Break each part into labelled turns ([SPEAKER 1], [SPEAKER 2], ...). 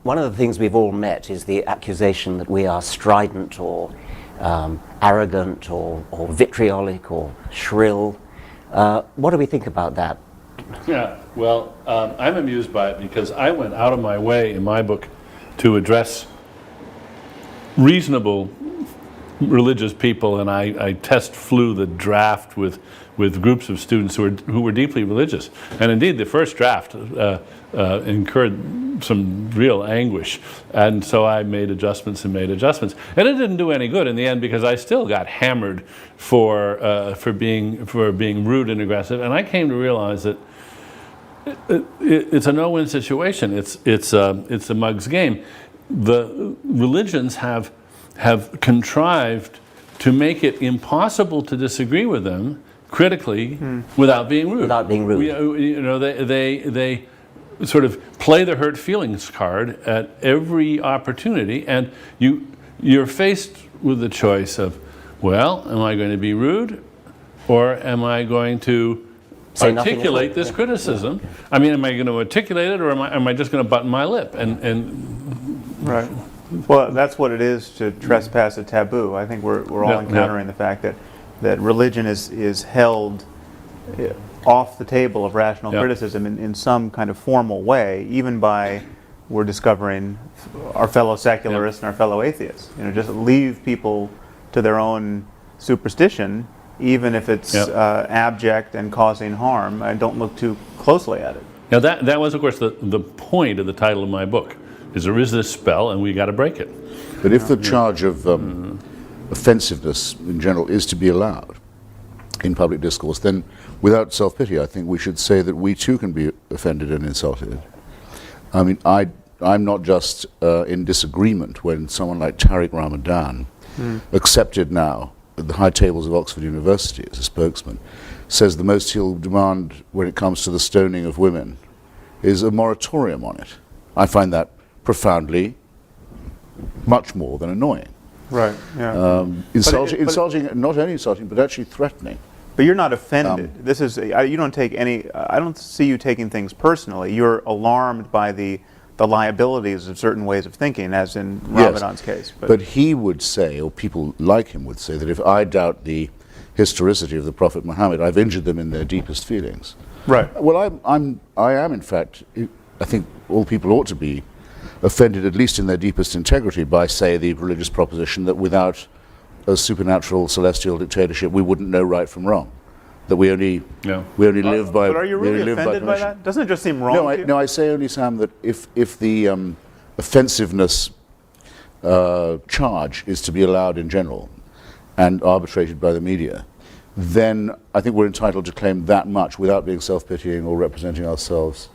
[SPEAKER 1] one of the things we've all met is the accusation that we are strident or arrogant or vitriolic or shrill. What do we think about that?
[SPEAKER 2] Yeah, well, I'm amused by it because I went out of my way in my book to address reasonable religious people, and I flew the draft with groups of students who were deeply religious. And indeed, the first draft incurred some real anguish, and so I made adjustments, and it didn't do any good in the end because I still got hammered for being rude and aggressive. And I came to realize that it's a no-win situation. It's a mug's game. The religions have contrived to make it impossible to disagree with them critically without being rude.
[SPEAKER 1] Without being rude.
[SPEAKER 2] They sort of play the hurt feelings card at every opportunity, and you're faced with the choice of, well, am I going to be rude, or am I going to articulate this criticism? I mean, am I going to articulate it, or am I just going to button my lip?
[SPEAKER 3] Right. Well, that's what it is to trespass a taboo. I think we're all encountering the fact that religion is held off the table of rational criticism in some kind of formal way, even by, we're discovering, our fellow secularists and our fellow atheists. Just leave people to their own superstition, even if it's abject and causing harm, and don't look too closely at it.
[SPEAKER 2] Now that was, of course, the point of the title of my book. There is this spell, and we got to break it.
[SPEAKER 4] But if the charge of offensiveness in general is to be allowed in public discourse, then without self-pity, I think we should say that we too can be offended and insulted. I mean, I'm not just in disagreement when someone like Tariq Ramadan, accepted now at the high tables of Oxford University as a spokesman, says the most he'll demand when it comes to the stoning of women is a moratorium on it. I find that profoundly much more than annoying.
[SPEAKER 3] Right, yeah.
[SPEAKER 4] Insulting, not only insulting, but actually threatening.
[SPEAKER 3] But you're not offended. This is, you don't take any, I don't see you taking things personally. You're alarmed by the liabilities of certain ways of thinking, as in Ramadan's case.
[SPEAKER 4] But he would say, or people like him would say, that if I doubt the historicity of the Prophet Muhammad, I've injured them in their deepest feelings.
[SPEAKER 3] Right.
[SPEAKER 4] Well, I am in fact, I think all people ought to be offended, at least in their deepest integrity, by, say, the religious proposition that without a supernatural celestial dictatorship we wouldn't know right from wrong, that we only live by.
[SPEAKER 3] But are you really offended by that? Doesn't it just seem wrong?
[SPEAKER 4] No, I say only, Sam, that if the offensiveness charge is to be allowed in general and arbitrated by the media, then I think we're entitled to claim that much without being self-pitying or representing ourselves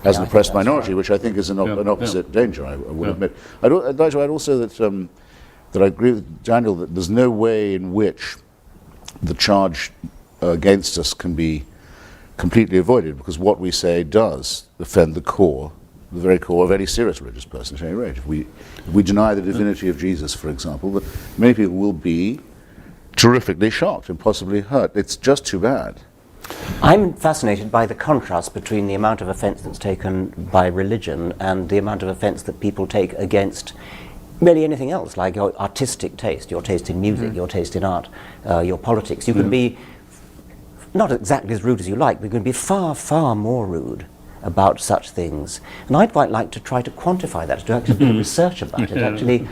[SPEAKER 4] as an oppressed minority, which I think is an opposite danger, I will admit. I'd like to add also that I agree with Daniel that there's no way in which the charge against us can be completely avoided, because what we say does offend the very core of any serious religious person at any rate. If we deny the divinity of Jesus, for example, many people will be terrifically shocked and possibly hurt. It's just too bad.
[SPEAKER 1] I'm fascinated by the contrast between the amount of offence that's taken by religion and the amount of offence that people take against really anything else, like your artistic taste, your taste in music, your taste in art, your politics. You can be not exactly as rude as you like, but you can be far, far more rude about such things. And I'd quite like to try to quantify that, to actually do research about it, actually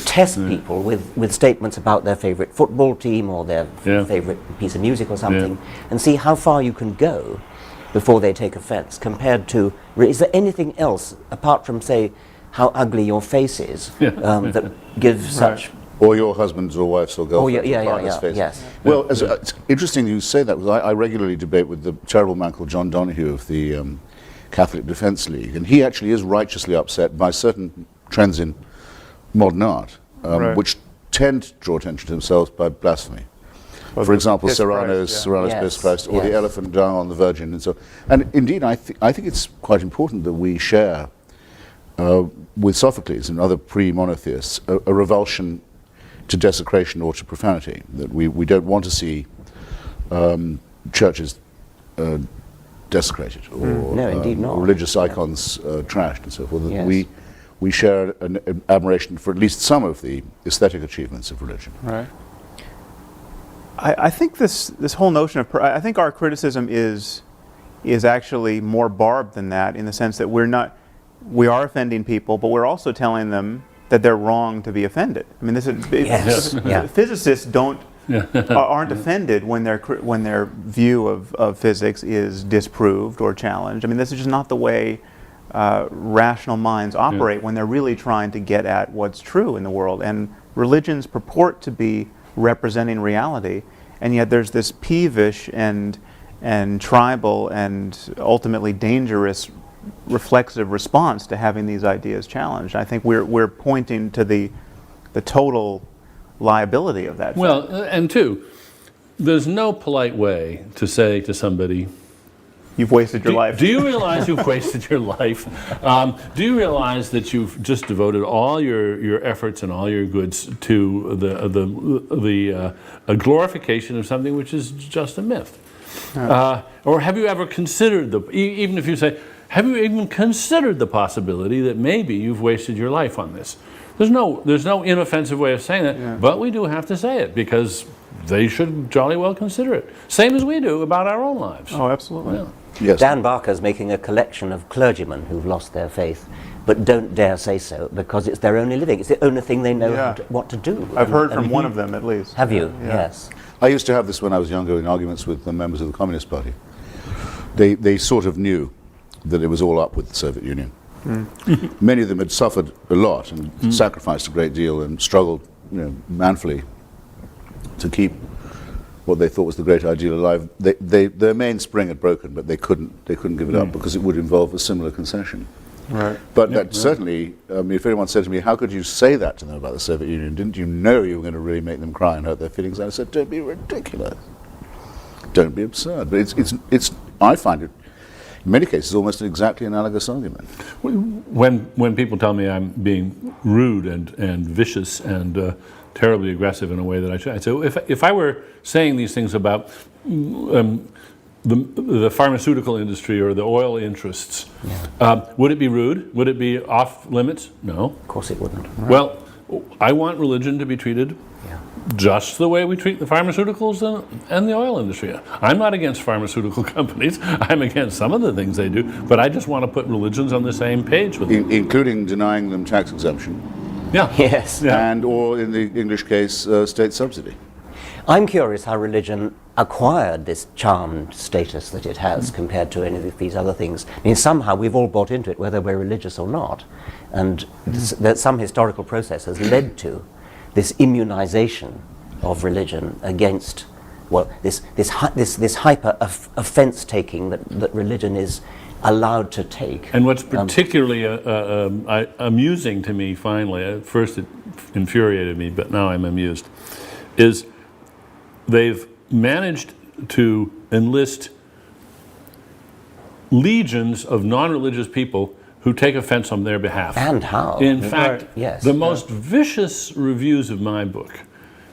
[SPEAKER 1] test people with statements about their favourite football team or their favourite piece of music or something, and see how far you can go before they take offence, compared to, is there anything else, apart from, say, how ugly your face is, that gives such...
[SPEAKER 4] Or your husband's or wife's or girlfriend's face.
[SPEAKER 1] Yes.
[SPEAKER 4] Well, it's interesting you say that, because I regularly debate with the terrible man called John Donahue of the Catholic Defence League, and he actually is righteously upset by certain trends in modern art, which tend to draw attention to themselves by blasphemy. For example, Serrano's Piss Christ, or the elephant dung on the Virgin, and so. And indeed, I think it's quite important that we share with Sophocles and other pre-monotheists a revulsion to desecration or to profanity. That we don't want to see churches desecrated or
[SPEAKER 1] no, indeed not.
[SPEAKER 4] religious icons trashed and so forth. We we share an admiration for at least some of the aesthetic achievements of religion.
[SPEAKER 3] Right. I think this whole notion of I think our criticism is actually more barbed than that, in the sense that we are offending people, but we're also telling them that they're wrong to be offended. I mean, physicists aren't offended when their view of physics is disproved or challenged. I mean, this is just not the way rational minds operate when they're really trying to get at what's true in the world. And religions purport to be representing reality, and yet there's this peevish and tribal and ultimately dangerous reflexive response to having these ideas challenged. I think we're pointing to the total liability of that.
[SPEAKER 2] Well, and two, there's no polite way to say to somebody,
[SPEAKER 3] you've wasted your life.
[SPEAKER 2] Do you realize you've wasted your life? Do you realize that you've just devoted all your efforts and all your goods to a glorification of something which is just a myth? Or have you ever considered even if you say, have you even considered the possibility that maybe you've wasted your life on this? There's no inoffensive way of saying that, but we do have to say it because they should jolly well consider it. Same as we do about our own lives.
[SPEAKER 3] Oh, absolutely.
[SPEAKER 2] Yeah.
[SPEAKER 4] Yes.
[SPEAKER 1] Dan Barker's making a collection of clergymen who've lost their faith, but don't dare say so because it's their only living. It's the only thing they know what to do.
[SPEAKER 3] I've heard from one of them at least.
[SPEAKER 1] Have you?
[SPEAKER 3] Yeah.
[SPEAKER 1] Yes.
[SPEAKER 4] I used to have this when I was younger in arguments with the members of the Communist Party. They sort of knew that it was all up with the Soviet Union. Many of them had suffered a lot and sacrificed a great deal and struggled, manfully to keep what they thought was the great ideal alive. Their mainspring had broken, but they couldn't give it up because it would involve a similar concession.
[SPEAKER 3] Right.
[SPEAKER 4] But that certainly, if anyone said to me, how could you say that to them about the Soviet Union? Didn't you know you were going to really make them cry and hurt their feelings? I said, don't be ridiculous. Don't be absurd. But it's I find it, in many cases, almost an exactly analogous argument.
[SPEAKER 2] When people tell me I'm being rude and vicious and terribly aggressive in a way that I should, I say, if I were saying these things about the pharmaceutical industry or the oil interests, would it be rude? Would it be off limits? No.
[SPEAKER 1] Of course it wouldn't.
[SPEAKER 2] Right. Well, I want religion to be treated just the way we treat the pharmaceuticals and the oil industry. I'm not against pharmaceutical companies. I'm against some of the things they do, but I just want to put religions on the same page with them.
[SPEAKER 4] Including denying them tax exemption.
[SPEAKER 2] Yeah.
[SPEAKER 1] Yes.
[SPEAKER 2] Yeah.
[SPEAKER 4] And, or in the English case, state subsidy.
[SPEAKER 1] I'm curious how religion acquired this charmed status that it has compared to any of these other things. I mean, somehow we've all bought into it, whether we're religious or not, and that some historical process has led to this immunization of religion against, well, this hyper offense taking that religion is allowed to take.
[SPEAKER 2] And what's particularly amusing to me, finally, at first it infuriated me, but now I'm amused, is they've managed to enlist legions of non-religious people who take offense on their behalf.
[SPEAKER 1] And how?
[SPEAKER 2] In fact,
[SPEAKER 1] Yes.
[SPEAKER 2] the most vicious reviews of my book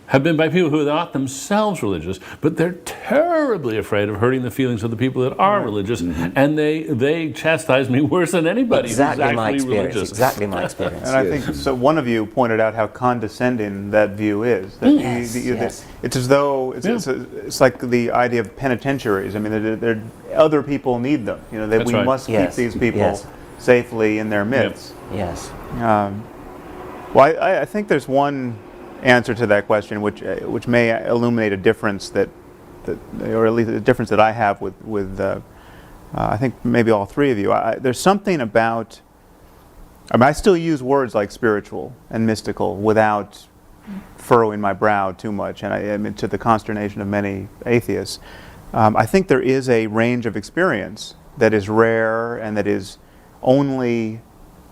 [SPEAKER 2] have been by people who are not themselves religious, but they're terribly afraid of hurting the feelings of the people that are religious, and they chastise me worse than anybody
[SPEAKER 1] Exactly
[SPEAKER 2] who's
[SPEAKER 1] my
[SPEAKER 2] actually
[SPEAKER 1] experience.
[SPEAKER 2] religious.
[SPEAKER 1] Exactly my experience.
[SPEAKER 3] And I think so. One of you pointed out how condescending that view is. That
[SPEAKER 1] Yes.
[SPEAKER 3] It's as though it's like the idea of penitentiaries. I mean, they're, other people need them. You know, that
[SPEAKER 2] That's
[SPEAKER 3] we
[SPEAKER 2] right.
[SPEAKER 3] must keep
[SPEAKER 1] Yes.
[SPEAKER 3] these people
[SPEAKER 1] Yes.
[SPEAKER 3] safely in their midst.
[SPEAKER 1] Yes.
[SPEAKER 3] Well, I think there's one answer to that question, which may illuminate a difference that or at least a difference that I have with I think maybe all three of you. There's something about. I mean, I still use words like spiritual and mystical without furrowing my brow too much, and I mean, to the consternation of many atheists. I think there is a range of experience that is rare and that is only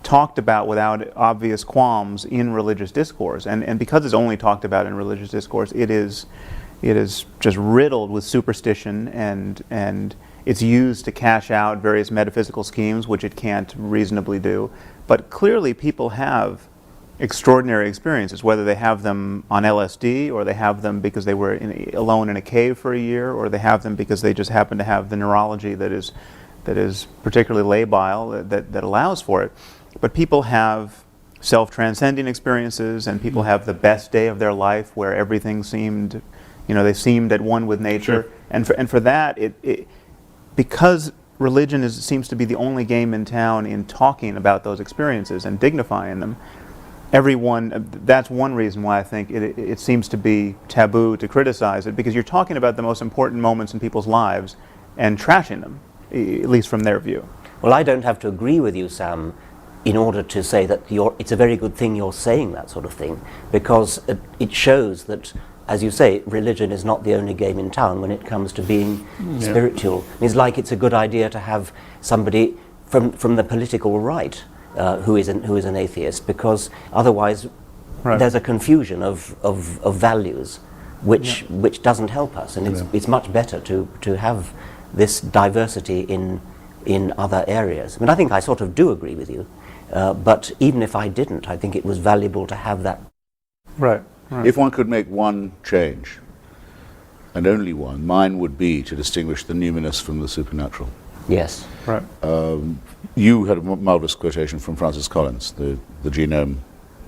[SPEAKER 3] talked about without obvious qualms in religious discourse, and because it's only talked about in religious discourse, it is just riddled with superstition, and it's used to cash out various metaphysical schemes which it can't reasonably do. But clearly people have extraordinary experiences, whether they have them on LSD, or they have them because they were alone in a cave for a year, or they have them because they just happen to have the neurology that is particularly labile that allows for it. but people have self-transcending experiences, and people have the best day of their life where everything seemed, they seemed at one with nature.
[SPEAKER 2] Sure.
[SPEAKER 3] And for that, because religion seems to be the only game in town in talking about those experiences and dignifying them, that's one reason why I think it seems to be taboo to criticize it, because you're talking about the most important moments in people's lives and trashing them, at least from their view.
[SPEAKER 1] Well, I don't have to agree with you, Sam, in order to say that it's a very good thing you're saying that sort of thing, because it shows that, as you say, religion is not the only game in town when it comes to being spiritual. It's like it's a good idea to have somebody from the political right who is an atheist, because otherwise there's a confusion of values which doesn't help us, and it's much better to have this diversity in other areas. I mean, I think I sort of do agree with you, but even if I didn't, I think it was valuable to have that.
[SPEAKER 3] Right.
[SPEAKER 4] If one could make one change, and only one, mine would be to distinguish the numinous from the supernatural.
[SPEAKER 1] Yes.
[SPEAKER 3] Right.
[SPEAKER 4] You had a marvelous quotation from Francis Collins, the genome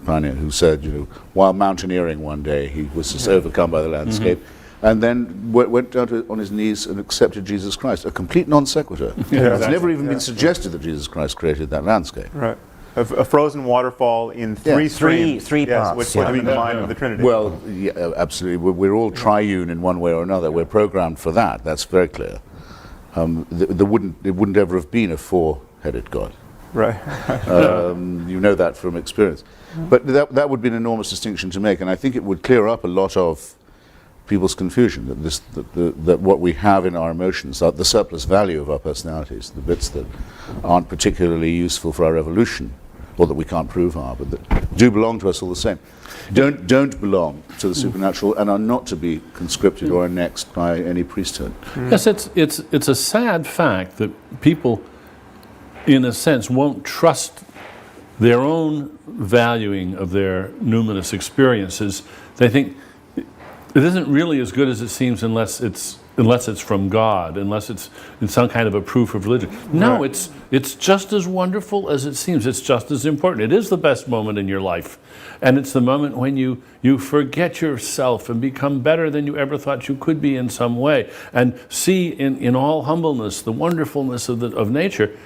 [SPEAKER 4] pioneer, who said, while mountaineering one day, he was just overcome by the landscape, and then went down on his knees and accepted Jesus Christ. A complete non sequitur. It's never even been suggested that Jesus Christ created that landscape.
[SPEAKER 3] Right. A frozen waterfall in three streams.
[SPEAKER 1] Three parts.
[SPEAKER 3] Which put him in the mind of the Trinity.
[SPEAKER 4] Well, yeah, absolutely. We're all triune in one way or another. We're programmed for that. That's very clear. It wouldn't ever have been a four-headed God.
[SPEAKER 3] Right.
[SPEAKER 4] You know that from experience. But that would be an enormous distinction to make, and I think it would clear up a lot of people's confusion that what we have in our emotions, the surplus value of our personalities, the bits that aren't particularly useful for our evolution, or that we can't prove are, but that do belong to us all the same, don't belong to the supernatural and are not to be conscripted or annexed by any priesthood.
[SPEAKER 2] Yes, it's a sad fact that people, in a sense, won't trust their own valuing of their numinous experiences. They think it isn't really as good as it seems unless it's from God, unless it's in some kind of a proof of religion. No, it's just as wonderful as it seems. It's just as important. It is the best moment in your life. And it's the moment when you forget yourself and become better than you ever thought you could be in some way, and see in all humbleness the wonderfulness of nature.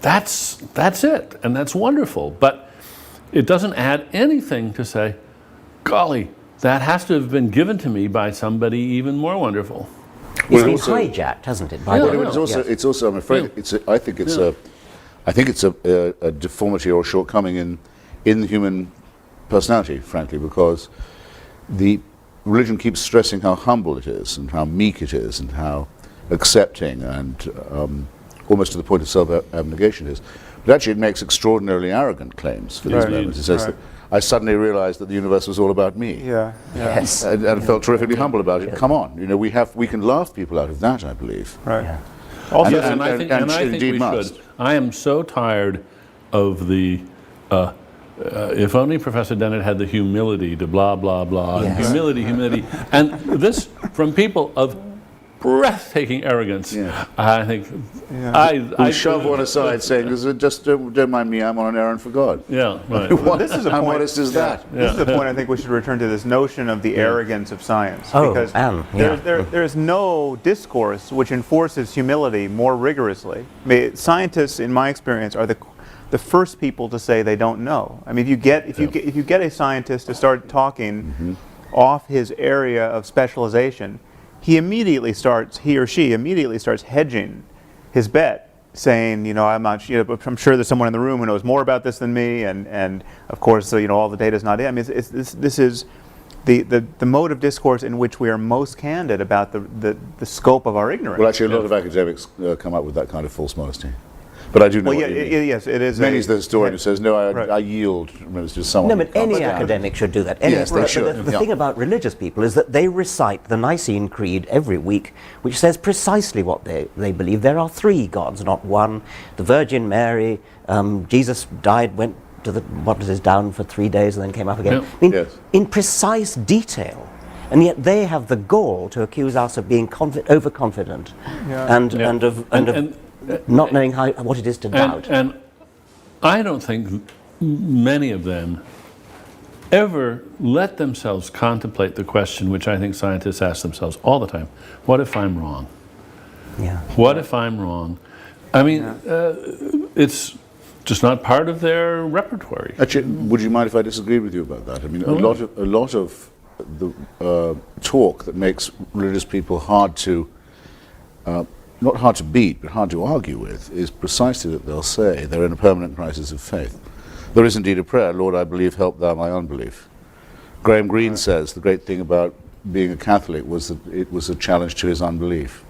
[SPEAKER 2] That's it, and that's wonderful. But it doesn't add anything to say, golly, that has to have been given to me by somebody even more wonderful.
[SPEAKER 1] It's been hijacked, hasn't it?
[SPEAKER 4] It's also, I'm afraid, I think it's a deformity or a shortcoming in the human personality, frankly, because the religion keeps stressing how humble it is and how meek it is and how accepting and almost to the point of self-abnegation it is. But actually it makes extraordinarily arrogant claims for these moments. It says that I suddenly realized that the universe was all about me.
[SPEAKER 1] Yes.
[SPEAKER 4] And felt terrifically humble about it. Come on, we can laugh people out of that, I believe.
[SPEAKER 3] Right.
[SPEAKER 1] Yeah.
[SPEAKER 3] Also,
[SPEAKER 2] And I think we should. I am so tired of the if only Professor Dennett had the humility to blah, blah, blah.
[SPEAKER 1] Yes.
[SPEAKER 2] Humility. And this from people of breathtaking arrogance.
[SPEAKER 4] Yeah.
[SPEAKER 2] I think
[SPEAKER 4] I shove one aside saying, just don't mind me, I'm on an errand for God.
[SPEAKER 2] Yeah, right.
[SPEAKER 3] Well, this is a
[SPEAKER 4] How
[SPEAKER 3] point.
[SPEAKER 4] modest is that?
[SPEAKER 3] This is the point I think we should return to, this notion of the arrogance of science.
[SPEAKER 1] Oh,
[SPEAKER 3] because there is no discourse which enforces humility more rigorously. I mean, scientists, in my experience, are the first people to say they don't know. I mean, if you get a scientist to start talking off his area of specialization, he or she immediately starts hedging his bet, saying, I'm sure there's someone in the room who knows more about this than me, and of course, all the data's not in. I mean, this is the mode of discourse in which we are most candid about the scope of our ignorance.
[SPEAKER 4] Well, actually, a lot of academics come up with that kind of false modesty. But I do know what you mean.
[SPEAKER 3] Yes, it is.
[SPEAKER 4] Many's the historian who says, no, I yield. It's just someone.
[SPEAKER 1] No, but any academic should do that.
[SPEAKER 4] Yes, they should.
[SPEAKER 1] The thing about religious people is that they recite the Nicene Creed every week, which says precisely what they believe. There are three gods, not one. The Virgin Mary, Jesus died, went to down for 3 days and then came up again.
[SPEAKER 2] Yeah.
[SPEAKER 1] In precise detail. And yet they have the gall to accuse us of being overconfident and of not knowing what it is to doubt.
[SPEAKER 2] And I don't think many of them ever let themselves contemplate the question which I think scientists ask themselves all the time: what if I'm wrong?
[SPEAKER 1] Yeah.
[SPEAKER 2] What if I'm wrong? I mean, it's just not part of their repertoire.
[SPEAKER 4] Actually, would you mind if I disagree with you about that? I mean, a lot of the talk that makes religious people hard to, not hard to beat, but hard to argue with, is precisely that they'll say they're in a permanent crisis of faith. There is indeed a prayer, Lord, I believe, help thou my unbelief. Graham Greene says the great thing about being a Catholic was that it was a challenge to his unbelief.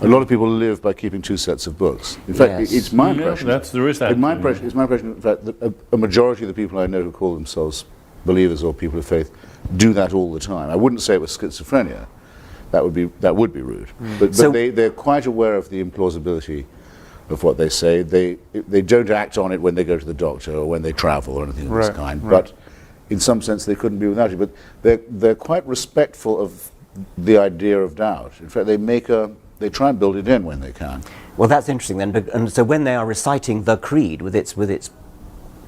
[SPEAKER 4] A lot of people live by keeping two sets of books. In fact,
[SPEAKER 1] Yes.
[SPEAKER 4] it's my impression.
[SPEAKER 2] There is that.
[SPEAKER 4] It's my impression, in fact, that a majority of the people I know who call themselves believers or people of faith do that all the time. I wouldn't say it was schizophrenia. That would be rude. But
[SPEAKER 1] So-
[SPEAKER 4] they're quite aware of the implausibility of what they say. They don't act on it when they go to the doctor or when they travel or anything of this kind. But in some sense, they couldn't be without it. But they're quite respectful of the idea of doubt. In fact, they try and build it in when they can.
[SPEAKER 1] Well, that's interesting then. And so when they are reciting the creed with its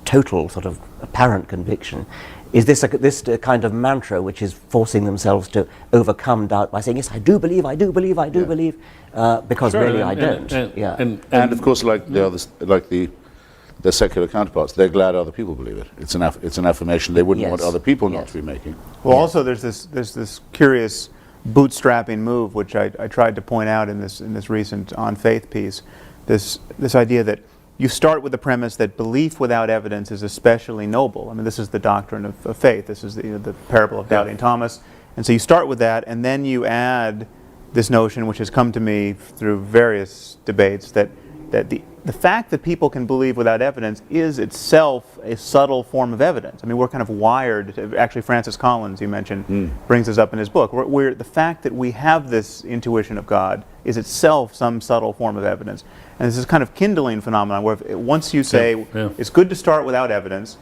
[SPEAKER 1] total sort of apparent conviction, is this a kind of mantra which is forcing themselves to overcome doubt by saying, yes, I do believe, I do believe, I do believe, because
[SPEAKER 2] Sure,
[SPEAKER 1] really I don't.
[SPEAKER 2] And
[SPEAKER 4] of course, like the others, like their secular counterparts, they're glad other people believe it. It's an affirmation they wouldn't
[SPEAKER 1] Yes.
[SPEAKER 4] want other people not
[SPEAKER 1] Yes.
[SPEAKER 4] to be making.
[SPEAKER 3] Well, also there's this curious bootstrapping move, which I tried to point out in this recent On Faith piece. This idea that you start with the premise that belief without evidence is especially noble. I mean, this is the doctrine of faith. This is the parable of doubting Thomas. And so you start with that, and then you add this notion, which has come to me through various debates, that the fact that people can believe without evidence is itself a subtle form of evidence. I mean, we're kind of wired. Actually, Francis Collins, you mentioned, brings this up in his book. The fact that we have this intuition of God is itself some subtle form of evidence. And this is kind of kindling phenomenon where once you say it's good to start without evidence,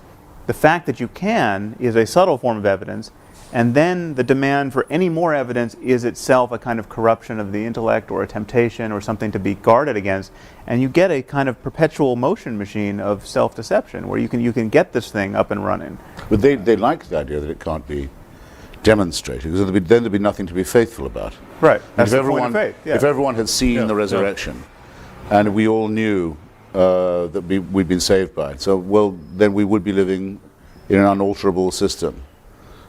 [SPEAKER 3] the fact that you can is a subtle form of evidence, and then the demand for any more evidence is itself a kind of corruption of the intellect or a temptation or something to be guarded against, and you get a kind of perpetual motion machine of self-deception where you can get this thing up and running.
[SPEAKER 4] But they like the idea that it can't be demonstrated, because then there'd be nothing to be faithful about.
[SPEAKER 3] Right.
[SPEAKER 4] And
[SPEAKER 3] That's the point of faith. Yeah.
[SPEAKER 4] If everyone had seen the resurrection, and we all knew that we'd been saved by it, so, well, then we would be living in an unalterable system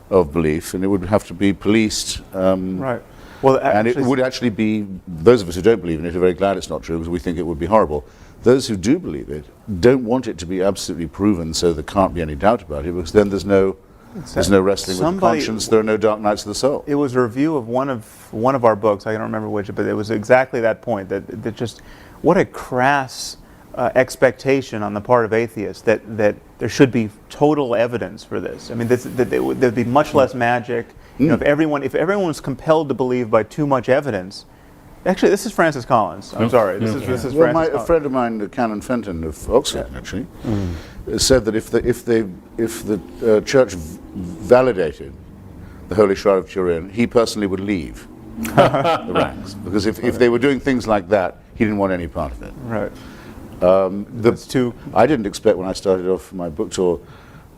[SPEAKER 4] of belief, and it would have to be policed.
[SPEAKER 3] Right. Well,
[SPEAKER 4] and it would actually be, those of us who don't believe in it are very glad it's not true, because we think it would be horrible. Those who do believe it don't want it to be absolutely proven, so there can't be any doubt about it, because then there's no wrestling with the conscience, there are no dark nights of the soul.
[SPEAKER 3] It was a review of one of our books, I don't remember which, but it was exactly that point, that just, what a crass expectation on the part of atheists that there should be total evidence for this. I mean, there'd be much less magic. You know, if everyone was compelled to believe by too much evidence. Actually, this is Francis Collins. I'm sorry. This is Francis Collins.
[SPEAKER 4] A friend of mine, Canon Fenton of Oxford, actually, said that if the church validated the Holy Shroud of Turin, he personally would leave the ranks, because if they were doing things like that, he didn't want any part of it.
[SPEAKER 3] Right.
[SPEAKER 4] I didn't expect when I started off my book tour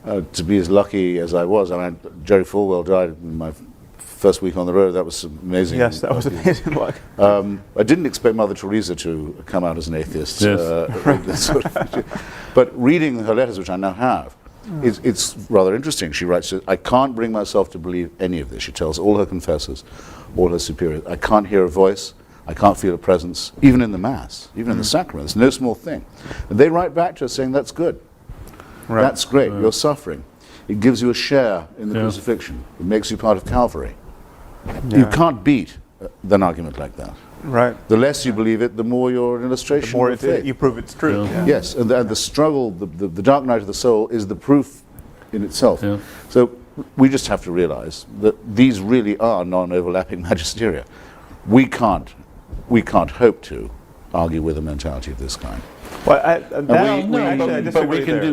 [SPEAKER 4] to be as lucky as I was. I mean, Jerry Falwell died in my first week on the road. That was amazing.
[SPEAKER 3] Yes, that was amazing luck.
[SPEAKER 4] I didn't expect Mother Teresa to come out as an atheist. But reading her letters, which I now have, it's rather interesting. She writes, I can't bring myself to believe any of this. She tells all her confessors, all her superiors, I can't hear a voice, I can't feel a presence, even in the Mass, even in the sacrament. It's no small thing. And they write back to her saying, that's good. Right. That's great. You're suffering. It gives you a share in the crucifixion. It makes you part of Calvary. Yeah. You can't beat an argument like that.
[SPEAKER 3] Right.
[SPEAKER 4] The less you believe it, the more you're an illustration
[SPEAKER 3] the more
[SPEAKER 4] of faith.
[SPEAKER 3] You prove it's true.
[SPEAKER 4] Yeah. Yes, and the struggle, the dark night of the soul is the proof in itself. Yeah. So we just have to realize that these really are non-overlapping magisteria. We can't hope to argue with a mentality of this kind.
[SPEAKER 3] Well,
[SPEAKER 2] but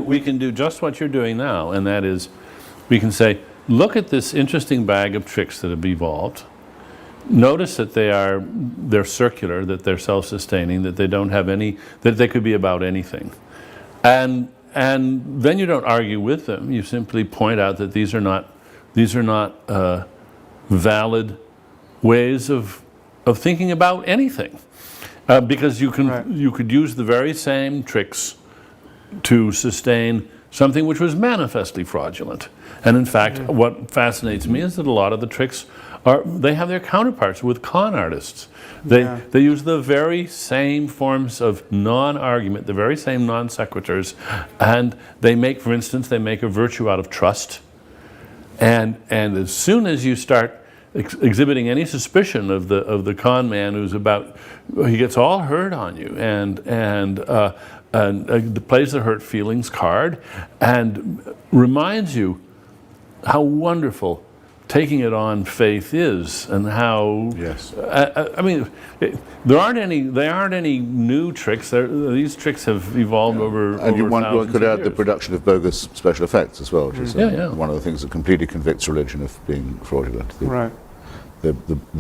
[SPEAKER 2] we can do just what you're doing now, and that is, we can say, look at this interesting bag of tricks that have evolved. Notice that they're circular, that they're self-sustaining, that they don't have any, that they could be about anything. And then you don't argue with them. You simply point out that these are not valid ways of thinking about anything, because you could use the very same tricks to sustain something which was manifestly fraudulent. And in fact, what fascinates me is that a lot of the tricks they have their counterparts with con artists. They use the very same forms of non-argument, the very same non sequiturs, and they make, for instance, they make a virtue out of trust. And as soon as you start exhibiting any suspicion of the con man he gets all hurt on you and plays the hurt feelings card and reminds you how wonderful taking it on faith is, and how I mean, there aren't any new tricks. These tricks have evolved over.
[SPEAKER 4] And one could add
[SPEAKER 2] years.
[SPEAKER 4] the production of bogus special effects as well, which is one of the things that completely convicts religion of being fraudulent. The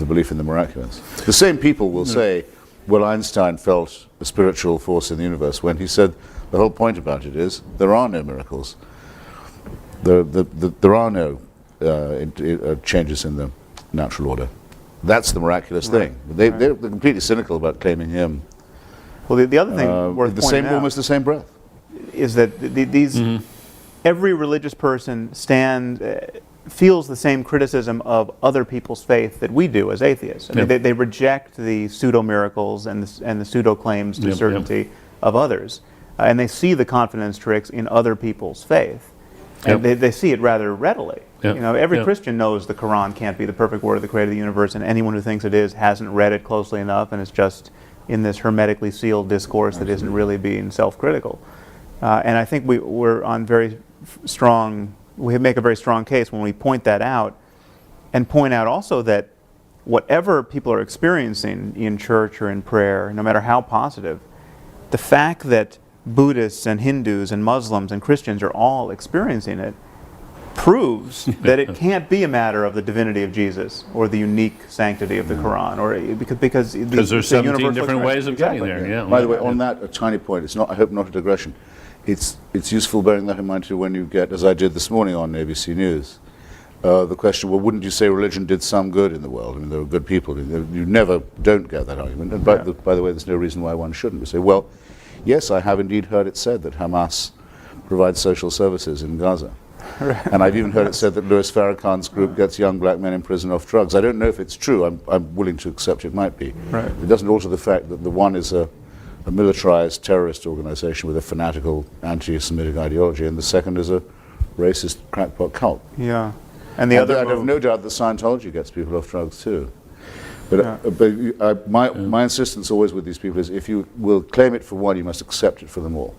[SPEAKER 4] belief in the miraculous. The same people will say, well, Einstein felt a spiritual force in the universe, when he said the whole point about it is there are no miracles. There are no changes in the natural order. That's the miraculous thing. They're completely cynical about claiming him.
[SPEAKER 3] Well, the other thing worth pointing out,
[SPEAKER 4] almost the same breath,
[SPEAKER 3] is that every religious person feels the same criticism of other people's faith that we do as atheists. I mean, they reject the pseudo miracles and the pseudo claims to certainty of others, and they see the confidence tricks in other people's faith, and they see it rather readily. You know, every Christian knows the Quran can't be the perfect word of the Creator of the universe, and anyone who thinks it is hasn't read it closely enough, and is just in this hermetically sealed discourse that isn't really being self-critical. And I think we're on very strong. We make a very strong case when we point that out, and point out also that whatever people are experiencing in church or in prayer, no matter how positive, the fact that Buddhists and Hindus and Muslims and Christians are all experiencing it proves that it can't be a matter of the divinity of Jesus or the unique sanctity of the Quran, or because
[SPEAKER 2] there's 17 different ways of getting there. Yeah.
[SPEAKER 4] By the way, on that, a tiny point. It's not. I hope not a digression. It's useful bearing that in mind too when you get, as I did this morning on ABC News, the question, well, wouldn't you say religion did some good in the world? I mean, there are good people. You never don't get that argument. And by the way, there's no reason why one shouldn't. We say, well, yes, I have indeed heard it said that Hamas provides social services in Gaza. And I've even heard it said that Louis Farrakhan's group gets young black men in prison off drugs. I don't know if it's true. I'm willing to accept it might be. It doesn't alter the fact that the one is a militarized terrorist organization with a fanatical anti-Semitic ideology, and the second is a racist crackpot cult.
[SPEAKER 3] Yeah. And the other,
[SPEAKER 4] I have no doubt that Scientology gets people off drugs too. But my insistence always with these people is, if you will claim it for one, you must accept it for them all.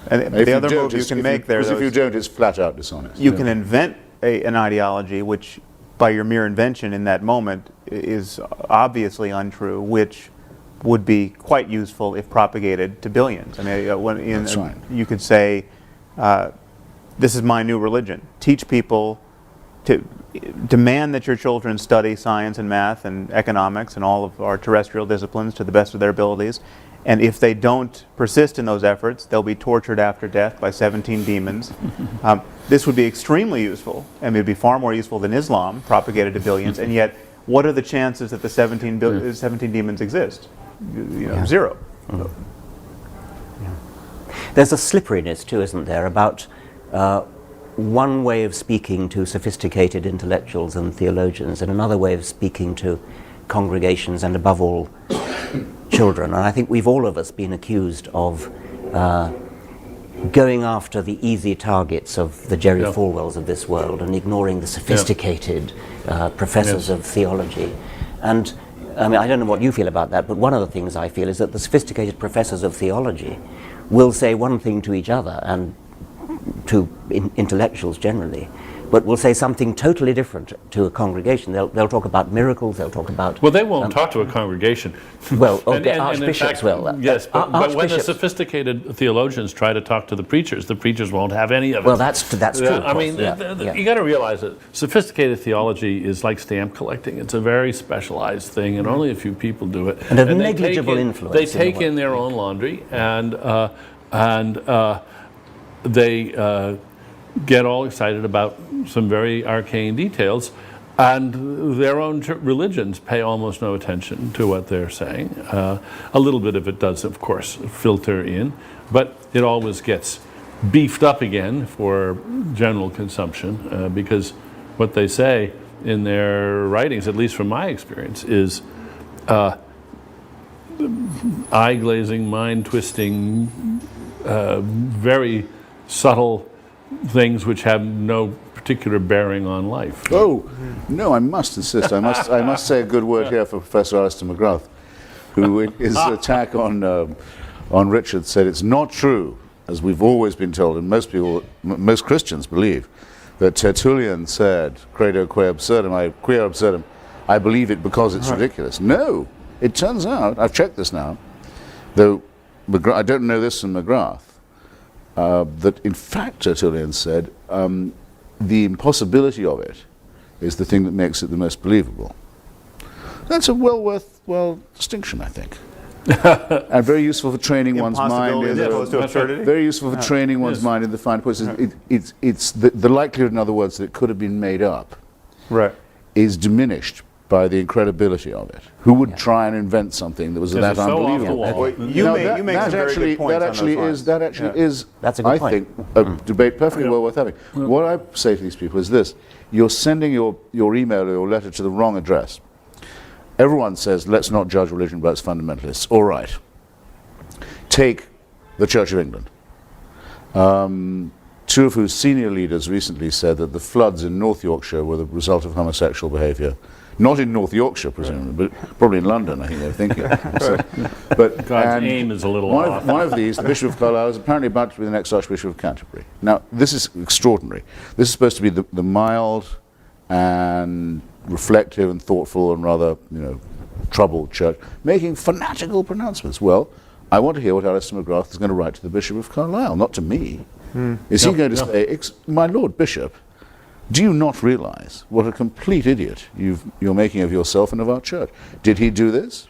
[SPEAKER 3] And the other move you can make there,
[SPEAKER 4] because if you don't, it's flat out dishonest.
[SPEAKER 3] You can invent an ideology which, by your mere invention in that moment, is obviously untrue, which would be quite useful if propagated to billions. I mean,
[SPEAKER 4] That's right.
[SPEAKER 3] You could say, this is my new religion. Teach people to demand that your children study science and math and economics and all of our terrestrial disciplines to the best of their abilities. And if they don't persist in those efforts, they'll be tortured after death by 17 demons. This would be extremely useful, and it would be far more useful than Islam, propagated to billions. And yet, what are the chances that the 17 demons exist? Zero.
[SPEAKER 1] There's a slipperiness too, isn't there, about one way of speaking to sophisticated intellectuals and theologians, and another way of speaking to congregations, and above all, children. And I think we've all of us been accused of going after the easy targets of the Jerry Falwells of this world and ignoring the sophisticated professors of theology. And I mean, I don't know what you feel about that, but one of the things I feel is that the sophisticated professors of theology will say one thing to each other and to intellectuals generally, but will say something totally different to a congregation. They'll talk about miracles, they'll talk about...
[SPEAKER 2] Well, they won't talk to a congregation.
[SPEAKER 1] Well, archbishops will.
[SPEAKER 2] Yes, but when the sophisticated theologians try to talk to the preachers won't have any of it.
[SPEAKER 1] Well, that's true.
[SPEAKER 2] I mean, you got to realize that sophisticated theology is like stamp collecting. It's a very specialized thing, and only a few people do it.
[SPEAKER 1] And a negligible influence.
[SPEAKER 2] They take in their own laundry, and they get all excited about some very arcane details, and their own religions pay almost no attention to what they're saying. A little bit of it does, of course, filter in, but it always gets beefed up again for general consumption, because what they say in their writings, at least from my experience, is eye-glazing, mind-twisting, very subtle things which have no particular bearing on life.
[SPEAKER 4] Oh, no, I must insist. I must say a good word here for Professor Alistair McGrath, who in his attack on Richard said it's not true, as we've always been told, and most Christians believe, that Tertullian said, credo quia absurdum, I believe it because it's ridiculous. No, it turns out, I've checked this now, though I don't know this from McGrath, that in fact Tertullian said the impossibility of it is the thing that makes it the most believable. That's a well distinction, I think. And very useful for training one's mind. Very useful for training one's mind in the fine points. It's the likelihood, in other words, that it could have been made up, is diminished by the incredibility of it. Who would try and invent something that was that unbelievable?
[SPEAKER 3] You make some very good points
[SPEAKER 4] that actually is,
[SPEAKER 1] That's a good
[SPEAKER 4] I
[SPEAKER 1] point.
[SPEAKER 4] think, a debate perfectly well worth having. What I say to these people is this: you're sending your email or your letter to the wrong address. Everyone says, let's not judge religion by its fundamentalists. All right. Take the Church of England. Two of whose senior leaders recently said that the floods in North Yorkshire were the result of homosexual behaviour. Not in North Yorkshire, presumably, but probably in London, I think they were thinking. But
[SPEAKER 2] God's aim is a little off.
[SPEAKER 4] One of these, the Bishop of Carlisle, is apparently about to be the next Archbishop of Canterbury. Now, this is extraordinary. This is supposed to be the mild and reflective and thoughtful and rather, troubled church, making fanatical pronouncements. Well, I want to hear what Alistair McGrath is going to write to the Bishop of Carlisle, not to me. Is he going to say, my Lord Bishop, do you not realize what a complete idiot you're making of yourself and of our church? Did he do this?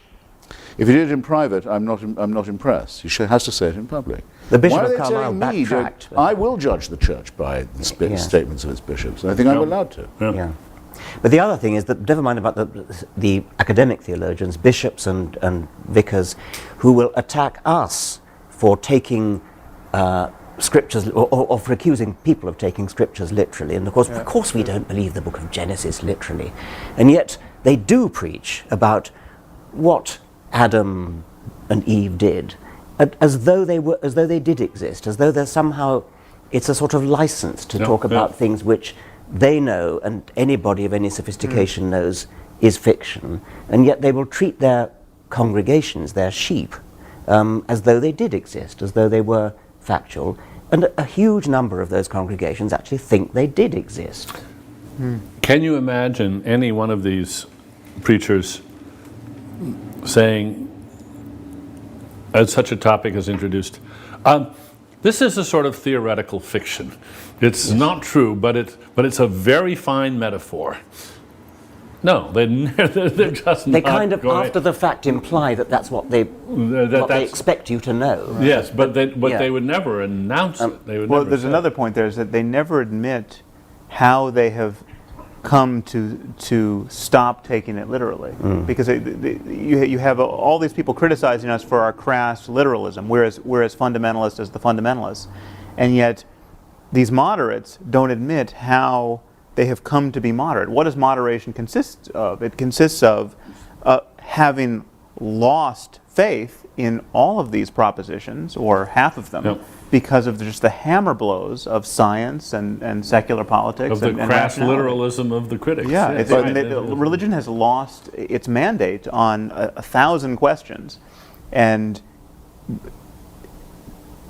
[SPEAKER 4] If he did it in private, I'm not impressed. He has to say it in public.
[SPEAKER 1] The Bishop
[SPEAKER 4] Why are
[SPEAKER 1] of
[SPEAKER 4] they
[SPEAKER 1] Carlisle
[SPEAKER 4] telling me
[SPEAKER 1] backtracked.
[SPEAKER 4] I will judge the church by the statements of its bishops, and I think I'm allowed to.
[SPEAKER 1] Yeah. But the other thing is that, never mind about the academic theologians, bishops and vicars, who will attack us for taking scriptures, or for accusing people of taking scriptures literally. And of course we don't believe the book of Genesis literally. And yet they do preach about what Adam and Eve did, as though they did exist, as though it's a sort of license to talk about things which they know and anybody of any sophistication knows is fiction, and yet they will treat their congregations, their sheep, as though they did exist, as though they were factual, and a huge number of those congregations actually think they did exist.
[SPEAKER 2] Can you imagine any one of these preachers saying, as such a topic is introduced, this is a sort of theoretical fiction. It's not true, but it's a very fine metaphor. No, they're just
[SPEAKER 1] They
[SPEAKER 2] not
[SPEAKER 1] kind of,
[SPEAKER 2] going.
[SPEAKER 1] after the fact, imply that that's what they expect you to know.
[SPEAKER 2] Yes, but they would never announce it. They would
[SPEAKER 3] Well,
[SPEAKER 2] never
[SPEAKER 3] there's
[SPEAKER 2] say
[SPEAKER 3] another
[SPEAKER 2] it.
[SPEAKER 3] point there, is that they never admit how they have come to stop taking it literally. Because you have all these people criticizing us for our crass literalism, we're as fundamentalist as the fundamentalists. And yet these moderates don't admit how they have come to be moderate. What does moderation consist of? It consists of having lost faith in all of these propositions, or half of them, because of just the hammer blows of science and secular politics.
[SPEAKER 2] Of the
[SPEAKER 3] and
[SPEAKER 2] crass
[SPEAKER 3] rationality.
[SPEAKER 2] literalism of the critics.
[SPEAKER 3] Yeah,
[SPEAKER 2] Yes.
[SPEAKER 3] religion has lost its mandate on 1,000 questions, and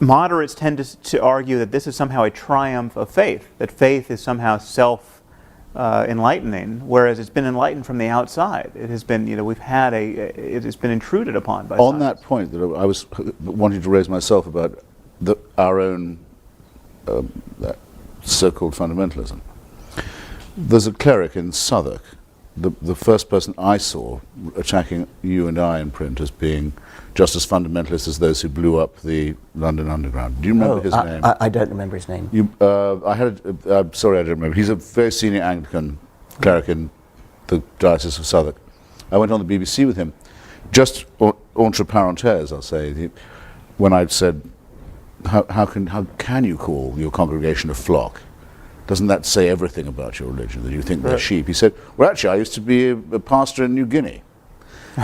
[SPEAKER 3] moderates tend to argue that this is somehow a triumph of faith, that faith is somehow self-enlightening, whereas it's been enlightened from the outside. It has been, it has been intruded upon by
[SPEAKER 4] On
[SPEAKER 3] science.
[SPEAKER 4] that point that I was wanting to raise myself about our own so-called fundamentalism, there's a cleric in Southwark the first person I saw attacking you and I in print as being just as fundamentalist as those who blew up the London Underground. Do you remember his name?
[SPEAKER 1] I don't remember his name.
[SPEAKER 4] I'm sorry, I don't remember. He's a very senior Anglican cleric in the Diocese of Southwark. I went on the BBC with him, just entre parenthèses, I'll say, when I'd said, how can you call your congregation a flock? Doesn't that say everything about your religion, that you think they're sheep? He said, well, actually, I used to be a pastor in New Guinea,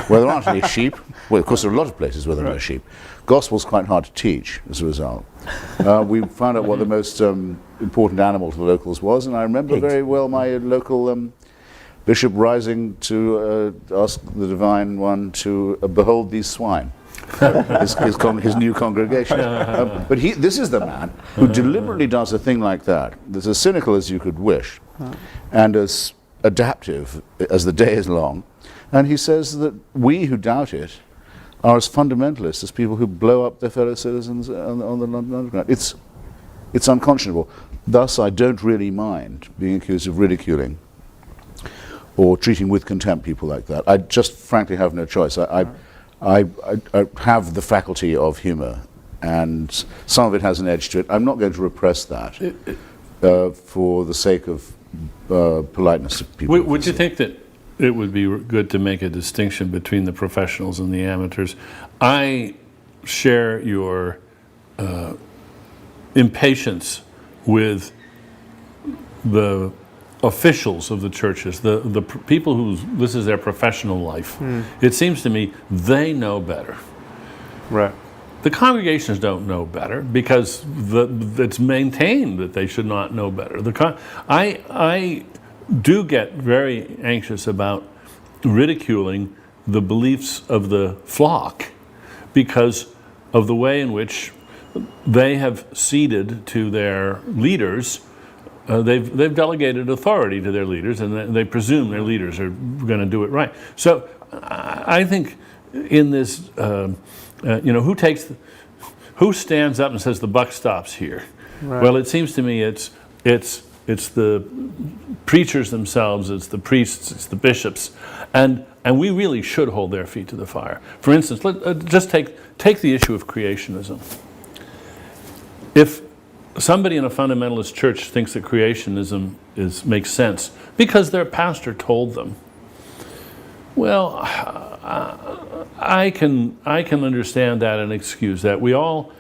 [SPEAKER 4] where there aren't any sheep. Well, of course, there are a lot of places where there are no sheep. Gospel's quite hard to teach as a result. We found out what the most important animal to the locals was, and I remember very well my local bishop rising to ask the Divine One to behold these swine. his new congregation. But this is the man who deliberately does a thing like that, that's as cynical as you could wish, and as adaptive as the day is long. And he says that we who doubt it are as fundamentalists as people who blow up their fellow citizens on the London Underground. It's unconscionable. Thus, I don't really mind being accused of ridiculing or treating with contempt people like that. I just frankly have no choice. I have the faculty of humor, and some of it has an edge to it. I'm not going to repress that for the sake of politeness to people.
[SPEAKER 2] Would you think that it would be good to make a distinction between the professionals and the amateurs? I share your impatience with the officials of the churches, the people whose this is their professional life. It seems to me they know better.
[SPEAKER 3] Right.
[SPEAKER 2] The congregations don't know better because it's maintained that they should not know better. I do get very anxious about ridiculing the beliefs of the flock because of the way in which they have ceded to their leaders. They've delegated authority to their leaders, and they presume their leaders are going to do it right. So I think in this, who stands up and says the buck stops here? Right. Well, it seems to me it's the preachers themselves, it's the priests, it's the bishops, and we really should hold their feet to the fire. For instance, just take the issue of creationism. If somebody in a fundamentalist church thinks that creationism makes sense because their pastor told them, well, I can understand that and excuse that. We all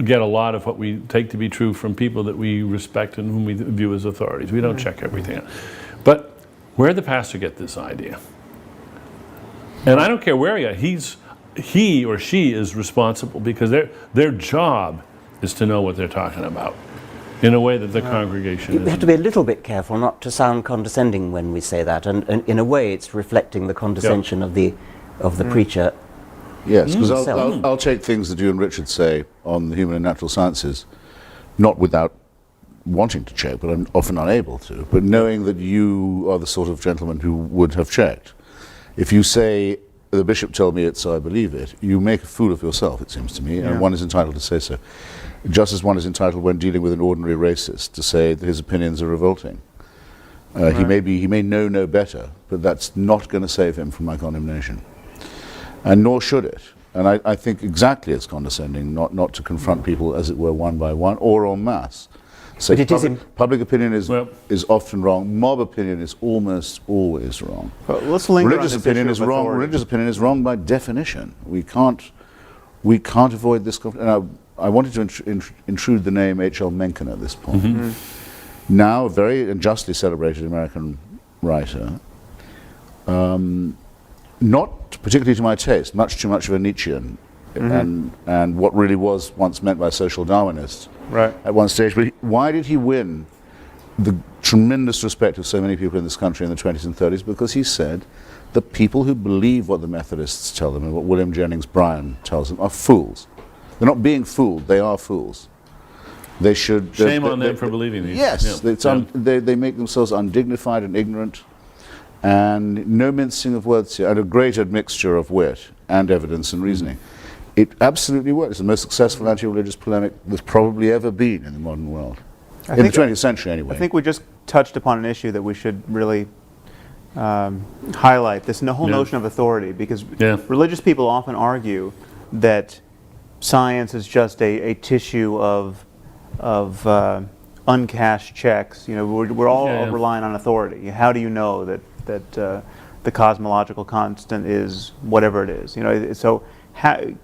[SPEAKER 2] get a lot of what we take to be true from people that we respect and whom we view as authorities. We don't check everything out. But where did the pastor get this idea? And I don't care where he or she is responsible, because their job is to know what they're talking about in a way that the congregation isn't.
[SPEAKER 1] We have to be a little bit careful not to sound condescending when we say that, and in a way it's reflecting the condescension of the preacher.
[SPEAKER 4] Yes, because I'll take things that you and Richard say on the human and natural sciences, not without wanting to check, but I'm often unable to, but knowing that you are the sort of gentleman who would have checked. If you say, the bishop told me it, so I believe it, you make a fool of yourself, it seems to me, and one is entitled to say so. Just as one is entitled when dealing with an ordinary racist to say that his opinions are revolting. Right. He may know no better, but that's not going to save him from my condemnation. And nor should it. And I think exactly it's condescending not to confront people, as it were, one by one, or en masse. So public opinion is often wrong. Mob opinion is almost always wrong.
[SPEAKER 3] Let's linger
[SPEAKER 4] religious
[SPEAKER 3] on this
[SPEAKER 4] opinion
[SPEAKER 3] issue
[SPEAKER 4] is
[SPEAKER 3] of
[SPEAKER 4] wrong.
[SPEAKER 3] authority.
[SPEAKER 4] Religious opinion is wrong by definition. We can't avoid this. And I wanted to intrude the name H.L. Mencken at this point. Mm-hmm. Now, a very and justly celebrated American writer, not particularly to my taste, much too much of a Nietzschean, and what really was once meant by social Darwinists at one stage. But why did he win the tremendous respect of so many people in this country in the 20s and 30s? Because he said the people who believe what the Methodists tell them and what William Jennings Bryan tells them are fools. They're not being fooled, they are fools. They should...
[SPEAKER 2] Shame on them for believing these.
[SPEAKER 4] Yes, they make themselves undignified and ignorant, and no mincing of words here, and a great admixture of wit and evidence and reasoning. It absolutely works. It's the most successful anti-religious polemic there's probably ever been in the modern world. In the 20th century, anyway.
[SPEAKER 3] I think we just touched upon an issue that we should really highlight this whole notion of authority, because religious people often argue that science is just a tissue of uncashed checks. You know, we're all relying on authority. How do you know that the cosmological constant is whatever it is? You know, so I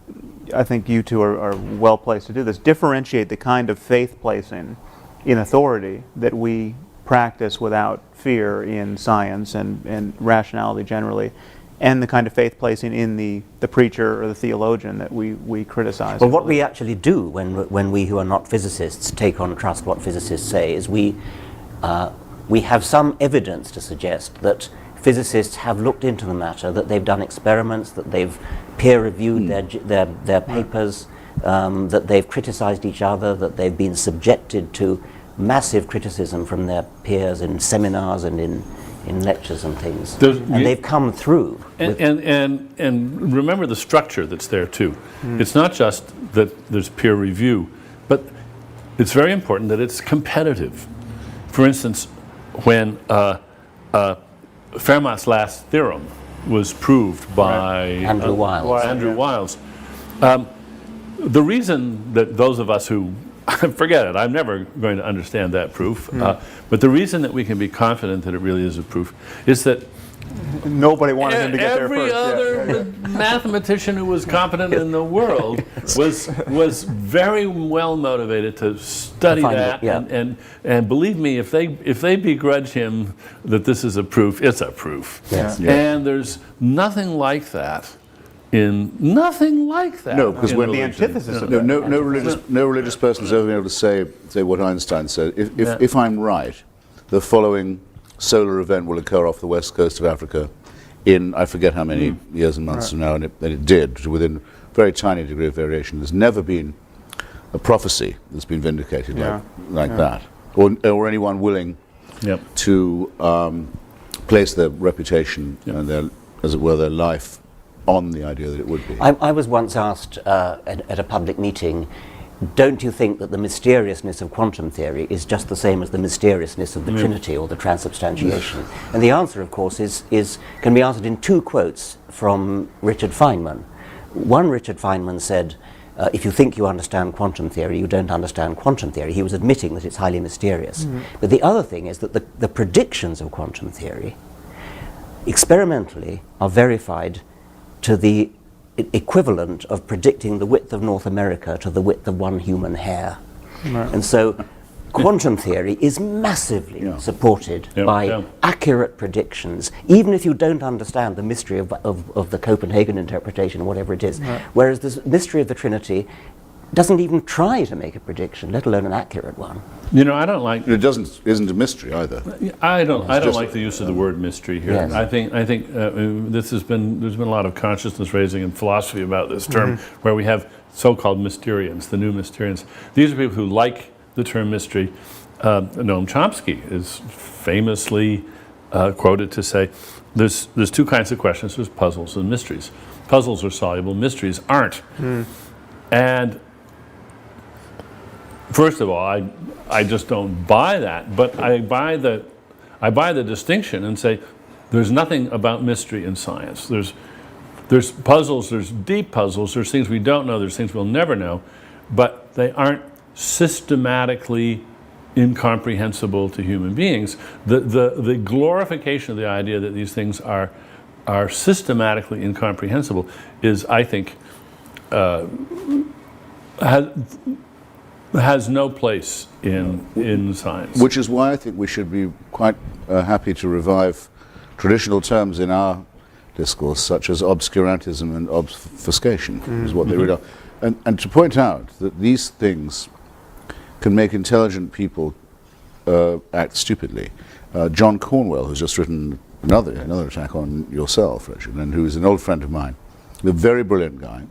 [SPEAKER 3] think you two are well placed to do this. Differentiate the kind of faith placing in authority that we practice without fear in science and rationality generally, and the kind of faith placing in the preacher or the theologian that we criticize.
[SPEAKER 1] Well, what we actually do when we who are not physicists take on trust what physicists say is we have some evidence to suggest that physicists have looked into the matter, that they've done experiments, that they've peer-reviewed their papers, that they've criticized each other, that they've been subjected to massive criticism from their peers in seminars and in lectures and things. And they've come through.
[SPEAKER 2] And remember the structure that's there too. It's not just that there's peer review, but it's very important that it's competitive. For instance, when Fermat's last theorem was proved by
[SPEAKER 1] Andrew
[SPEAKER 2] Wiles. The reason that those of us who forget it, I'm never going to understand that proof, but the reason that we can be confident that it really is a proof is that
[SPEAKER 3] nobody wanted him to get there
[SPEAKER 2] every
[SPEAKER 3] first.
[SPEAKER 2] other mathematician who was competent in the world was very well motivated to study that, and believe me, if they begrudge him that this is a proof, it's a proof. And there's nothing like that.
[SPEAKER 4] No, because when
[SPEAKER 3] the antithesis of
[SPEAKER 4] no religious person has ever been able to say what Einstein said. If I'm right, the following solar event will occur off the west coast of Africa in, I forget how many years and months from now, and it did, within a very tiny degree of variation. There's never been a prophecy that's been vindicated like that, or anyone willing to place their reputation and their, as it were, their life on the idea that it would be.
[SPEAKER 1] I was once asked at a public meeting, don't you think that the mysteriousness of quantum theory is just the same as the mysteriousness of the Trinity or the transubstantiation? And the answer, of course, can be answered in two quotes from Richard Feynman. One, Richard Feynman said, if you think you understand quantum theory, you don't understand quantum theory. He was admitting that it's highly mysterious. But the other thing is that the predictions of quantum theory, experimentally, are verified to the equivalent of predicting the width of North America to the width of one human hair. And so quantum theory is massively supported by accurate predictions, even if you don't understand the mystery of the Copenhagen interpretation or whatever it is. Whereas the mystery of the Trinity doesn't even try to make a prediction, let alone an accurate one.
[SPEAKER 2] You know, I don't like.
[SPEAKER 4] It isn't a mystery either.
[SPEAKER 2] I don't like the use of the word mystery here.
[SPEAKER 1] Yes.
[SPEAKER 2] I think there's been a lot of consciousness raising in philosophy about this term, where we have so-called Mysterians, the new Mysterians. These are people who like the term mystery. Noam Chomsky is famously quoted to say, "There's two kinds of questions: there's puzzles and mysteries. Puzzles are soluble, mysteries aren't." And first of all, I just don't buy that, but I buy the distinction and say there's nothing about mystery in science. There's puzzles, there's deep puzzles, there's things we don't know, there's things we'll never know, but they aren't systematically incomprehensible to human beings. The glorification of the idea that these things are systematically incomprehensible is, I think, has no place in science.
[SPEAKER 4] Which is why I think we should be quite happy to revive traditional terms in our discourse, such as obscurantism and obfuscation, is what they really are. And to point out that these things can make intelligent people act stupidly. John Cornwell, who's just written another attack on yourself, Richard, and who is an old friend of mine, a very brilliant guy,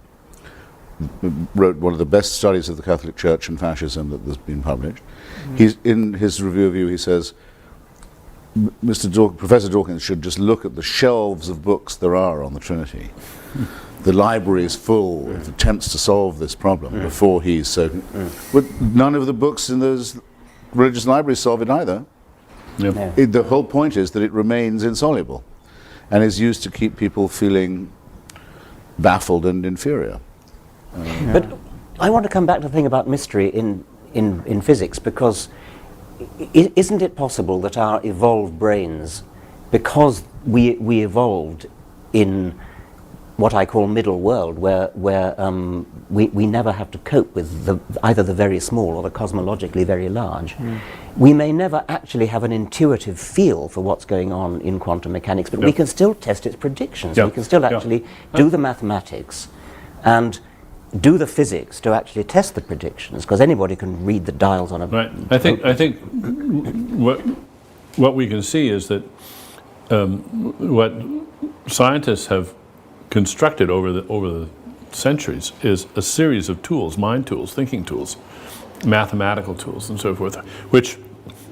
[SPEAKER 4] wrote one of the best studies of the Catholic Church and fascism that has been published. He's, in his review of you, he says, Professor Dawkins should just look at the shelves of books there are on the Trinity. The library is full of attempts to solve this problem before he's so... But none of the books in those religious libraries solve it either.
[SPEAKER 2] Yeah.
[SPEAKER 1] No.
[SPEAKER 4] The whole point is that it remains insoluble and is used to keep people feeling baffled and inferior.
[SPEAKER 1] But I want to come back to the thing about mystery in physics, because isn't it possible that our evolved brains, because we evolved in what I call middle world, where we never have to cope with either the very small or the cosmologically very large, we may never actually have an intuitive feel for what's going on in quantum mechanics, but we can still test its predictions. We can still actually do the mathematics and do the physics to actually test the predictions, because anybody can read the dials on a...
[SPEAKER 2] Right. I think what we can see is that what scientists have constructed over the centuries is a series of tools, mind tools, thinking tools, mathematical tools, and so forth, which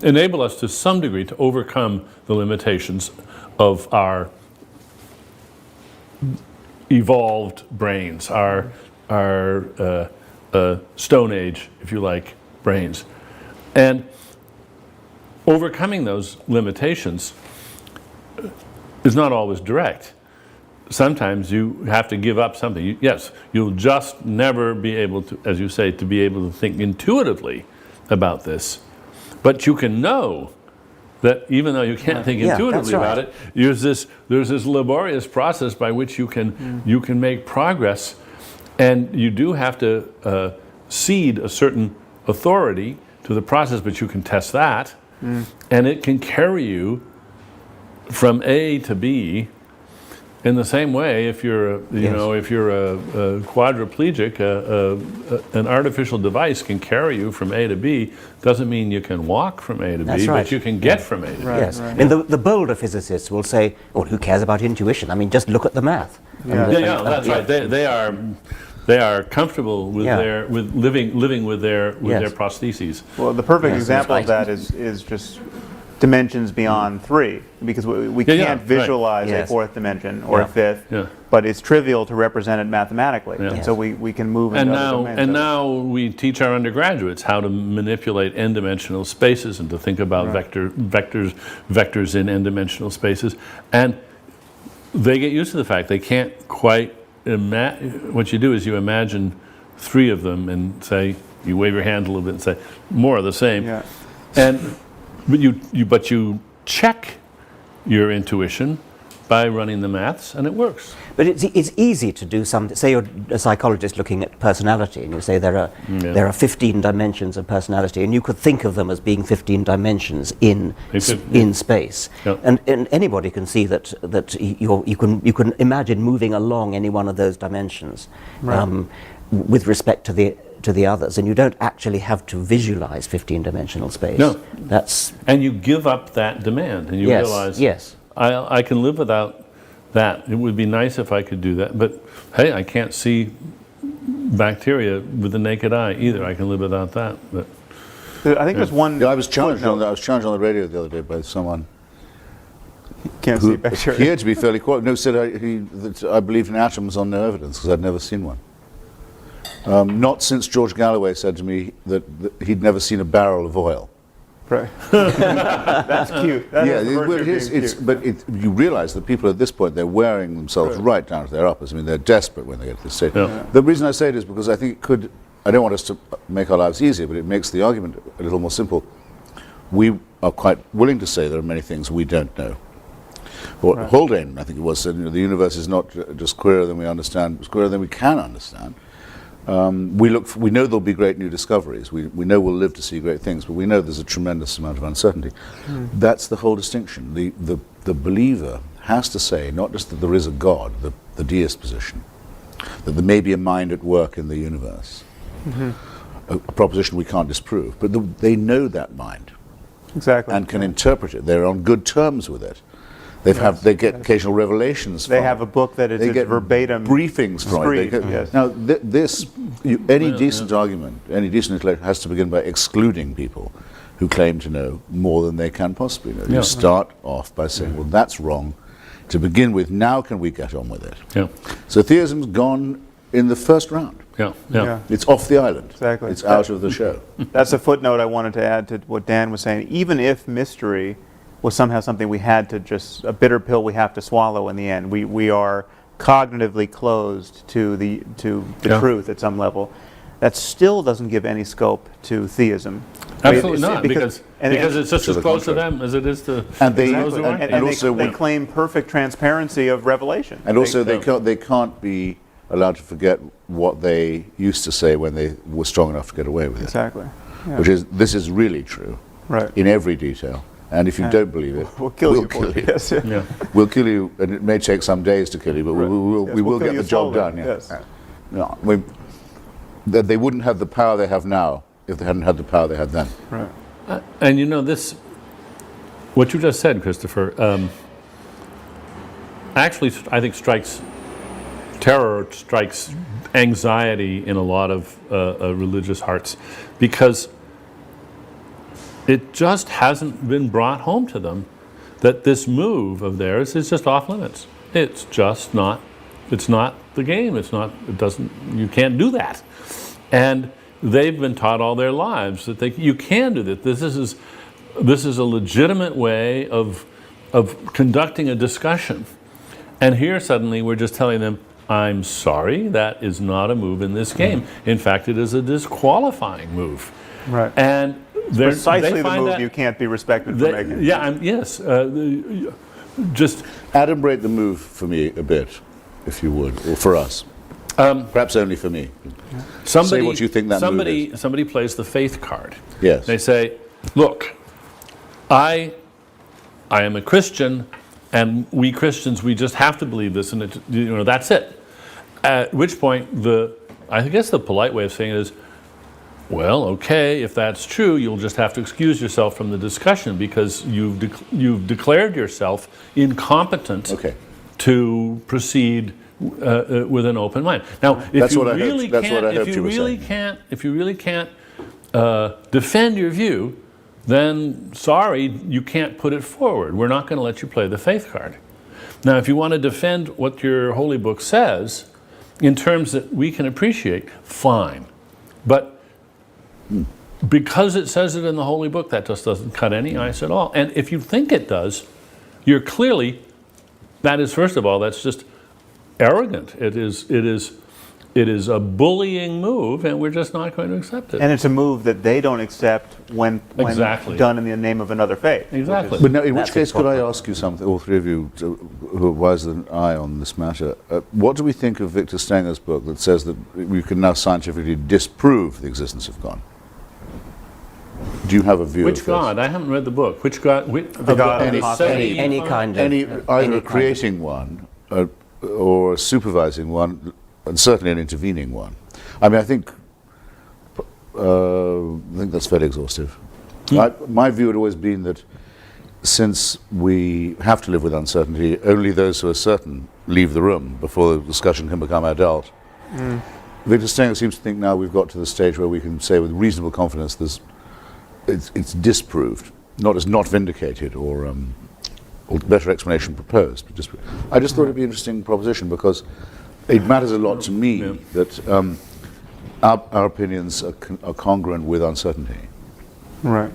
[SPEAKER 2] enable us to some degree to overcome the limitations of our evolved brains, our Stone Age, if you like, brains. And overcoming those limitations is not always direct. Sometimes you have to give up something. Yes, you'll just never be able to, as you say, to be able to think intuitively about this. But you can know that even though you can't think intuitively about it, there's this laborious process by which you can make progress, and you do have to cede a certain authority to the process, but you can test that, and it can carry you from A to B. In the same way, if you're if you're a quadriplegic, an artificial device can carry you from A to B. Doesn't mean you can walk from A to B, but you can get from A to B.
[SPEAKER 1] Yes. I mean, the bolder physicists will say, "Oh, who cares about intuition? I mean, just look at the math."
[SPEAKER 2] That's right. They are comfortable with with living with their prostheses.
[SPEAKER 3] Well, the perfect example of that is just dimensions beyond 3, because we can't visualize a 4th dimension or a 5th, but it's trivial to represent it mathematically. And so we can move into other domains.
[SPEAKER 2] And now we teach our undergraduates how to manipulate n-dimensional spaces and to think about vectors in n-dimensional spaces. And they get used to the fact they can't quite imagine. What you do is you imagine 3 of them and say, you wave your hand a little bit and say, more of the same. But you check your intuition by running the maths, and it works.
[SPEAKER 1] But it's easy to do something. Say you're a psychologist looking at personality, and you say there are 15 dimensions of personality, and you could think of them as being 15 dimensions in space. And anybody can see that you can imagine moving along any one of those dimensions with respect to the others, and you don't actually have to visualize 15-dimensional space.
[SPEAKER 2] No,
[SPEAKER 1] that's
[SPEAKER 2] and you give up that demand, and you realize, I can live without that. It would be nice if I could do that, but hey, I can't see bacteria with the naked eye either. I can live without that. But
[SPEAKER 3] I think there's one.
[SPEAKER 4] I was challenged on the radio the other day by someone.
[SPEAKER 3] Can't see bacteria.
[SPEAKER 4] He had to be fairly quiet. No, said that I believed in atoms on no evidence because I'd never seen one. Not since George Galloway said to me that he'd never seen a barrel of oil.
[SPEAKER 3] Right. That's cute. That
[SPEAKER 4] but you realise that people at this point, they're wearing themselves right down to their uppers. I mean, they're desperate when they get to this stage. The reason I say it is because I think it could, I don't want us to make our lives easier, but it makes the argument a little more simple. We are quite willing to say there are many things we don't know. What Haldane, I think it was, said, the universe is not just queerer than we understand, it's queerer than we can understand. We know there'll be great new discoveries. We know we'll live to see great things, but we know there's a tremendous amount of uncertainty. That's the whole distinction. The believer has to say not just that there is a God, the deist position, that there may be a mind at work in the universe, a proposition we can't disprove, but they know that mind, and can interpret it. They're on good terms with it. They get occasional revelations from it.
[SPEAKER 3] They have a book that is verbatim
[SPEAKER 4] briefings from it. Now, any decent argument, any decent intellectual has to begin by excluding people who claim to know more than they can possibly know. You start off by saying, well, that's wrong to begin with. Now can we get on with it? So theism's gone in the first round. It's off the island. It's out of the show.
[SPEAKER 3] That's a footnote I wanted to add to what Dan was saying. Even if mystery was somehow something we had to just, a bitter pill we have to swallow in the end. We are cognitively closed to the truth at some level. That still doesn't give any scope to theism.
[SPEAKER 2] Absolutely not, because it's just as close to them as it is to those who aren't.
[SPEAKER 3] And also they claim perfect transparency of revelation.
[SPEAKER 4] And also they can't be allowed to forget what they used to say when they were strong enough to get away with it.
[SPEAKER 3] Exactly. Yeah.
[SPEAKER 4] Which is, this is really true,
[SPEAKER 3] right,
[SPEAKER 4] in every detail. And if you don't believe it,
[SPEAKER 3] we'll kill you. Yes.
[SPEAKER 2] Yeah.
[SPEAKER 4] We'll kill you, and it may take some days to kill you, but we will get the job done. Yeah.
[SPEAKER 3] Yes.
[SPEAKER 4] No, they wouldn't have the power they have now if they hadn't had the power they had then.
[SPEAKER 3] Right.
[SPEAKER 2] And you know, this, what you just said, Christopher, actually, I think strikes terror, strikes anxiety in a lot of religious hearts, because it just hasn't been brought home to them that this move of theirs is just off limits. It's just not. It's not the game. It's not. It doesn't. You can't do that. And they've been taught all their lives that you can do that. This is a legitimate way of conducting a discussion. And here suddenly we're just telling them, I'm sorry, that is not a move in this game. In fact, it is a disqualifying move.
[SPEAKER 3] Right.
[SPEAKER 2] And
[SPEAKER 3] precisely the move you can't be respected for making.
[SPEAKER 2] Yeah, yes. Just
[SPEAKER 4] adumbrate the move for me a bit, if you would, or for us. Perhaps only for me. Say what you think that move is.
[SPEAKER 2] Somebody plays the faith card.
[SPEAKER 4] Yes.
[SPEAKER 2] They say, look, I am a Christian, and we Christians, we just have to believe this, and that's it. At which point, I guess the polite way of saying it is, well, okay, if that's true, you'll just have to excuse yourself from the discussion because you've declared yourself incompetent to proceed with an open mind. Now, if you really can't defend your view, then sorry, you can't put it forward. We're not going to let you play the faith card. Now, if you want to defend what your holy book says in terms that we can appreciate, fine. But because it says it in the holy book, that just doesn't cut any ice at all. And if you think it does, you're clearly, that is, first of all, that's just arrogant. It is a bullying move, and we're just not going to accept it.
[SPEAKER 3] And it's a move that they don't accept when done in the name of another faith.
[SPEAKER 2] Exactly.
[SPEAKER 4] But now, in which case, could I ask you something, all three of you who are wiser than I on this matter, what do we think of Victor Stenger's book that says that we can now scientifically disprove the existence of God? Do you have a view of this?
[SPEAKER 2] Which God? I haven't read the book. Which God?
[SPEAKER 3] The God of
[SPEAKER 1] any kind of...
[SPEAKER 4] Either creating one, or supervising one, and certainly an intervening one. I mean, I think that's fairly exhaustive. My view had always been that since we have to live with uncertainty, only those who are certain leave the room before the discussion can become adult. Victor Stenger seems to think now we've got to the stage where we can say with reasonable confidence it's disproved, not as not vindicated or better explanation proposed. But I just thought it'd be an interesting proposition because it matters a lot to me that our opinions are congruent with uncertainty.
[SPEAKER 3] Right.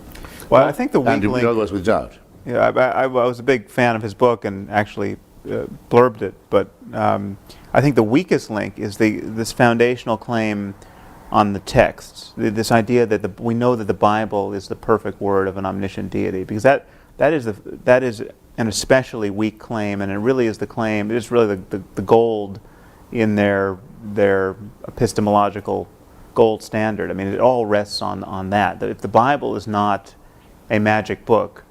[SPEAKER 3] Well, I think the weak link...
[SPEAKER 4] And in other words, with doubt.
[SPEAKER 3] Yeah, I was a big fan of his book and actually blurbed it, but I think the weakest link is this foundational claim on the texts, this idea that we know that the Bible is the perfect word of an omniscient deity, because that is an especially weak claim, and it really is the claim. It is really the gold in their epistemological gold standard. I mean, it all rests on that. That if the Bible is not a magic book,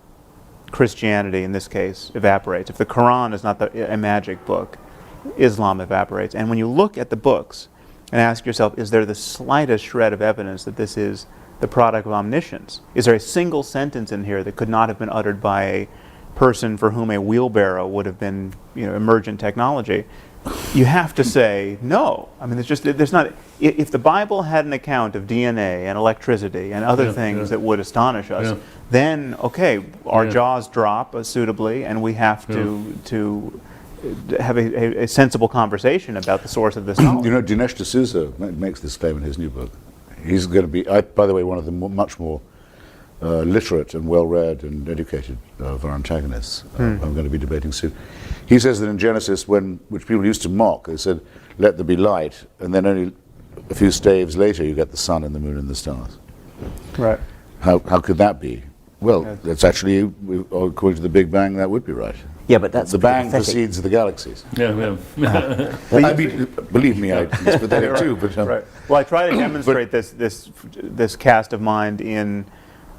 [SPEAKER 3] Christianity in this case evaporates. If the Quran is not a magic book, Islam evaporates. And when you look at the books and ask yourself, is there the slightest shred of evidence that this is the product of omniscience? Is there a single sentence in here that could not have been uttered by a person for whom a wheelbarrow would have been, emergent technology? You have to say no. I mean, there's not. If the Bible had an account of DNA and electricity and other things that would astonish us, then okay, our jaws drop suitably, and we have to have a sensible conversation about the source of this knowledge.
[SPEAKER 4] Dinesh D'Souza makes this claim in his new book. He's going to be, by the way, one of the much more literate and well-read and educated of our antagonists. I'm going to be debating soon. He says that in Genesis, which people used to mock, they said, "Let there be light," and then only a few staves later you get the sun and the moon and the stars.
[SPEAKER 3] Right.
[SPEAKER 4] How could that be? Well, that's actually, according to the Big Bang, that would be right.
[SPEAKER 1] Yeah, but that's
[SPEAKER 4] The Bang
[SPEAKER 1] pathetic.
[SPEAKER 4] precedes the galaxies.
[SPEAKER 2] Yeah, yeah.
[SPEAKER 4] I mean, believe me, it's pathetic too. But
[SPEAKER 3] Right. Well, I try to demonstrate this cast of mind in,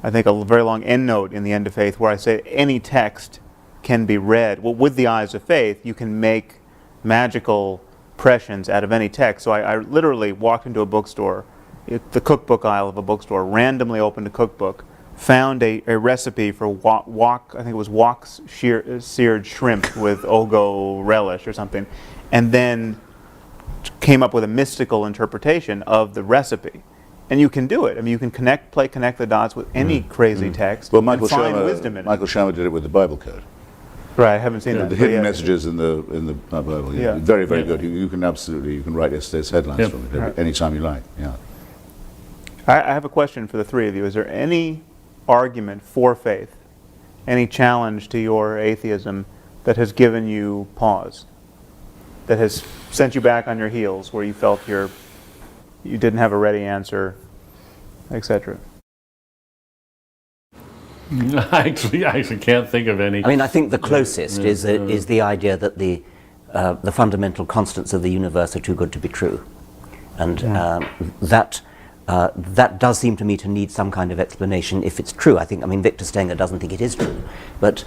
[SPEAKER 3] I think, a very long endnote in the End of Faith, where I say any text can be read. Well, with the eyes of faith, you can make magical impressions out of any text. So I literally walked into a bookstore, the cookbook aisle of a bookstore, randomly opened a cookbook, found a recipe for wok, I think it was wok seared shrimp with Ogo relish or something, and then came up with a mystical interpretation of the recipe. And you can do it. I mean, you can connect the dots with any crazy text
[SPEAKER 4] well,
[SPEAKER 3] and find wisdom in it.
[SPEAKER 4] Michael Shermer did it with the Bible code.
[SPEAKER 3] Right, I haven't seen that.
[SPEAKER 4] The
[SPEAKER 3] but
[SPEAKER 4] hidden
[SPEAKER 3] yeah.
[SPEAKER 4] messages in the Bible. Yeah.
[SPEAKER 3] Yeah.
[SPEAKER 4] Very, very good. You can write yesterday's headlines
[SPEAKER 2] Yep.
[SPEAKER 4] from it
[SPEAKER 3] Right.
[SPEAKER 4] anytime you like. Yeah.
[SPEAKER 3] I have a question for the three of you. Is there any argument for faith, any challenge to your atheism that has given you pause, that has sent you back on your heels, where you felt you didn't have a ready answer, etc.?
[SPEAKER 2] I actually can't think of any.
[SPEAKER 1] I mean, I think the closest is the idea that the fundamental constants of the universe are too good to be true, and that does seem to me to need some kind of explanation if it's true. I mean, Victor Stenger doesn't think it is true, but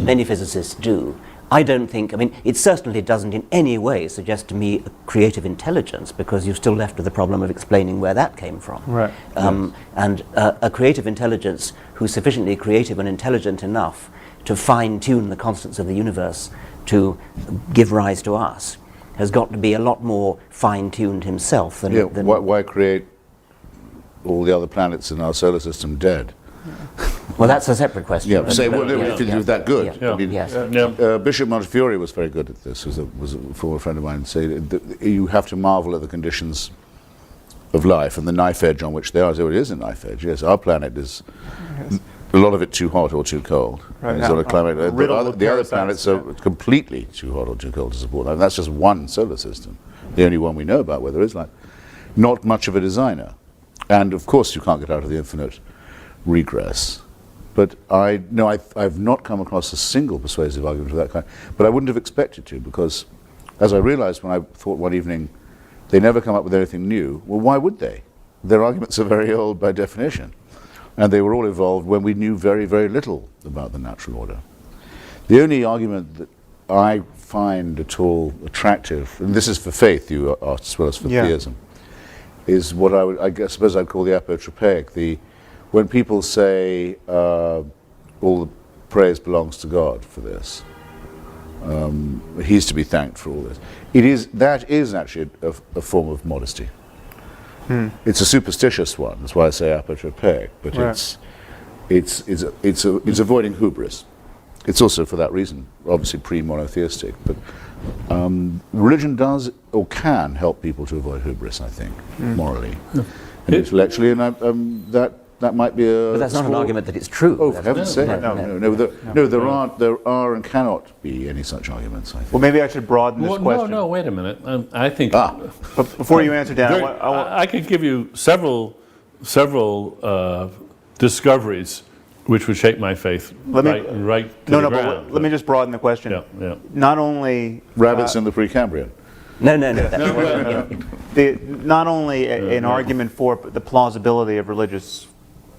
[SPEAKER 1] many physicists do. I don't think, I mean, it certainly doesn't in any way suggest to me a creative intelligence, because you're still left with the problem of explaining where that came from.
[SPEAKER 3] Right.
[SPEAKER 1] And a creative intelligence who's sufficiently creative and intelligent enough to fine-tune the constants of the universe to give rise to us has got to be a lot more fine-tuned himself than...
[SPEAKER 4] Why create all the other planets in our solar system dead?
[SPEAKER 1] Well, that's a separate question.
[SPEAKER 4] Yeah, say, well, if it's that good.
[SPEAKER 1] Yeah.
[SPEAKER 4] I mean,
[SPEAKER 1] Yes.
[SPEAKER 4] Bishop Montefiore was very good at this, was a former friend of mine, say that you have to marvel at the conditions of life and the knife edge on which they are. So it is a knife edge, yes. Our planet is, a lot of it too hot or too cold.
[SPEAKER 3] Right.
[SPEAKER 4] It's sort of climate.
[SPEAKER 3] Riddled with
[SPEAKER 4] The other
[SPEAKER 3] parasites,
[SPEAKER 4] planets are completely too hot or too cold to support life. That's just one solar system, the only one we know about where there is life. Not much of a designer. And of course you can't get out of the infinite regress. But I've not come across a single persuasive argument of that kind. But I wouldn't have expected to, because as I realized when I thought one evening, they never come up with anything new. Well, why would they? Their arguments are very old by definition. And they were all evolved when we knew very, very little about the natural order. The only argument that I find at all attractive, and this is for faith you asked as well as for theism, is what I suppose I'd call the apotropaic. When people say all the praise belongs to God for this, he's to be thanked for all this. That is actually a form of modesty. It's a superstitious one. That's why I say apotropaic. But
[SPEAKER 3] Right.
[SPEAKER 4] it's avoiding hubris. It's also for that reason, obviously pre-monotheistic. But religion does or can help people to avoid hubris, I think, morally and intellectually, and that might be a.
[SPEAKER 1] But that's not an argument that it's true.
[SPEAKER 4] Oh, for heaven's sake!
[SPEAKER 3] No.
[SPEAKER 4] There are and cannot be any such arguments, I think.
[SPEAKER 3] Well, maybe I should broaden this question.
[SPEAKER 2] No, wait a minute. I think
[SPEAKER 3] But before you answer, Dan,
[SPEAKER 2] I could give you several discoveries which would shake my faith right to the ground.
[SPEAKER 3] But let me just broaden the question.
[SPEAKER 2] Yeah.
[SPEAKER 3] Not only
[SPEAKER 4] Rabbits in the Precambrian.
[SPEAKER 1] No.
[SPEAKER 3] not only an argument for the plausibility of religious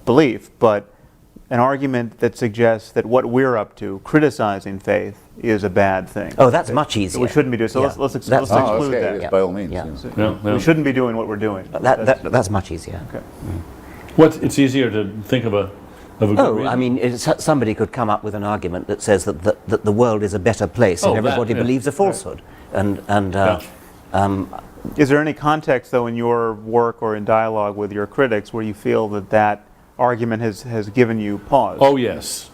[SPEAKER 3] belief, but an argument that suggests that what we're up to, criticizing faith, is a bad thing.
[SPEAKER 1] Oh, that's much easier.
[SPEAKER 3] We shouldn't be doing. So
[SPEAKER 1] Yeah.
[SPEAKER 3] let's
[SPEAKER 1] That's-
[SPEAKER 3] exclude
[SPEAKER 4] okay,
[SPEAKER 3] that.
[SPEAKER 4] yes, by all means.
[SPEAKER 1] Yeah.
[SPEAKER 4] Yes.
[SPEAKER 3] We shouldn't be doing what we're doing.
[SPEAKER 1] That's much easier.
[SPEAKER 3] Okay.
[SPEAKER 2] It's easier to think of a good reason.
[SPEAKER 1] I mean, somebody could come up with an argument that says that the world is a better place and everybody believes a falsehood.
[SPEAKER 3] Is there any context, though, in your work or in dialogue with your critics where you feel that argument has given you pause?
[SPEAKER 2] Oh yes.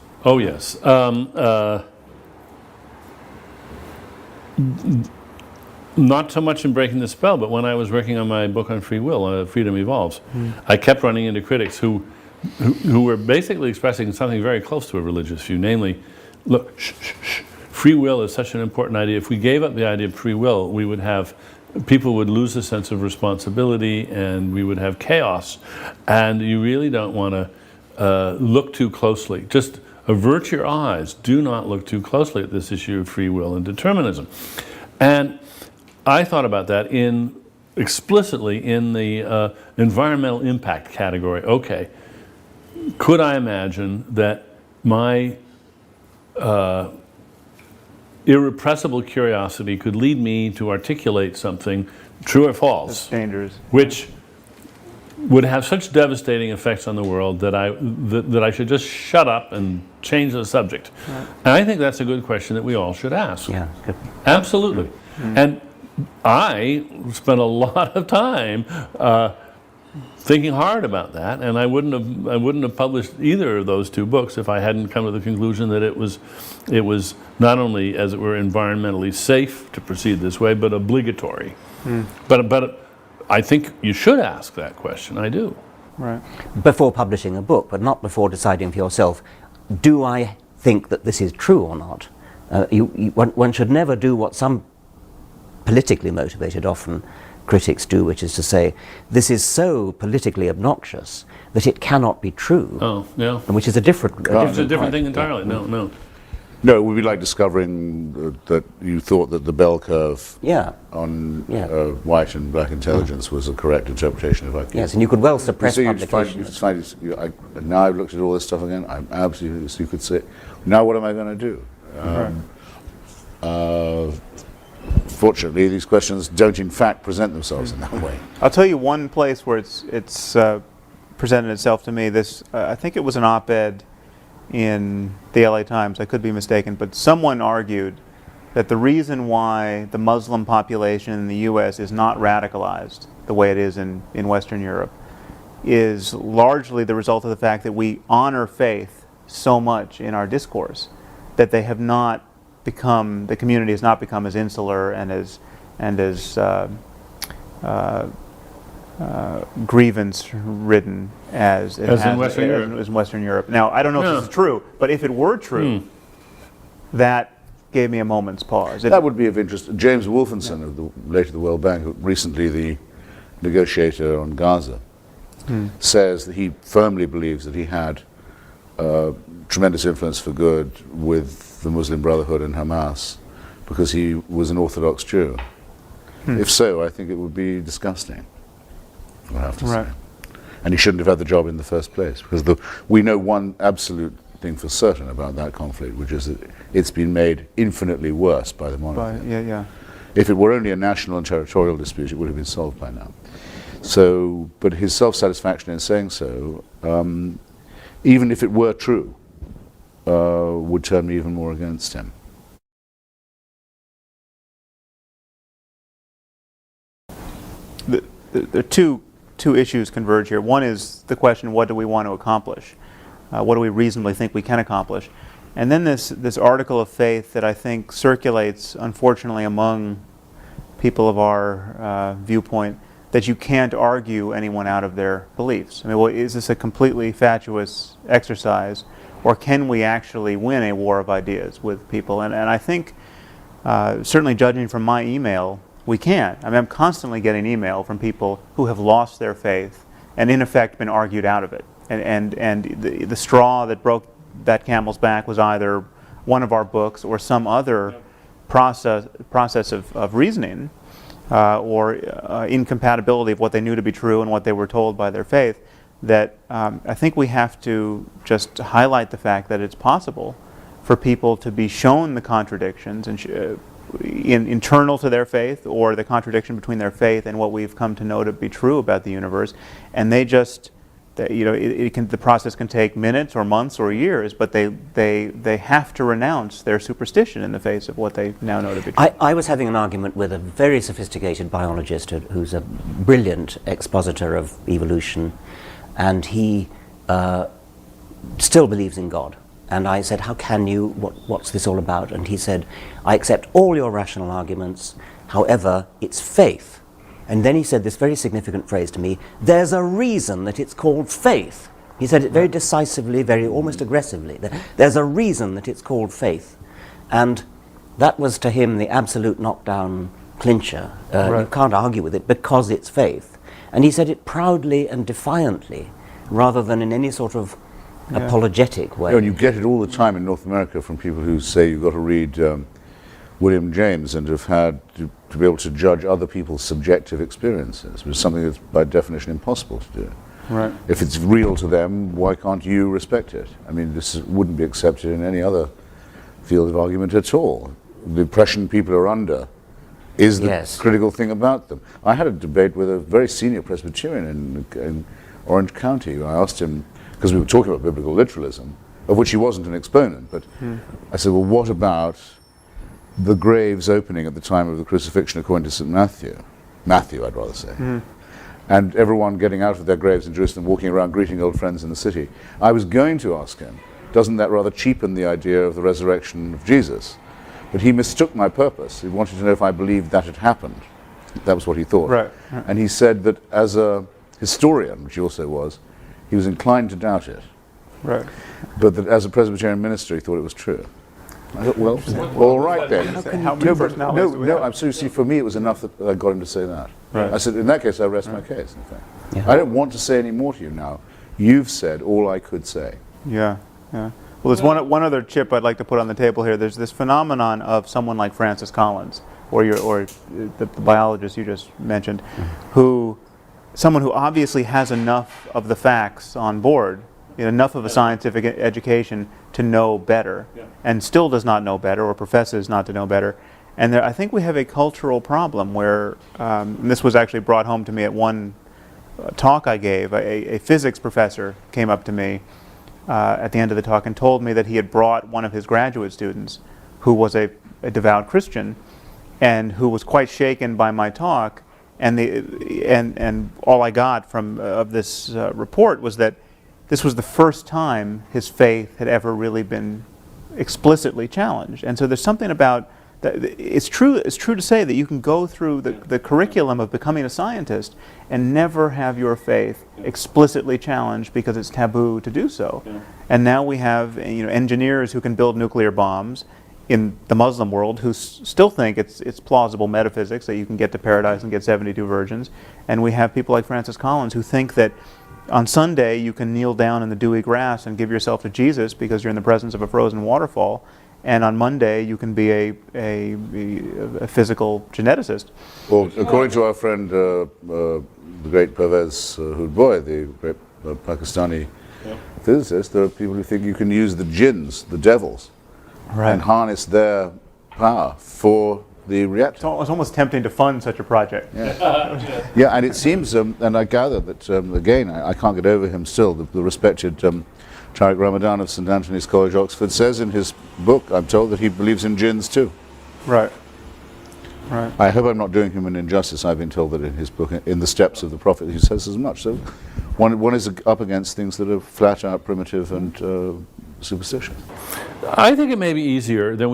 [SPEAKER 2] Not so much in Breaking the Spell, but when I was working on my book on free will, Freedom Evolves, I kept running into critics who who were basically expressing something very close to a religious view, namely, look, free will is such an important idea. If we gave up the idea of free will, we would have, people would lose a sense of responsibility and we would have chaos. And you really don't want to look too closely. Just avert your eyes. Do not look too closely at this issue of free will and determinism. And I thought about that explicitly in the environmental impact category. Okay, could I imagine that my irrepressible curiosity could lead me to articulate something, true or false,
[SPEAKER 3] That's dangerous.
[SPEAKER 2] which would have such devastating effects on the world that I should just shut up and change the subject? Right. And I think that's a good question that we all should ask.
[SPEAKER 1] Yeah, good.
[SPEAKER 2] Absolutely. Mm-hmm. And I spent a lot of time thinking hard about that, and I wouldn't have published either of those two books if I hadn't come to the conclusion that it was not only, as it were, environmentally safe to proceed this way, but obligatory. But I think you should ask that question. I do.
[SPEAKER 3] Right.
[SPEAKER 1] Before publishing a book, but not before deciding for yourself, do I think that this is true or not? One should never do what some politically motivated, often, critics do, which is to say, this is so politically obnoxious that it cannot be true.
[SPEAKER 2] Oh, yeah.
[SPEAKER 1] And which is a different
[SPEAKER 2] It's a different thing entirely.
[SPEAKER 1] Yeah.
[SPEAKER 2] No.
[SPEAKER 4] No, it would be like discovering that you thought that the bell curve on white and black intelligence was a correct interpretation of IQ.
[SPEAKER 1] Yes, and you could well suppress
[SPEAKER 4] you
[SPEAKER 1] publications.
[SPEAKER 4] Now I've looked at all this stuff again. I'm absolutely, so you could say, now what am I going to do? Fortunately, these questions don't in fact present themselves in that way.
[SPEAKER 3] I'll tell you one place where it's presented itself to me. This I think it was an op-ed in the LA Times. I could be mistaken, but someone argued that the reason why the Muslim population in the U.S. is not radicalized the way it is in Western Europe is largely the result of the fact that we honor faith so much in our discourse that they have not become, the community has not become as insular and as grievance-ridden as it has
[SPEAKER 2] in Western Europe.
[SPEAKER 3] As in Western Europe. Now, I don't know if this is true, but if it were true, that gave me a moment's pause.
[SPEAKER 4] That would be of interest. James Wolfenson, later the World Bank, recently the negotiator on Gaza, says that he firmly believes that he had tremendous influence for good with the Muslim Brotherhood and Hamas because he was an Orthodox Jew. If so, I think it would be disgusting, I have to say. And he shouldn't have had the job in the first place, because we know one absolute thing for certain about that conflict, which is that it's been made infinitely worse by the monarchy. If it were only a national and territorial dispute, it would have been solved by now. So, but his self-satisfaction in saying so, even if it were true, would turn me even more against him.
[SPEAKER 3] The two issues converge here. One is the question, what do we want to accomplish? What do we reasonably think we can accomplish? And then this article of faith that I think circulates, unfortunately, among people of our viewpoint, that you can't argue anyone out of their beliefs. I mean, well, is this a completely fatuous exercise, or can we actually win a war of ideas with people? And I think, certainly judging from my email, we can. I mean, I'm constantly getting email from people who have lost their faith and in effect been argued out of it. And the straw that broke that camel's back was either one of our books or some other process of reasoning or incompatibility of what they knew to be true and what they were told by their faith, that I think we have to just highlight the fact that it's possible for people to be shown the contradictions and internal to their faith, or the contradiction between their faith and what we've come to know to be true about the universe, and they just, the process can take minutes or months or years, but they have to renounce their superstition in the face of what they now know to be true.
[SPEAKER 1] I was having an argument with a very sophisticated biologist who's a brilliant expositor of evolution, and he still believes in God. And I said, how can you, what's this all about? And he said, I accept all your rational arguments, however, it's faith. And then he said this very significant phrase to me, there's a reason that it's called faith. He said it very decisively, very almost aggressively. There's a reason that it's called faith, and that was to him the absolute knockdown clincher. You can't argue with it because it's faith. And he said it proudly and defiantly, rather than in any sort of apologetic way.
[SPEAKER 4] And you get it all the time in North America from people who say you've got to read William James and have had to be able to judge other people's subjective experiences, which is something that's by definition impossible to do.
[SPEAKER 3] Right.
[SPEAKER 4] If it's real to them, why can't you respect it? I mean, this wouldn't be accepted in any other field of argument at all. The impression people are under is the critical thing about them. I had a debate with a very senior Presbyterian in Orange County. I asked him, because we were talking about biblical literalism, of which he wasn't an exponent, but I said, well, what about the graves opening at the time of the crucifixion according to St. Matthew? Matthew, I'd rather say. And everyone getting out of their graves in Jerusalem, walking around greeting old friends in the city. I was going to ask him, doesn't that rather cheapen the idea of the resurrection of Jesus? But he mistook my purpose. He wanted to know if I believed that had happened. That was what he thought.
[SPEAKER 3] Right.
[SPEAKER 4] And he said that as a historian, which he also was, he was inclined to doubt it.
[SPEAKER 3] Right.
[SPEAKER 4] But that as a Presbyterian minister, he thought it was true. I thought, well, all right then.
[SPEAKER 3] How many personalities do we have?
[SPEAKER 4] I'm seriously, for me, it was enough that I got him to say that.
[SPEAKER 3] Right.
[SPEAKER 4] I said, in that case, I rest my case, in fact. I don't want to say any more to you now. You've said all I could say.
[SPEAKER 3] Yeah. Well, there's one other chip I'd like to put on the table here. There's this phenomenon of someone like Francis Collins, or the biologist you just mentioned, someone who obviously has enough of the facts on board, enough of a scientific education to know better, and still does not know better, or professes not to know better. And I think we have a cultural problem where, and this was actually brought home to me at one talk I gave. A physics professor came up to me at the end of the talk and told me that he had brought one of his graduate students who was a devout Christian and who was quite shaken by my talk, and all I got from of this report was that this was the first time his faith had ever really been explicitly challenged. And so there's something about that. It's true to say that you can go through the curriculum of becoming a scientist and never have your faith explicitly challenged because it's taboo to do so. And now we have engineers who can build nuclear bombs in the Muslim world who still think it's plausible metaphysics that you can get to paradise and get 72 virgins. And we have people like Francis Collins who think that on Sunday you can kneel down in the dewy grass and give yourself to Jesus because you're in the presence of a frozen waterfall, and on Monday you can be a physical geneticist.
[SPEAKER 4] Well, according to our friend, the great Pervez Hoodboy, the great Pakistani physicist, there are people who think you can use the jinns, the devils, and harness their power for the reactor.
[SPEAKER 3] It's almost tempting to fund such a project.
[SPEAKER 4] Yeah, and it seems, and I gather that, again, I can't get over him still, the respected Tariq Ramadan of St. Anthony's College, Oxford, says in his book, I'm told, that he believes in jinns too.
[SPEAKER 3] Right.
[SPEAKER 4] I hope I'm not doing him an injustice. I've been told that in his book, In the Steps of the Prophet, he says as much. So one is up against things that are flat out primitive and superstitious.
[SPEAKER 2] I think it may be easier than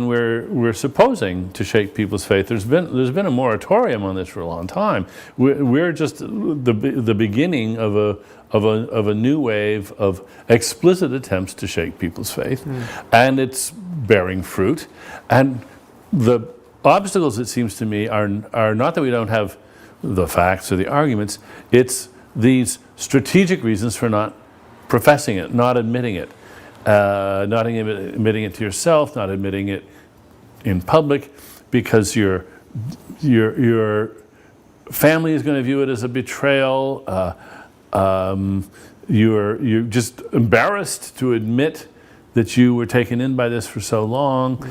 [SPEAKER 2] we're supposing to shake people's faith. There's been a moratorium on this for a long time. We're just the beginning of a new wave of explicit attempts to shake people's faith, and it's bearing fruit. And the obstacles, it seems to me, are not that we don't have the facts or the arguments. It's these strategic reasons for not professing it, not admitting it. Not admitting it to yourself, not admitting it in public, because your family is going to view it as a betrayal. You're just embarrassed to admit that you were taken in by this for so long.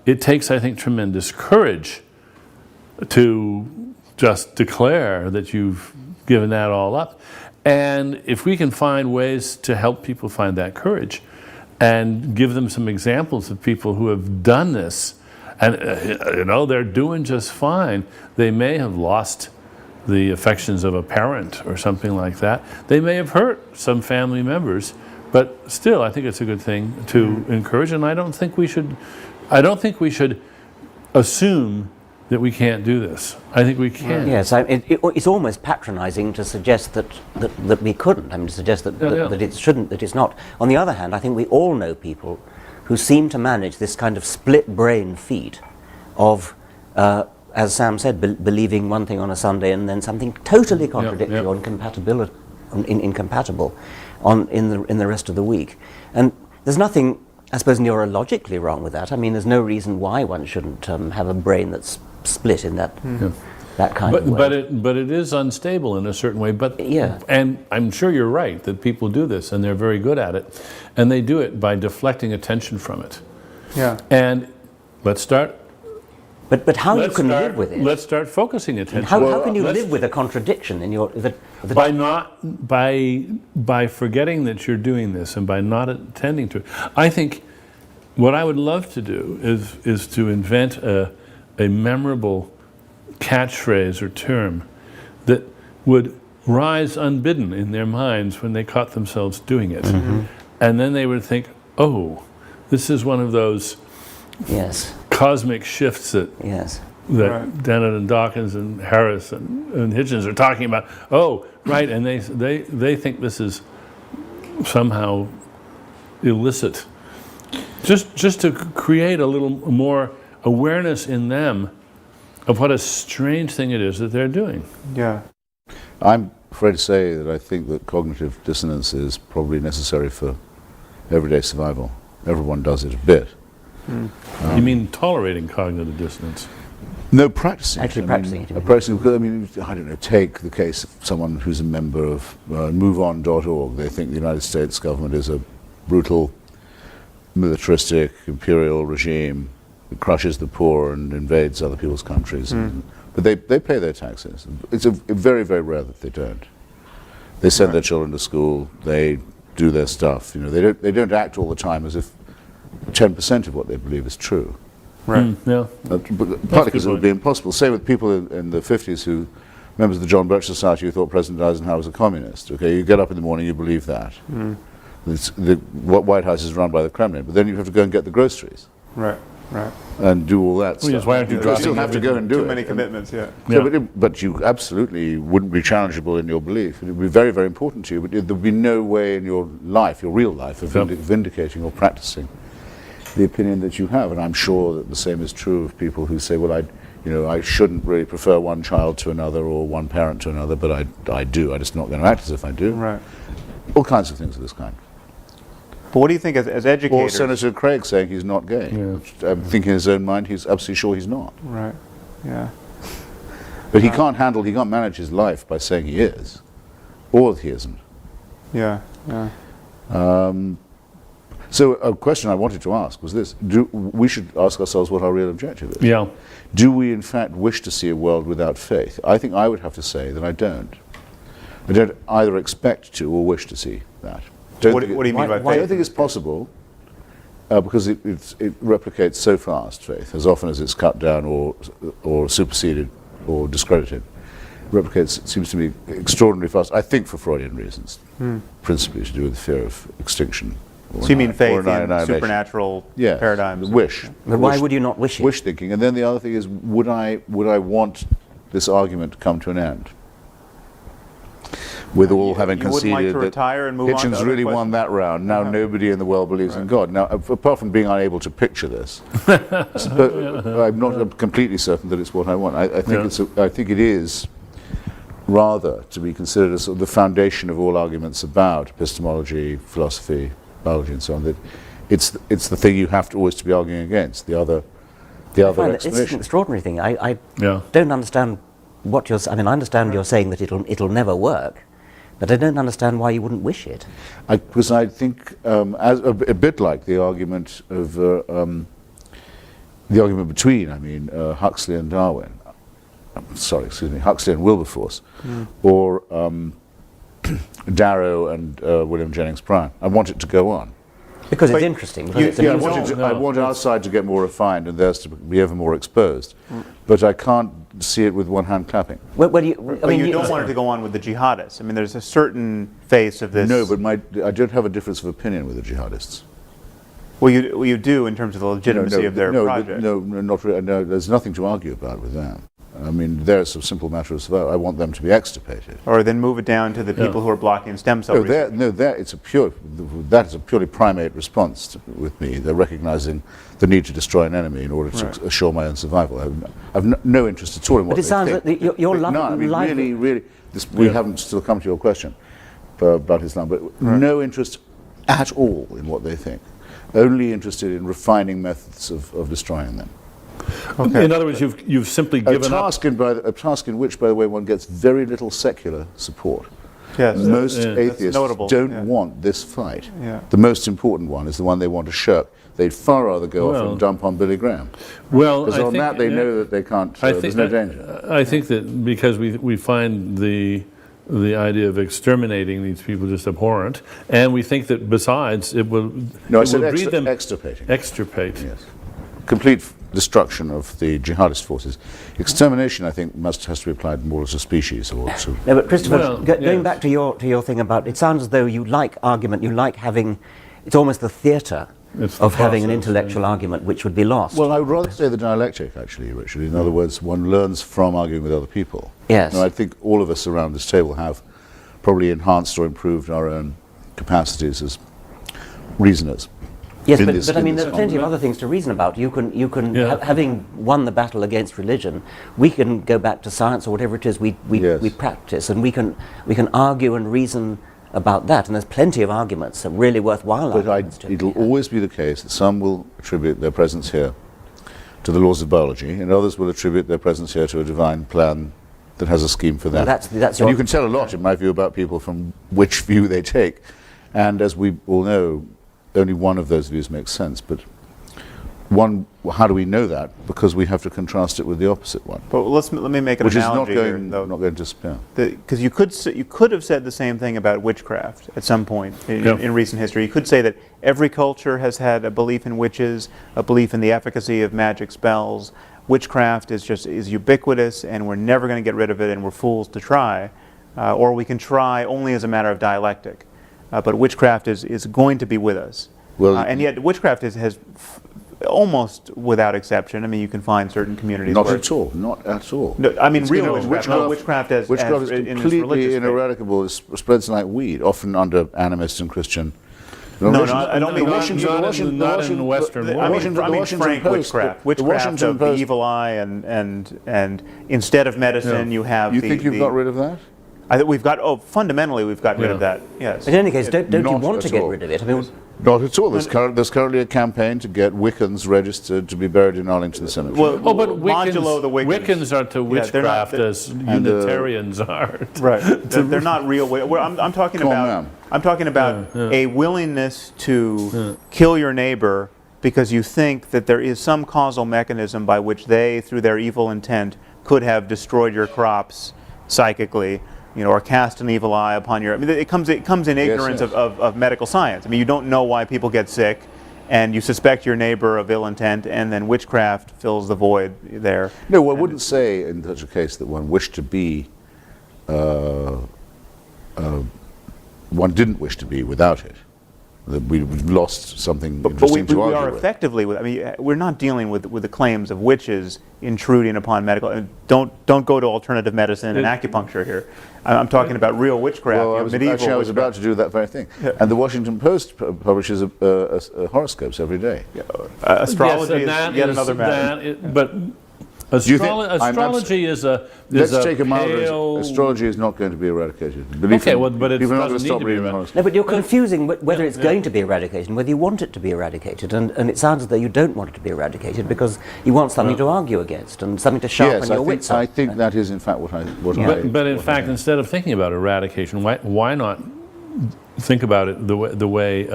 [SPEAKER 2] It takes, I think, tremendous courage to just declare that you've given that all up. And if we can find ways to help people find that courage and give them some examples of people who have done this, and they're doing just fine. They may have lost the affections of a parent or something like that. They may have hurt some family members, but still, I think it's a good thing to encourage. And I don't think we should assume that we can't do this. I think we can.
[SPEAKER 1] Yes, it's almost patronising to suggest that we couldn't. I mean, to suggest that it shouldn't, that it's not. On the other hand, I think we all know people who seem to manage this kind of split brain feat of, as Sam said, believing one thing on a Sunday and then something totally contradictory or incompatible in the rest of the week. And there's nothing, I suppose, neurologically wrong with that. I mean, there's no reason why one shouldn't have a brain that's split in that kind of way.
[SPEAKER 2] But it is unstable in a certain way. But and I'm sure you're right that people do this and they're very good at it, and they do it by deflecting attention from it. Yeah. And let's start.
[SPEAKER 1] But how you can live with it?
[SPEAKER 2] Let's start focusing attention.
[SPEAKER 1] How can you live with a contradiction in your?
[SPEAKER 2] By forgetting that you're doing this and by not attending to it. I think what I would love to do is to invent a memorable catchphrase or term that would rise unbidden in their minds when they caught themselves doing it. Mm-hmm. And then they would think, oh, this is one of those cosmic shifts that Dennett and Dawkins and Harris and Hitchens are talking about. Oh, right, and they think this is somehow illicit. Just to create a little more awareness in them of what a strange thing it is that they're doing.
[SPEAKER 3] Yeah.
[SPEAKER 4] I'm afraid to say that I think that cognitive dissonance is probably necessary for everyday survival. Everyone does it a bit.
[SPEAKER 2] You mean tolerating cognitive dissonance?
[SPEAKER 4] No, practicing.
[SPEAKER 1] Actually practicing it.
[SPEAKER 4] Practicing, because, I mean, I don't know, take the case of someone who's a member of MoveOn.org. They think the United States government is a brutal, militaristic, imperial regime that crushes the poor and invades other people's countries. But they pay their taxes. It's very, very rare that they don't. They send their children to school. They do their stuff. You know, they don't act all the time as if 10% of what they believe is true.
[SPEAKER 2] Right.
[SPEAKER 4] Partly because it would be impossible. Say with people in the 50s who, members of the John Birch Society, who thought President Eisenhower was a communist. Okay, you get up in the morning, you believe that. The White House is run by the Kremlin, but then you have to go and get the groceries.
[SPEAKER 3] Right.
[SPEAKER 4] And do all that stuff.
[SPEAKER 2] Yes, why aren't you dropping?
[SPEAKER 4] You still have to go and do it.
[SPEAKER 3] Too many commitments,
[SPEAKER 4] But you absolutely wouldn't be challengeable in your belief. It would be very, very important to you, but there would be no way in your life, your real life, of vindicating or practicing the opinion that you have. And I'm sure that the same is true of people who say, well, I shouldn't really prefer one child to another or one parent to another, but I do. I'm just not going to act as if I do.
[SPEAKER 3] Right.
[SPEAKER 4] All kinds of things of this kind.
[SPEAKER 3] But what do you think as educators?
[SPEAKER 4] Or Senator Craig saying he's not gay. I'm thinking in his own mind he's absolutely sure he's not.
[SPEAKER 3] Right, yeah.
[SPEAKER 4] But he can't manage his life by saying he is, or that he isn't.
[SPEAKER 3] Yeah.
[SPEAKER 4] So a question I wanted to ask was this. We should ask ourselves what our real objective is.
[SPEAKER 2] Yeah.
[SPEAKER 4] Do we in fact wish to see a world without faith? I think I would have to say that I don't. I don't either expect to or wish to see that.
[SPEAKER 3] What do you mean by faith?
[SPEAKER 4] I don't think it's possible because it replicates so fast, faith, as often as it's cut down or superseded or discredited. Replicates, it seems to me, extraordinarily fast, I think for Freudian reasons, principally to do with the fear of extinction.
[SPEAKER 3] So you mean faith in supernatural paradigms?
[SPEAKER 4] Wish.
[SPEAKER 1] But why would you not wish it?
[SPEAKER 4] Wish thinking. And then the other thing is, would I want this argument to come to an end? With all having conceded
[SPEAKER 3] like
[SPEAKER 4] that Hitchens really won that round. Now nobody in the world believes in God. Now, apart from being unable to picture this, I'm not completely certain that it's what I want. I think it is rather to be considered as sort of the foundation of all arguments about epistemology, philosophy, biology, and so on. That it's the thing you have to always to be arguing against. The other explanation.
[SPEAKER 1] It's an extraordinary thing. I don't understand what you're. I mean, I understand you're saying that it'll never work. But I don't understand why you wouldn't wish it.
[SPEAKER 4] Because I think, as a bit like the argument of the argument between, Huxley and Darwin. Huxley and Wilberforce, or Darrow and William Jennings Bryan. I want it to go on.
[SPEAKER 1] Because it's interesting.
[SPEAKER 4] I want our side to get more refined and theirs to be ever more exposed. But I can't see it with one hand clapping.
[SPEAKER 3] You don't want it to go on with the jihadists. I mean, there's a certain face of this.
[SPEAKER 4] No, but I don't have a difference of opinion with the jihadists.
[SPEAKER 3] Well, you do in terms of the legitimacy of their project.
[SPEAKER 4] No, not really. No, there's nothing to argue about with that. I mean, there's a simple matter of survival. I want them to be extirpated.
[SPEAKER 3] Or then move it down to the people who are blocking stem cell research.
[SPEAKER 4] That is a purely primate response with me. They're recognizing the need to destroy an enemy in order to assure my own survival. I've no interest at all in what
[SPEAKER 1] But it
[SPEAKER 4] they
[SPEAKER 1] sounds
[SPEAKER 4] think.
[SPEAKER 1] like you're
[SPEAKER 4] No, I mean, really, we haven't still come to your question about Islam, but no interest at all in what they think. Only interested in refining methods of destroying them.
[SPEAKER 3] Okay.
[SPEAKER 2] In other words, you've simply given up.
[SPEAKER 4] A task in which, by the way, one gets very little secular support.
[SPEAKER 3] Yes.
[SPEAKER 4] Most atheists don't want this fight.
[SPEAKER 3] Yeah.
[SPEAKER 4] The most important one is the one they want to shirk. They'd far rather go off and dump on Billy Graham.
[SPEAKER 2] Well,
[SPEAKER 4] because on that they know that they can't, there's no danger.
[SPEAKER 2] I think that because we find the idea of exterminating these people just abhorrent, and we think that besides it will breed them
[SPEAKER 4] extirpating.
[SPEAKER 2] Extirpate.
[SPEAKER 4] Yes. Complete destruction of the jihadist forces. Extermination, I think, has to be applied more as a species or to.
[SPEAKER 1] No, but Christopher, going back to your thing about, it sounds as though you like argument, you like having, it's almost the theatre of having an intellectual argument which would be lost.
[SPEAKER 4] Well, I would rather say the dialectic, actually, Richard. In other words, one learns from arguing with other people.
[SPEAKER 1] Yes.
[SPEAKER 4] And I think all of us around this table have probably enhanced or improved our own capacities as reasoners.
[SPEAKER 1] Yes, but I mean, there's plenty of other things to reason about. You can having won the battle against religion, we can go back to science or whatever it is we practice, and we can argue and reason about that. And there's plenty of arguments that are really worthwhile.
[SPEAKER 4] But it'll always be the case that some will attribute their presence here to the laws of biology, and others will attribute their presence here to a divine plan that has a scheme for them.
[SPEAKER 1] Well,
[SPEAKER 4] and you can tell a lot, in my view, about people from which view they take. And as we all know, only one of those views makes sense, but how do we know that? Because we have to contrast it with the opposite one.
[SPEAKER 3] But let me make an analogy here, though.
[SPEAKER 4] Not going to disappear.
[SPEAKER 3] Because you could have said the same thing about witchcraft at some point in recent history. You could say that every culture has had a belief in witches, a belief in the efficacy of magic spells. Witchcraft is ubiquitous, and we're never going to get rid of it, and we're fools to try. Or we can try only as a matter of dialectic. But witchcraft is going to be with us.
[SPEAKER 4] Well,
[SPEAKER 3] and yet witchcraft has almost without exception. I mean, you can find certain communities
[SPEAKER 4] not at all. Not at all.
[SPEAKER 3] No, I mean, real witchcraft. Witchcraft
[SPEAKER 4] is completely ineradicable. It spreads like weed, often under animist and Christian.
[SPEAKER 3] No, I don't mean
[SPEAKER 2] not in the Western world.
[SPEAKER 3] I mean frank witchcraft. Witchcraft of the evil eye, and instead of medicine, you have.
[SPEAKER 4] You think you've got rid of that?
[SPEAKER 3] Fundamentally, we've got rid of that, yes.
[SPEAKER 1] But in any case, don't you want to get rid of it? I mean,
[SPEAKER 4] not at all. There's currently a campaign to get Wiccans registered to be buried in Arlington Cemetery.
[SPEAKER 3] Well,
[SPEAKER 2] but
[SPEAKER 3] Wiccans
[SPEAKER 2] are to witchcraft as Unitarians are.
[SPEAKER 3] Right. They're not real. I'm talking about a willingness to kill your neighbor because you think that there is some causal mechanism by which they, through their evil intent, could have destroyed your crops psychically. Or cast an evil eye upon your. I mean, it comes in ignorance of medical science. I mean, you don't know why people get sick, and you suspect your neighbor of ill intent, and then witchcraft fills the void there.
[SPEAKER 4] No, one wouldn't say in such a case that one wished to be. One didn't wish to be without it. That we lost something interesting to argue with.
[SPEAKER 3] But we are effectively. I mean, we're not dealing with the claims of witches intruding upon medical. Don't go to alternative medicine and acupuncture here. I'm talking about real witchcraft.
[SPEAKER 4] Well, I was about to do that very thing. Yeah. And the Washington Post publishes horoscopes every day.
[SPEAKER 3] Astrology is yet another matter.
[SPEAKER 2] But astrology is a.
[SPEAKER 4] Let's take a moderate. Astrology is not going to be eradicated.
[SPEAKER 2] But it doesn't need to be eradicated.
[SPEAKER 1] No, but you're confusing whether it's going to be eradicated and whether you want it to be eradicated. And it sounds as though you don't want it to be eradicated because you want something to argue against and something to sharpen your wits up.
[SPEAKER 4] I think that is in fact what I.
[SPEAKER 2] But in fact, instead of thinking about eradication, why not think about it the way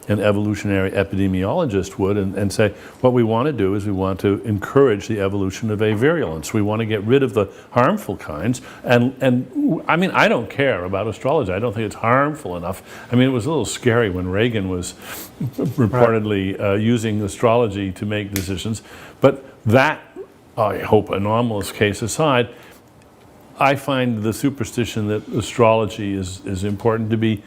[SPEAKER 2] an evolutionary epidemiologist would and say, what we want to do is we want to encourage the evolution of avirulence. We want to get rid of the harmful kinds. And I mean, I don't care about astrology. I don't think it's harmful enough. I mean, it was a little scary when Reagan was reportedly using astrology to make decisions. But that, I hope, anomalous case aside, I find the superstition that astrology is important to be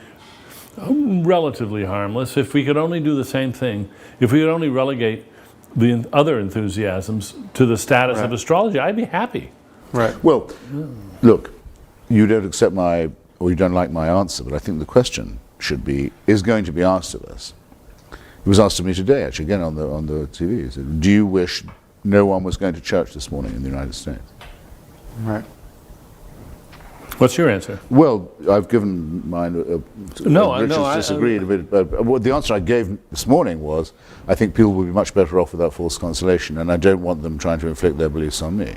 [SPEAKER 2] relatively harmless. If we could only do the same thing, if we could only relegate the other enthusiasms to the status of astrology, I'd be happy.
[SPEAKER 3] Right.
[SPEAKER 4] Well, look, you don't accept or you don't like my answer, but I think the question is going to be asked of us. It was asked of me today, actually, again on the TV. It said, do you wish no one was going to church this morning in the United States?
[SPEAKER 3] Right.
[SPEAKER 2] What's your answer?
[SPEAKER 4] Well, I've given mine. Richard's disagreed a bit. The answer I gave this morning was, I think people would be much better off without false consolation, and I don't want them trying to inflict their beliefs on me.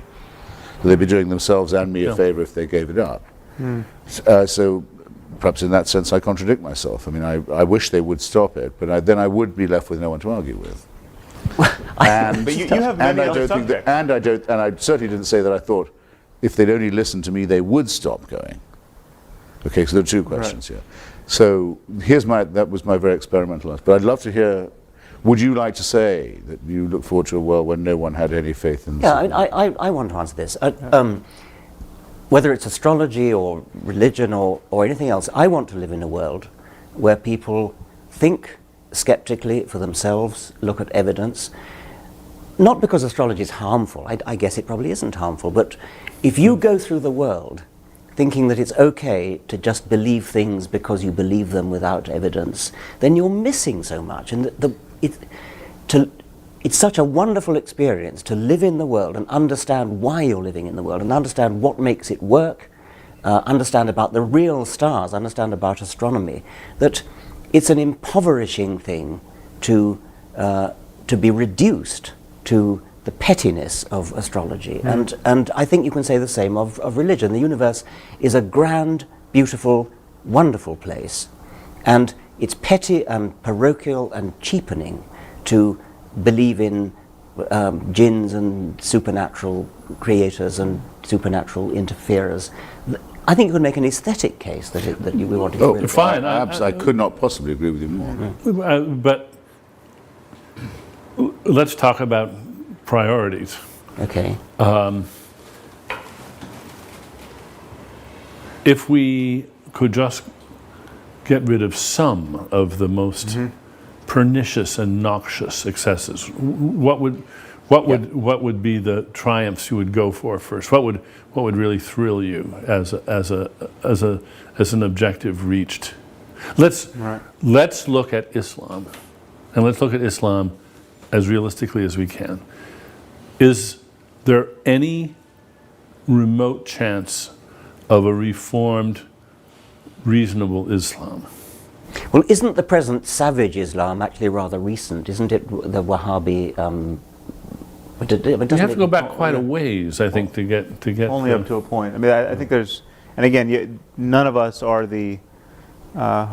[SPEAKER 4] So they'd be doing themselves and me a favor if they gave it up. So perhaps in that sense I contradict myself. I mean, I wish they would stop it, but then I would be left with no one to argue with.
[SPEAKER 3] But you have many other subjects.
[SPEAKER 4] And I certainly didn't say that I thought if they'd only listened to me, they would stop going. Okay, so there are two questions here. So that was my very experimental answer. But I'd love to hear, would you like to say that you look forward to a world when no one had any faith in
[SPEAKER 1] I want to answer this. Whether it's astrology or religion or anything else, I want to live in a world where people think skeptically for themselves, look at evidence. Not because astrology is harmful, I guess it probably isn't harmful, but if you go through the world thinking that it's okay to just believe things because you believe them without evidence, then you're missing so much. And it's such a wonderful experience to live in the world and understand why you're living in the world and understand what makes it work, understand about the real stars, understand about astronomy, that it's an impoverishing thing to be reduced to the pettiness of astrology. And I think you can say the same of religion. The universe is a grand, beautiful, wonderful place, and it's petty and parochial and cheapening to believe in jinns and supernatural creators and supernatural interferers. I think you could make an aesthetic case that we want to get rid of.
[SPEAKER 2] Fine.
[SPEAKER 4] I could not possibly agree with you more.
[SPEAKER 2] But let's talk about priorities.
[SPEAKER 1] Okay.
[SPEAKER 2] If we could just get rid of some of the most pernicious and noxious excesses, what would be the triumphs you would go for first? What would really thrill you as an objective reached? Let's look at Islam, and let's look at Islam as realistically as we can. Is there any remote chance of a reformed, reasonable Islam?
[SPEAKER 1] Well, isn't the present savage Islam actually rather recent? Isn't it the Wahhabi?
[SPEAKER 2] You have to go back quite a ways, I think, to get
[SPEAKER 3] only up to a point. I mean, I think there's, and again, none of us are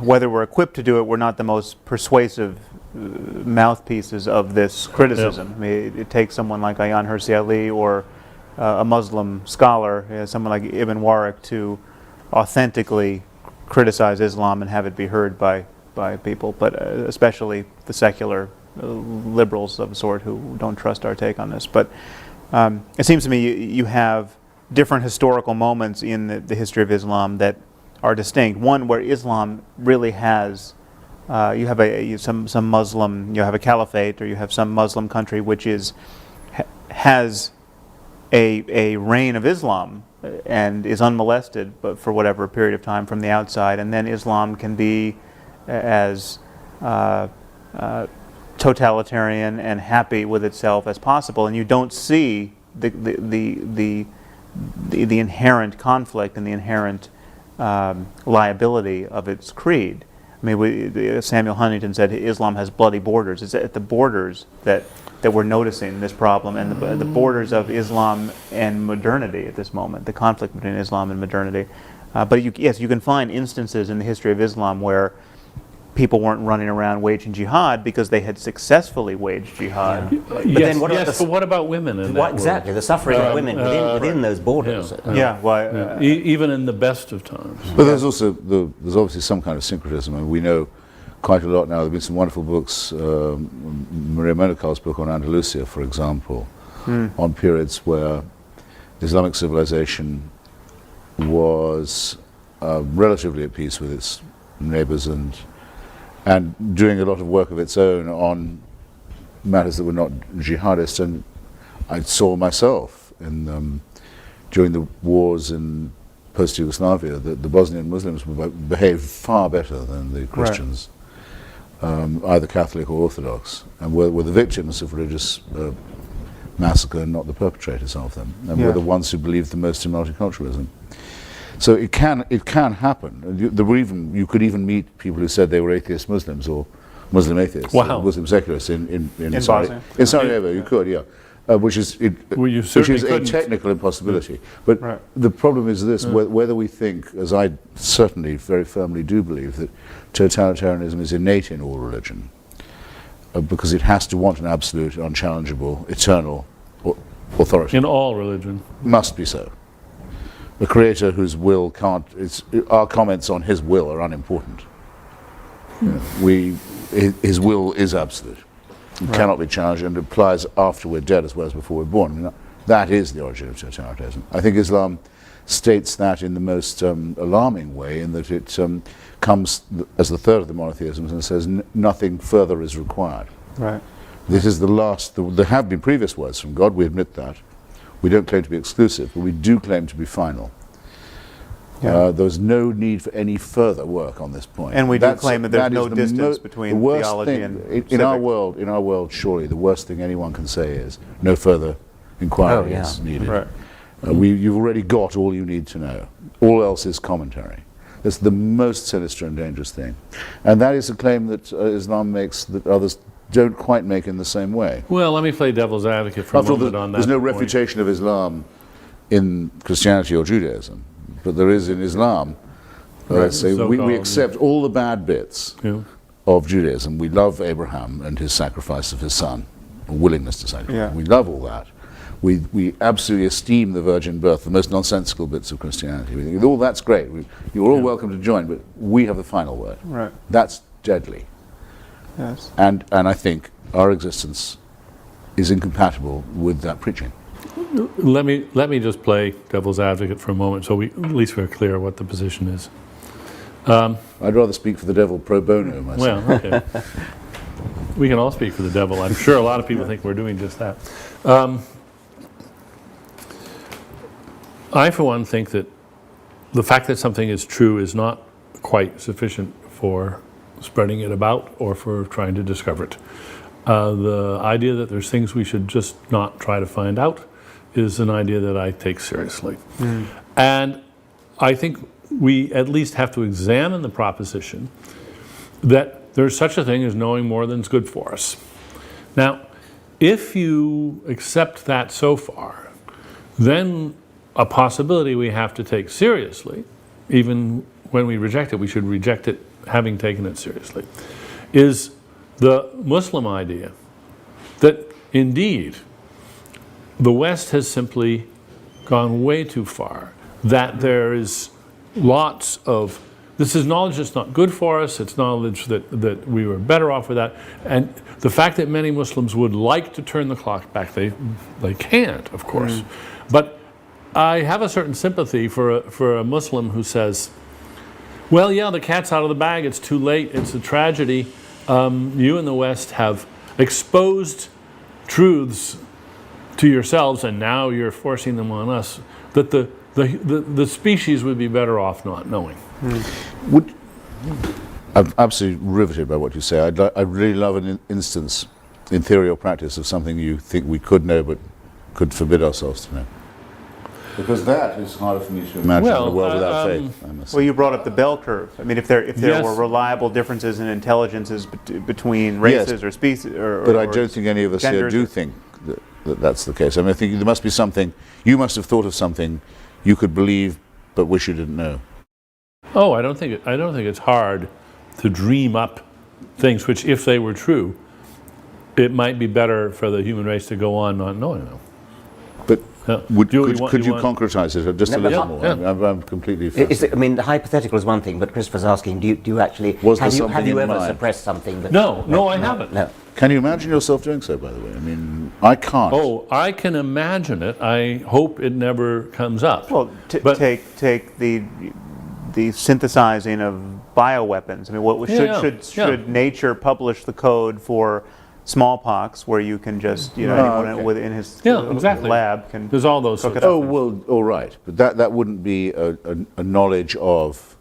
[SPEAKER 3] whether we're equipped to do it, we're not the most persuasive mouthpieces of this criticism. I mean, it takes someone like Ayaan Hirsi Ali or a Muslim scholar, someone like Ibn Waraq, to authentically criticize Islam and have it be heard by people, but especially the secular liberals of a sort who don't trust our take on this. But it seems to me you have different historical moments in the history of Islam that are distinct. One where Islam really has, you have some Muslim, you have a caliphate, or you have some Muslim country which has a reign of Islam and is unmolested, but for whatever period of time from the outside, and then Islam can be as totalitarian and happy with itself as possible, and you don't see the inherent conflict and the inherent liability of its creed. I mean, Samuel Huntington said Islam has bloody borders. It's at the borders that we're noticing this problem, and the borders of Islam and modernity at this moment, the conflict between Islam and modernity. But yes, you can find instances in the history of Islam where people weren't running around waging jihad because they had successfully waged jihad.
[SPEAKER 2] Yeah. But what about women in that
[SPEAKER 1] exactly,
[SPEAKER 2] world?
[SPEAKER 1] the suffering of women within those borders.
[SPEAKER 2] Even in the best of times.
[SPEAKER 4] But there's obviously some kind of syncretism, and we know quite a lot now. There have been some wonderful books, Maria Monaco's book on Andalusia, for example, on periods where Islamic civilization was relatively at peace with its neighbors and and doing a lot of work of its own on matters that were not jihadist. And I saw myself during the wars in post-Yugoslavia that the Bosnian Muslims behaved far better than the Christians, either Catholic or Orthodox, and were the victims of religious massacre and not the perpetrators of them, and were the ones who believed the most in multiculturalism. So it can happen. You could even meet people who said they were atheist Muslims or Muslim atheists,
[SPEAKER 2] Wow.
[SPEAKER 4] Muslim secularists in
[SPEAKER 3] Bosnia?
[SPEAKER 4] in Sarajevo. You could, yeah. Which is a technical impossibility. But the problem is this: whether we think, as I certainly very firmly do believe, that totalitarianism is innate in all religion, because it has to want an absolute, unchallengeable, eternal authority.
[SPEAKER 2] In all religion.
[SPEAKER 4] Must be so. The creator whose will can't, our comments on his will are unimportant. His will is absolute. It cannot be challenged, and applies after we're dead as well as before we're born. I mean, that is the origin of totalitarianism. I think Islam states that in the most alarming way, in that it comes as the third of the monotheisms and says nothing further is required.
[SPEAKER 3] Right.
[SPEAKER 4] This is the last. There have been previous words from God, we admit that. We don't claim to be exclusive, but we do claim to be final. There's no need for any further work on this point.
[SPEAKER 3] And we do claim that there's no distance between theology and
[SPEAKER 4] in our world, surely the worst thing anyone can say is no further inquiry is needed.
[SPEAKER 3] Right.
[SPEAKER 4] You've already got all you need to know. All else is commentary. That's the most sinister and dangerous thing. And that is a claim that Islam makes that others don't quite make in the same way.
[SPEAKER 2] Well, let me play devil's advocate for a moment on that.
[SPEAKER 4] There's no
[SPEAKER 2] point.
[SPEAKER 4] refutation of Islam in Christianity or Judaism, but there is in Islam. We accept all the bad bits of Judaism. We love Abraham and his sacrifice of his son, or willingness to sacrifice. We love all that. We absolutely esteem the virgin birth, the most nonsensical bits of Christianity. We think, all that's great. You're all welcome to join, but we have the final word.
[SPEAKER 3] Right.
[SPEAKER 4] That's deadly.
[SPEAKER 3] Yes.
[SPEAKER 4] And I think our existence is incompatible with that preaching.
[SPEAKER 2] Let me just play devil's advocate for a moment, so at least we're clear what the position is.
[SPEAKER 4] I'd rather speak for the devil pro bono myself.
[SPEAKER 2] Well, okay. We can all speak for the devil. I'm sure a lot of people think we're doing just that. I, for one, think that the fact that something is true is not quite sufficient for spreading it about or for trying to discover it. The idea that there's things we should just not try to find out is an idea that I take seriously. And I think we at least have to examine the proposition that there's such a thing as knowing more than's good for us. Now, if you accept that so far, then a possibility we have to take seriously, even when we reject it, we should reject it having taken it seriously, is the Muslim idea that indeed the West has simply gone way too far, that there is lots of, this is knowledge that's not good for us, it's knowledge that we were better off with that, and the fact that many Muslims would like to turn the clock back, they can't, of course. But I have a certain sympathy for a Muslim who says, well, yeah, the cat's out of the bag, it's too late, it's a tragedy. You in the West have exposed truths to yourselves, and now you're forcing them on us, that the species would be better off not knowing.
[SPEAKER 4] I'm absolutely riveted by what you say. I'd really love an instance, in theory or practice, of something you think we could know but could forbid ourselves to know. Because that is harder for me to imagine in a world without faith. I must say.
[SPEAKER 3] Well, you brought up the bell curve. I mean, if there were reliable differences in intelligences between races or species,
[SPEAKER 4] but I don't think any of us here do think that that's the case. I mean, I think there must be something. You must have thought of something you could believe, but wish you didn't know.
[SPEAKER 2] Oh, I don't think it's hard to dream up things which, if they were true, it might be better for the human race to go on not knowing them.
[SPEAKER 4] But could you concretize it just a little more?
[SPEAKER 2] Yeah.
[SPEAKER 4] I'm completely fascinated.
[SPEAKER 1] I mean, the hypothetical is one thing, but Christopher's asking, do you actually, have you ever suppressed something?
[SPEAKER 2] No, I haven't.
[SPEAKER 1] No.
[SPEAKER 4] Can you imagine yourself doing so, by the way? I mean, I can't.
[SPEAKER 2] Oh, I can imagine it. I hope it never comes up.
[SPEAKER 3] Well, take the the synthesizing of bioweapons. I mean, what should nature publish the code for smallpox, where you can just anyone within his lab can.
[SPEAKER 2] There's all those.
[SPEAKER 3] Cook it
[SPEAKER 4] Oh
[SPEAKER 3] up.
[SPEAKER 4] well, all right, but that wouldn't be a knowledge of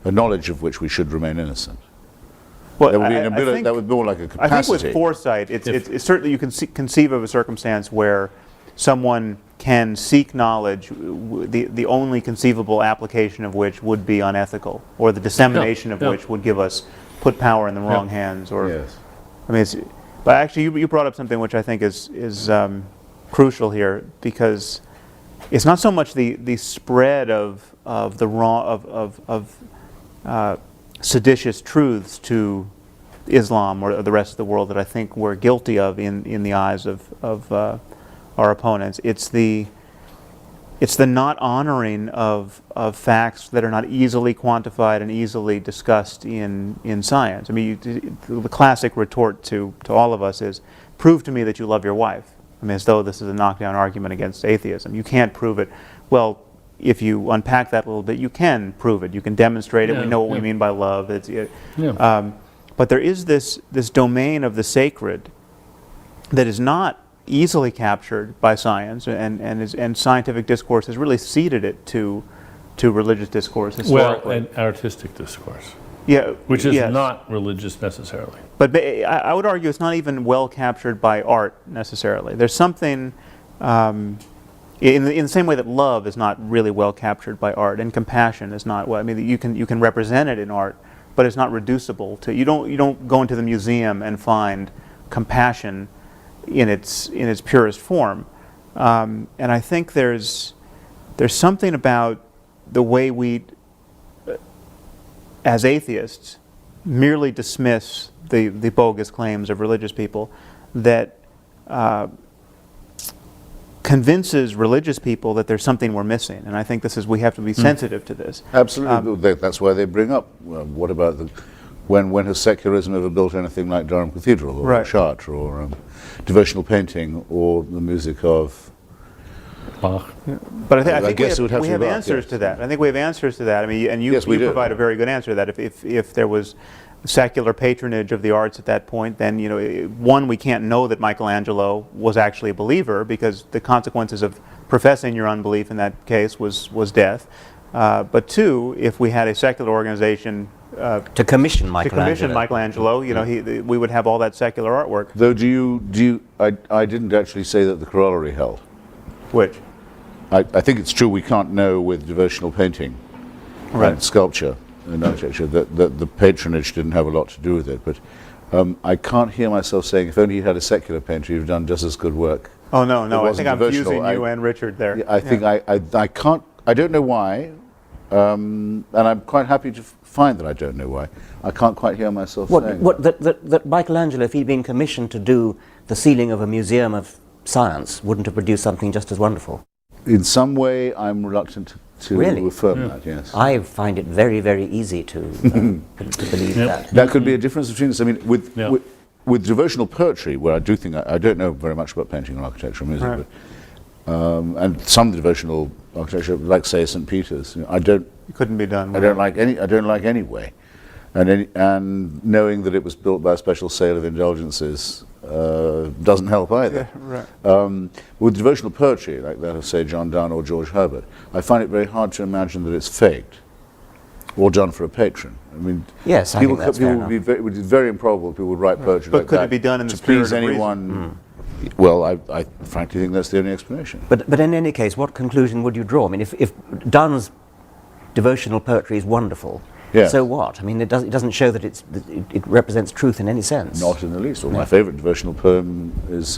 [SPEAKER 4] which we should remain innocent.
[SPEAKER 3] Well,
[SPEAKER 4] That would be an ability. That would be more like a capacity.
[SPEAKER 3] I think with foresight, it's certainly you can conceive of a circumstance where someone can seek knowledge, the only conceivable application of which would be unethical, or the dissemination of which would put power in the wrong hands. Or,
[SPEAKER 4] Yes.
[SPEAKER 3] I mean, but actually, you brought up something which I think is crucial here, because it's not so much the spread of the wrong seditious truths to Islam or the rest of the world that I think we're guilty of in the eyes of our opponents. It's the not honoring of facts that are not easily quantified and easily discussed in science. I mean, the classic retort to all of us is, prove to me that you love your wife. I mean, as though this is a knockdown argument against atheism. You can't prove it. Well, if you unpack that a little bit, you can prove it. You can demonstrate it. We know what we mean by love. But there is this domain of the sacred that is not easily captured by science, and scientific discourse has really ceded it to religious discourse historically.
[SPEAKER 2] Well, and artistic discourse.
[SPEAKER 3] Yeah,
[SPEAKER 2] which is not religious necessarily.
[SPEAKER 3] But I would argue it's not even well captured by art necessarily. There's something in the same way that love is not really well captured by art, and compassion is not. Well, I mean, you can represent it in art, but it's not reducible to. You don't go into the museum and find compassion in its purest form. And I think there's something about the way we, as atheists, merely dismiss the bogus claims of religious people that convinces religious people that there's something we're missing. And I think we have to be sensitive to this.
[SPEAKER 4] Absolutely. That's why they bring up, what about when has secularism ever built anything like Durham Cathedral, or Chartres, or devotional painting, or the music of
[SPEAKER 2] Bach?
[SPEAKER 3] But I think we have
[SPEAKER 4] Bach,
[SPEAKER 3] answers to that. I think we have answers to that. I mean, and you provide a very good answer to that. If there was secular patronage of the arts at that point, then one, we can't know that Michelangelo was actually a believer, because the consequences of professing your unbelief in that case was death. But two, if we had a secular organization
[SPEAKER 1] to commission Michelangelo,
[SPEAKER 3] we would have all that secular artwork.
[SPEAKER 4] Though, I didn't actually say that the corollary held.
[SPEAKER 3] Which?
[SPEAKER 4] I think it's true we can't know with devotional painting and sculpture and architecture that the patronage didn't have a lot to do with it. But I can't hear myself saying, if only you had a secular painter, you've done just as good work.
[SPEAKER 3] Oh, no. I think I'm fusing you and Richard there.
[SPEAKER 4] I think I can't, I don't know why, and I'm quite happy to find that I don't know why. I can't quite hear myself saying
[SPEAKER 1] that Michelangelo, if he'd been commissioned to do the ceiling of a museum of science, wouldn't have produced something just as wonderful.
[SPEAKER 4] In some way, I'm reluctant to affirm that, yes.
[SPEAKER 1] I find it very, very easy to believe that.
[SPEAKER 4] That could be a difference between us. I mean, with devotional poetry, where I do think, I don't know very much about painting and architecture and music, but, and some devotional architecture, like say St. Peter's, it
[SPEAKER 3] couldn't be done.
[SPEAKER 4] I don't like any way. And knowing that it was built by a special sale of indulgences doesn't help either. With devotional poetry, like that of, say, John Donne or George Herbert, I find it very hard to imagine that it's faked or done for a patron. I mean,
[SPEAKER 1] yes, I think that's fair enough.
[SPEAKER 4] It would be very improbable people would write poetry
[SPEAKER 3] but
[SPEAKER 4] like
[SPEAKER 3] could
[SPEAKER 4] that
[SPEAKER 3] it be done in
[SPEAKER 4] to
[SPEAKER 3] the spirit
[SPEAKER 4] please
[SPEAKER 3] of
[SPEAKER 4] anyone. Well, I frankly think that's the only explanation.
[SPEAKER 1] But in any case, what conclusion would you draw? I mean, if Donne's devotional poetry is wonderful, so what? I mean, it doesn't show that it represents truth in any sense.
[SPEAKER 4] Not in the least. Well, my favourite devotional poem is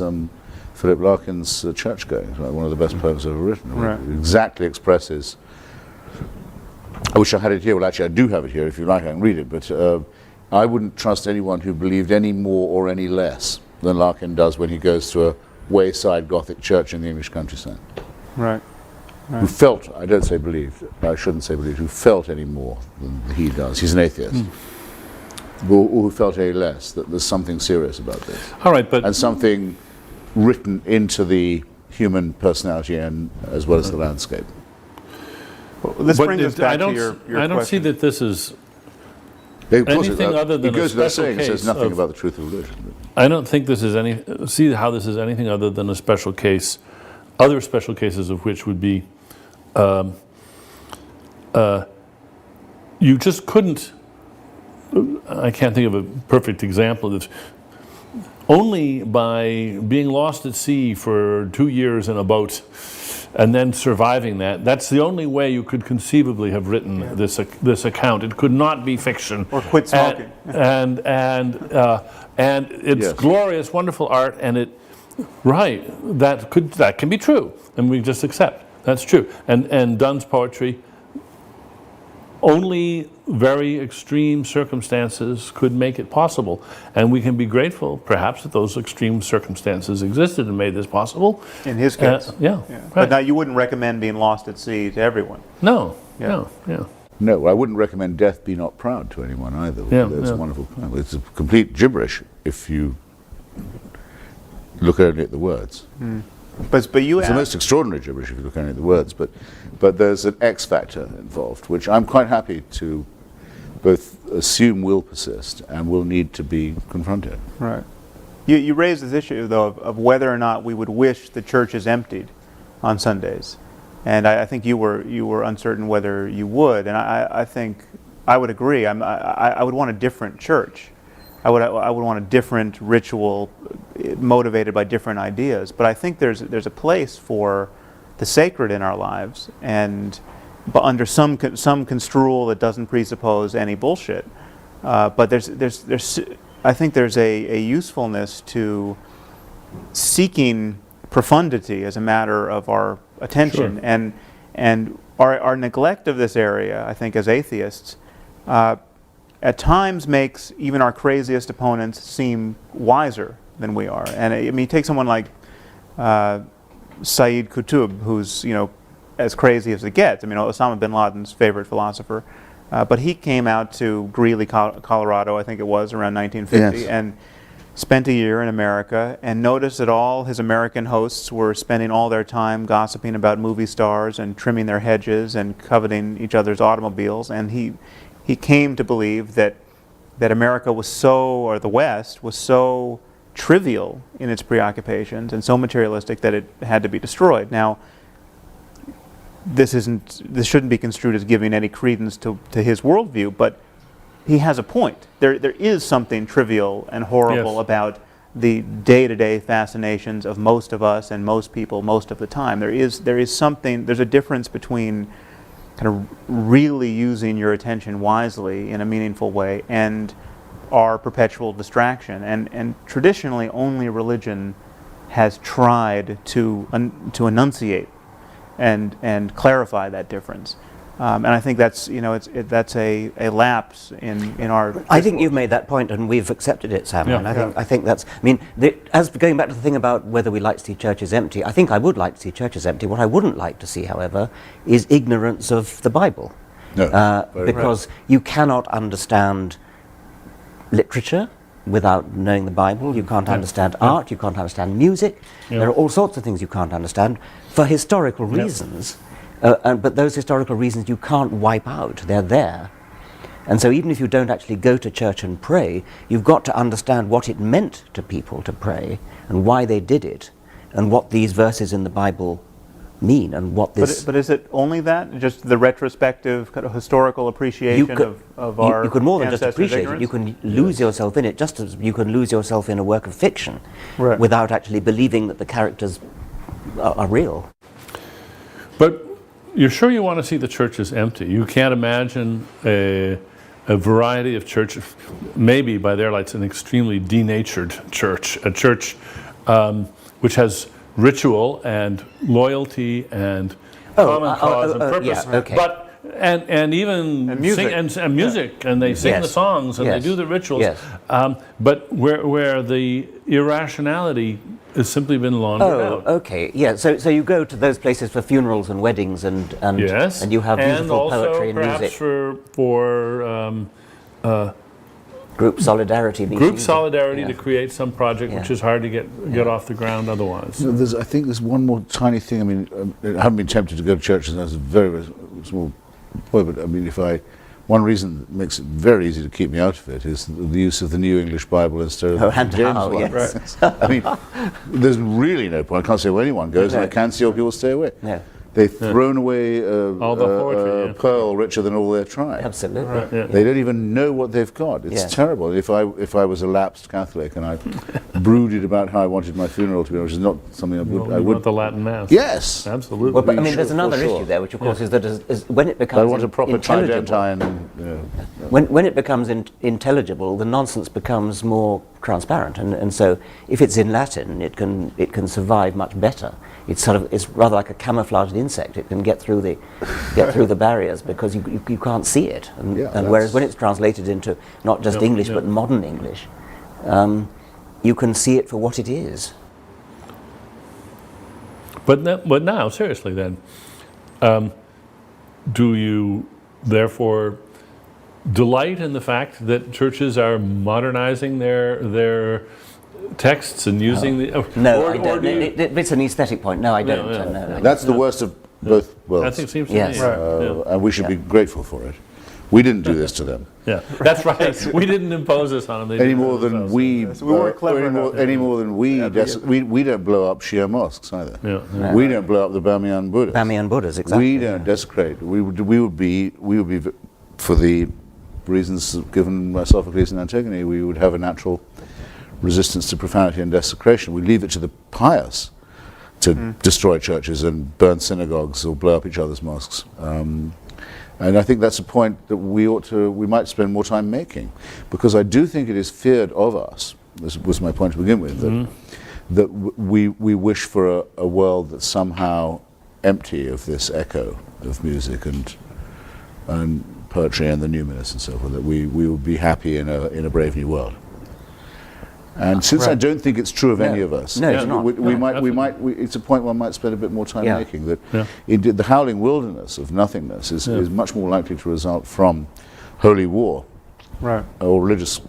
[SPEAKER 4] Philip Larkin's Churchgoing, one of the best poems ever written. It exactly expresses. I wish I had it here. Well, actually, I do have it here. If you like, I can read it. But I wouldn't trust anyone who believed any more or any less than Larkin does when he goes to a wayside Gothic church in the English countryside. Who felt, I don't say believed, I shouldn't say believed, who felt any more than he does. He's an atheist. Or who felt any less, that there's something serious about this.
[SPEAKER 2] All right, but...
[SPEAKER 4] And something written into the human personality and as well as the landscape.
[SPEAKER 3] Well, this
[SPEAKER 2] But
[SPEAKER 3] brings us back to your
[SPEAKER 2] I don't see
[SPEAKER 3] question.
[SPEAKER 2] that this is
[SPEAKER 4] Of course,
[SPEAKER 2] anything other than
[SPEAKER 4] it goes
[SPEAKER 2] a
[SPEAKER 4] without
[SPEAKER 2] special
[SPEAKER 4] saying, it says
[SPEAKER 2] case
[SPEAKER 4] nothing
[SPEAKER 2] of-
[SPEAKER 4] about the truth of religion.
[SPEAKER 2] I don't think this is see how this is anything other than a special case. Other special cases of which would be, you just couldn't, I can't think of a perfect example of this. Only by being lost at sea for 2 years in a boat and then surviving that's the only way you could conceivably have written this account. It could not be fiction.
[SPEAKER 3] Or quit smoking.
[SPEAKER 2] And it's
[SPEAKER 4] Yes.
[SPEAKER 2] glorious, wonderful art, and that can be true, and we just accept that's true. And Donne's poetry, only very extreme circumstances could make it possible, and we can be grateful, perhaps, that those extreme circumstances existed and made this possible.
[SPEAKER 3] In his case.
[SPEAKER 2] Yeah.
[SPEAKER 3] But
[SPEAKER 2] Right.
[SPEAKER 3] now you wouldn't recommend being lost at sea to everyone.
[SPEAKER 2] No.
[SPEAKER 3] Yeah.
[SPEAKER 2] No.
[SPEAKER 4] No, I wouldn't recommend Death Be Not Proud to anyone either.
[SPEAKER 2] Yeah,
[SPEAKER 4] That's
[SPEAKER 2] yeah.
[SPEAKER 4] a wonderful poem. It's a complete gibberish if you look only at the words.
[SPEAKER 3] But you
[SPEAKER 4] It's the
[SPEAKER 3] asked,
[SPEAKER 4] most extraordinary gibberish if you look only at the words, but there's an X factor involved, which I'm quite happy to both assume will persist and will need to be confronted.
[SPEAKER 3] right. You raised this issue, though, of whether or not we would wish the churches emptied on Sundays. And I think you were uncertain whether you would, and I think I would agree. I would want a different church. I would want a different ritual motivated by different ideas. But I think there's a place for the sacred in our lives, but under some construal that doesn't presuppose any bullshit. But I think there's a usefulness to seeking profundity as a matter of our attention,
[SPEAKER 2] Sure.
[SPEAKER 3] and our neglect of this area, I think, as atheists, at times makes even our craziest opponents seem wiser than we are. And I mean, take someone like Sayyid Qutb, who's as crazy as it gets. I mean, Osama bin Laden's favorite philosopher, but he came out to Greeley, Colorado, I think it was around 1950,
[SPEAKER 4] Yes.
[SPEAKER 3] and spent a year in America, and noticed that all his American hosts were spending all their time gossiping about movie stars and trimming their hedges and coveting each other's automobiles, and he came to believe that America was or the West was so trivial in its preoccupations and so materialistic that it had to be destroyed. Now, this shouldn't be construed as giving any credence to his worldview, but he has a point. There is something trivial and horrible
[SPEAKER 2] Yes.
[SPEAKER 3] about the day-to-day fascinations of most of us and most people most of the time. There's a difference between kind of really using your attention wisely in a meaningful way and our perpetual distraction. And traditionally, only religion has tried to enunciate and clarify that difference. And I think that's that's a lapse in our.
[SPEAKER 1] I think you've made that point, and we've accepted it, Sam.
[SPEAKER 2] Yeah.
[SPEAKER 1] And I think that's. I mean, as going back to the thing about whether we like to see churches empty, I think I would like to see churches empty. What I wouldn't like to see, however, is ignorance of the Bible,
[SPEAKER 4] No, very
[SPEAKER 1] because you cannot understand literature without knowing the Bible. You can't understand art. You can't understand music.
[SPEAKER 2] Yeah.
[SPEAKER 1] There are all sorts of things you can't understand for historical reasons. But those historical reasons you can't wipe out. They're there. And so even if you don't actually go to church and pray, you've got to understand what it meant to people to pray and why they did it and what these verses in the Bible mean and what this...
[SPEAKER 3] But is it only that? Just the retrospective kind of historical appreciation of our
[SPEAKER 1] you could more than just
[SPEAKER 3] ancestors'
[SPEAKER 1] appreciate
[SPEAKER 3] ignorance?
[SPEAKER 1] it. You can lose yourself in it, just as you can lose yourself in a work of fiction
[SPEAKER 3] Right.
[SPEAKER 1] without actually believing that the characters are real.
[SPEAKER 2] But you're sure you want to see the churches empty? You can't imagine a variety of churches, maybe by their lights an extremely denatured church, a church which has ritual and loyalty and common cause and purpose,
[SPEAKER 1] yeah, okay.
[SPEAKER 2] but and even
[SPEAKER 3] And music.
[SPEAKER 2] sing, and music, and they sing
[SPEAKER 1] Yes.
[SPEAKER 2] the songs and
[SPEAKER 1] Yes.
[SPEAKER 2] they do the rituals.
[SPEAKER 1] Yes.
[SPEAKER 2] But where the irrationality has simply been laundered out.
[SPEAKER 1] Okay, yeah. So you go to those places for funerals and weddings and
[SPEAKER 2] Yes,
[SPEAKER 1] and you have beautiful
[SPEAKER 2] also
[SPEAKER 1] poetry and
[SPEAKER 2] perhaps
[SPEAKER 1] music.
[SPEAKER 2] for
[SPEAKER 1] Group solidarity.
[SPEAKER 2] group
[SPEAKER 1] meetings.
[SPEAKER 2] solidarity
[SPEAKER 1] Yeah.
[SPEAKER 2] to create some project which
[SPEAKER 1] Yeah.
[SPEAKER 2] is hard to get off the ground otherwise.
[SPEAKER 4] I think there's one more tiny thing. I mean, I haven't been tempted to go to churches. I was very, very small point, but I mean, one reason that makes it very easy to keep me out of it is the use of the New English Bible instead of
[SPEAKER 1] and
[SPEAKER 4] the James
[SPEAKER 1] how,
[SPEAKER 4] one.
[SPEAKER 1] yes.
[SPEAKER 4] I mean, there's really no point. I can't say where anyone goes, and I can see how people stay away.
[SPEAKER 1] No.
[SPEAKER 4] They've thrown away
[SPEAKER 2] All the poetry,
[SPEAKER 4] a pearl richer than all their tribe.
[SPEAKER 1] Absolutely.
[SPEAKER 2] Right, yeah.
[SPEAKER 4] They don't even know what they've got. It's
[SPEAKER 1] Yeah.
[SPEAKER 4] terrible. If I was a lapsed Catholic and I brooded about how I wanted my funeral to be, which is not something I would.
[SPEAKER 2] You want the Latin Mass.
[SPEAKER 4] Yes.
[SPEAKER 2] Absolutely.
[SPEAKER 1] Well, but I mean,
[SPEAKER 4] Sure,
[SPEAKER 1] there's another
[SPEAKER 4] for sure.
[SPEAKER 1] issue there, which of course is that is when it
[SPEAKER 4] I
[SPEAKER 1] becomes
[SPEAKER 4] want a proper
[SPEAKER 1] intelligible,
[SPEAKER 4] tridentine.
[SPEAKER 1] when it becomes intelligible, the nonsense becomes more transparent, and so if it's in Latin, it can survive much better. It's rather like a camouflaged insect. It can get through the barriers because you can't see it. And whereas when it's translated into not just English but modern English, you can see it for what it is.
[SPEAKER 2] But now, seriously then, do you therefore delight in the fact that churches are modernizing their texts and using
[SPEAKER 1] No, I don't. It's an aesthetic point. No, I don't. No.
[SPEAKER 4] That's the worst of both worlds.
[SPEAKER 2] I think it seems to
[SPEAKER 1] Yes.
[SPEAKER 2] me.
[SPEAKER 1] Right.
[SPEAKER 4] And we should be grateful for it. We didn't do this to them.
[SPEAKER 2] Yeah, that's right. We didn't impose this on them. They
[SPEAKER 4] Any
[SPEAKER 2] did it
[SPEAKER 4] more than
[SPEAKER 2] themselves.
[SPEAKER 4] we,
[SPEAKER 3] So we weren't clever enough.
[SPEAKER 4] any more than we don't blow up Shia mosques either.
[SPEAKER 2] Yeah.
[SPEAKER 4] We don't blow up the Bamiyan Buddhas.
[SPEAKER 1] Bamiyan Buddhas, exactly.
[SPEAKER 4] We don't desecrate. We would be, for the reasons given by Sophocles and Antigone, we would have a natural resistance to profanity and desecration. We leave it to the pious to destroy churches and burn synagogues or blow up each other's mosques. And I think that's a point that we might spend more time making, because I do think it is feared of us. This was my point to begin with, that we wish for a world that's somehow empty of this echo of music and poetry and the numinous and so forth. That we would be happy in a brave new world. And since I don't think it's true of any of us,
[SPEAKER 1] No, it's not.
[SPEAKER 4] it's a point one might spend a bit more time making, that
[SPEAKER 2] Yeah.
[SPEAKER 4] indeed the howling wilderness of nothingness is much more likely to result from holy war or religious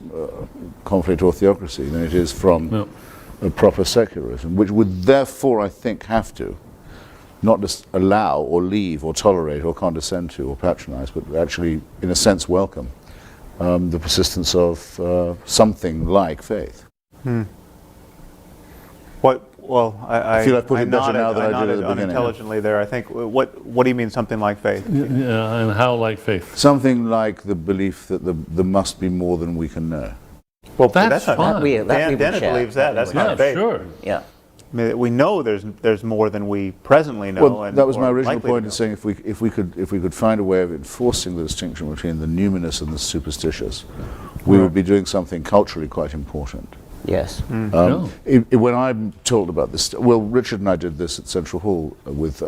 [SPEAKER 4] conflict or theocracy than it is from a proper secularism, which would therefore, I think, have to not just allow or leave or tolerate or condescend to or patronize, but actually, in a sense, welcome the persistence of something like faith.
[SPEAKER 3] I
[SPEAKER 4] feel I've put it better now than I did at the beginning.
[SPEAKER 3] unintelligently there. I think. What do you mean something like faith?
[SPEAKER 2] Yeah, and how like faith?
[SPEAKER 4] Something like the belief that there must be more than we can know.
[SPEAKER 3] Well,
[SPEAKER 2] That's
[SPEAKER 3] not,
[SPEAKER 2] fine.
[SPEAKER 3] Dennett
[SPEAKER 1] share.
[SPEAKER 3] believes that. That's
[SPEAKER 2] Yeah,
[SPEAKER 3] not faith.
[SPEAKER 2] sure.
[SPEAKER 1] Yeah.
[SPEAKER 3] I mean, we know there's more than we presently know.
[SPEAKER 4] Well, that was my
[SPEAKER 3] or
[SPEAKER 4] original
[SPEAKER 3] likely to
[SPEAKER 4] point
[SPEAKER 3] know.
[SPEAKER 4] in saying if we could find a way of enforcing the distinction between the numinous and the superstitious, we would be doing something culturally quite important.
[SPEAKER 1] Yes.
[SPEAKER 4] When I'm told about this, well, Richard and I did this at Central Hall with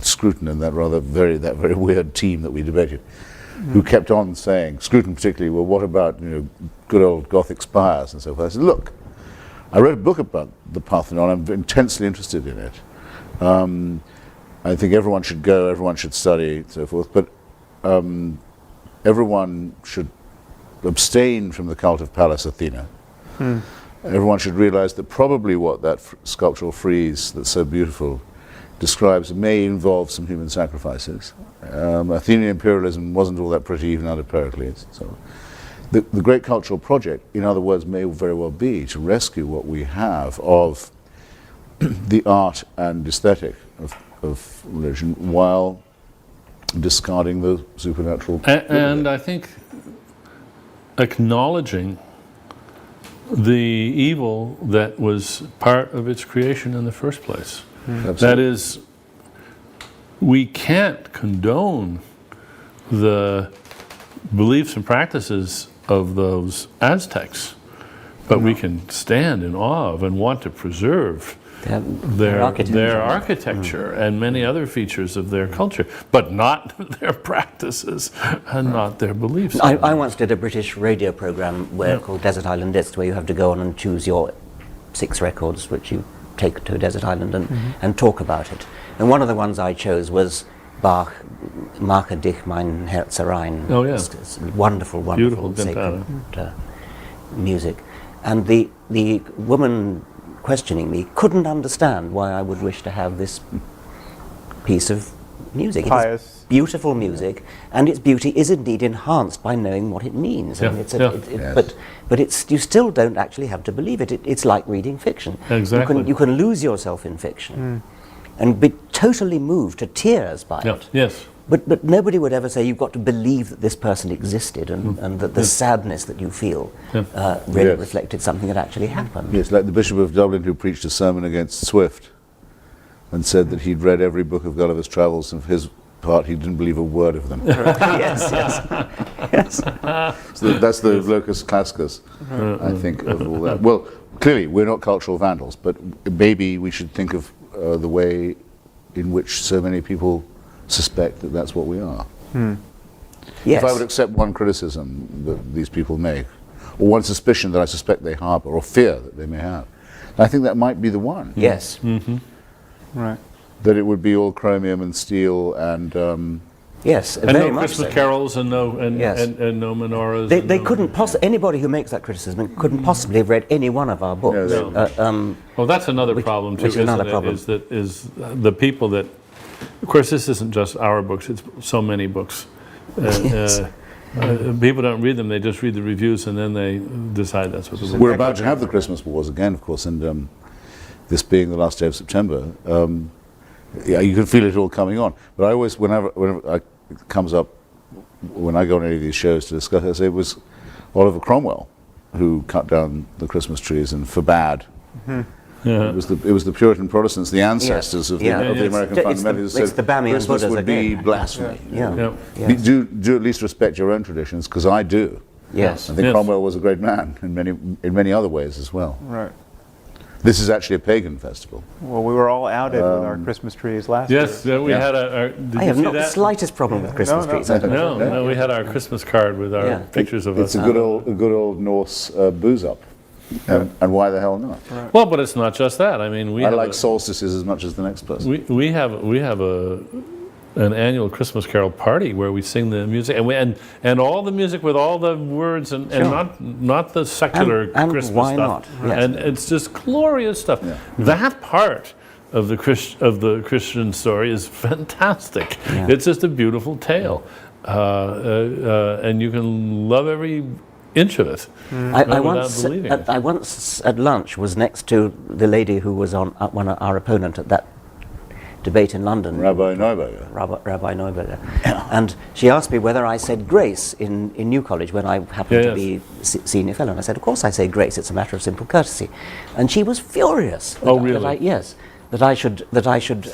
[SPEAKER 4] Scruton and that very weird team that we debated, who kept on saying, Scruton particularly, well, what about good old Gothic spires and so forth. I said, look, I wrote a book about the Parthenon. I'm intensely interested in it. I think everyone should go, everyone should study, and so forth. But everyone should abstain from the cult of Pallas Athena. Everyone should realize that probably what that sculptural frieze that's so beautiful describes may involve some human sacrifices. Athenian imperialism wasn't all that pretty even under Pericles. So the great cultural project, in other words, may very well be to rescue what we have of the art and aesthetic of religion while discarding the supernatural.
[SPEAKER 2] And I think acknowledging the evil that was part of its creation in the first place. That is, we can't condone the beliefs and practices of those Aztecs, but we can stand in awe of and want to preserve their architecture and many other features of their culture, but not their practices and not their beliefs.
[SPEAKER 1] I once did a British radio program called Desert Island Discs, where you have to go on and choose your 6 records which you take to a desert island and talk about it. And one of the ones I chose was Bach, Mache dich mein Herz rein.
[SPEAKER 2] Oh, yeah.
[SPEAKER 1] It's wonderful,
[SPEAKER 2] Beautiful
[SPEAKER 1] sacred music. And the woman questioning me couldn't understand why I would wish to have this piece of music.
[SPEAKER 3] Pious.
[SPEAKER 1] It is beautiful music, and its beauty is indeed enhanced by knowing what it means.
[SPEAKER 2] Yeah,
[SPEAKER 1] I mean,
[SPEAKER 2] yeah.
[SPEAKER 1] But you still don't actually have to believe it. It's like reading fiction.
[SPEAKER 2] Exactly.
[SPEAKER 1] You can lose yourself in fiction and be totally moved to tears by
[SPEAKER 2] Yeah.
[SPEAKER 1] it.
[SPEAKER 2] Yes.
[SPEAKER 1] But nobody would ever say you've got to believe that this person existed and that the sadness that you feel really
[SPEAKER 4] Yes.
[SPEAKER 1] reflected something that actually happened.
[SPEAKER 4] Yes, like the Bishop of Dublin who preached a sermon against Swift and said that he'd read every book of Gulliver's Travels, and for his part he didn't believe a word of them.
[SPEAKER 1] Yes, yes.
[SPEAKER 4] So that's the locus classicus, I think, of all that. Well, clearly we're not cultural vandals, but maybe we should think of the way in which so many people suspect that that's what we are.
[SPEAKER 1] Yes.
[SPEAKER 4] If I would accept one criticism that these people make, or one suspicion that I suspect they harbor, or fear that they may have, I think that might be the one.
[SPEAKER 1] Yes.
[SPEAKER 3] Right.
[SPEAKER 4] That it would be all chromium and steel and
[SPEAKER 1] Yes,
[SPEAKER 2] And
[SPEAKER 1] very
[SPEAKER 2] no
[SPEAKER 1] much
[SPEAKER 2] Christmas
[SPEAKER 1] so.
[SPEAKER 2] carols and no
[SPEAKER 1] Yes.
[SPEAKER 2] and no menorahs.
[SPEAKER 1] They,
[SPEAKER 2] and
[SPEAKER 1] they
[SPEAKER 2] no-
[SPEAKER 1] couldn't anybody who makes that criticism couldn't possibly have read any one of our books.
[SPEAKER 2] No. Well, that's another problem too,
[SPEAKER 1] which is
[SPEAKER 2] isn't
[SPEAKER 1] another
[SPEAKER 2] it?
[SPEAKER 1] problem.
[SPEAKER 2] Is the people that, of course, this isn't just our books; it's so many books.
[SPEAKER 1] Yes.
[SPEAKER 2] People don't read them; they just read the reviews and then they decide that's what the book.
[SPEAKER 4] we're about to have the Christmas wars again, of course, and this being the last day of September, yeah, you can feel it all coming on. But I always, whenever it comes up, when I go on any of these shows to discuss it, I say it was Oliver Cromwell who cut down the Christmas trees and forbade. It was the Puritan Protestants, the ancestors of the American fundamentalists, who
[SPEAKER 1] it's
[SPEAKER 4] said
[SPEAKER 1] the Bamiyan
[SPEAKER 4] Christmas
[SPEAKER 1] Buddhas
[SPEAKER 4] would be
[SPEAKER 1] again.
[SPEAKER 4] blasphemy.
[SPEAKER 1] Yeah.
[SPEAKER 2] Yeah.
[SPEAKER 1] Yes.
[SPEAKER 4] Do at least respect your own traditions, because I do.
[SPEAKER 1] Yes.
[SPEAKER 4] I think
[SPEAKER 2] Yes.
[SPEAKER 4] Cromwell was a great man in many other ways as well.
[SPEAKER 3] Right.
[SPEAKER 4] This is actually a pagan festival.
[SPEAKER 3] Well, we were all outed with our Christmas trees last
[SPEAKER 2] Yes,
[SPEAKER 3] year.
[SPEAKER 2] we had our. Did
[SPEAKER 1] I
[SPEAKER 2] you
[SPEAKER 1] have
[SPEAKER 2] see
[SPEAKER 1] not the
[SPEAKER 2] that?
[SPEAKER 1] slightest problem with Christmas
[SPEAKER 3] No,
[SPEAKER 1] trees.
[SPEAKER 3] no.
[SPEAKER 1] I don't know.
[SPEAKER 2] No, we had our Christmas card with our
[SPEAKER 1] Yeah.
[SPEAKER 2] pictures of
[SPEAKER 4] It's
[SPEAKER 2] us.
[SPEAKER 4] a good old Norse booze up, and why the hell not?
[SPEAKER 2] Well, but it's not just that. I mean, we
[SPEAKER 4] I
[SPEAKER 2] have
[SPEAKER 4] like
[SPEAKER 2] a-
[SPEAKER 4] solstices as much as the next person.
[SPEAKER 2] we have an annual Christmas carol party where we sing the music and all the music with all the words and
[SPEAKER 1] Sure.
[SPEAKER 2] not the secular
[SPEAKER 1] And
[SPEAKER 2] Christmas
[SPEAKER 1] why
[SPEAKER 2] stuff.
[SPEAKER 1] not? Yes.
[SPEAKER 2] And it's just glorious stuff.
[SPEAKER 4] Yeah.
[SPEAKER 2] That part of the Christian story is fantastic.
[SPEAKER 1] Yeah.
[SPEAKER 2] It's just a beautiful tale, and you can love every inch of it.
[SPEAKER 1] I
[SPEAKER 2] without
[SPEAKER 1] once,
[SPEAKER 2] believing it.
[SPEAKER 1] I once at lunch was next to the lady who was on our opponent at that debate in London,
[SPEAKER 4] Rabbi Neuberger.
[SPEAKER 1] Rabbi Neuberger, and she asked me whether I said grace in New College when I happened to be senior fellow. And I said, of course I say grace. It's a matter of simple courtesy. And she was furious.
[SPEAKER 2] Oh, really?
[SPEAKER 1] That I should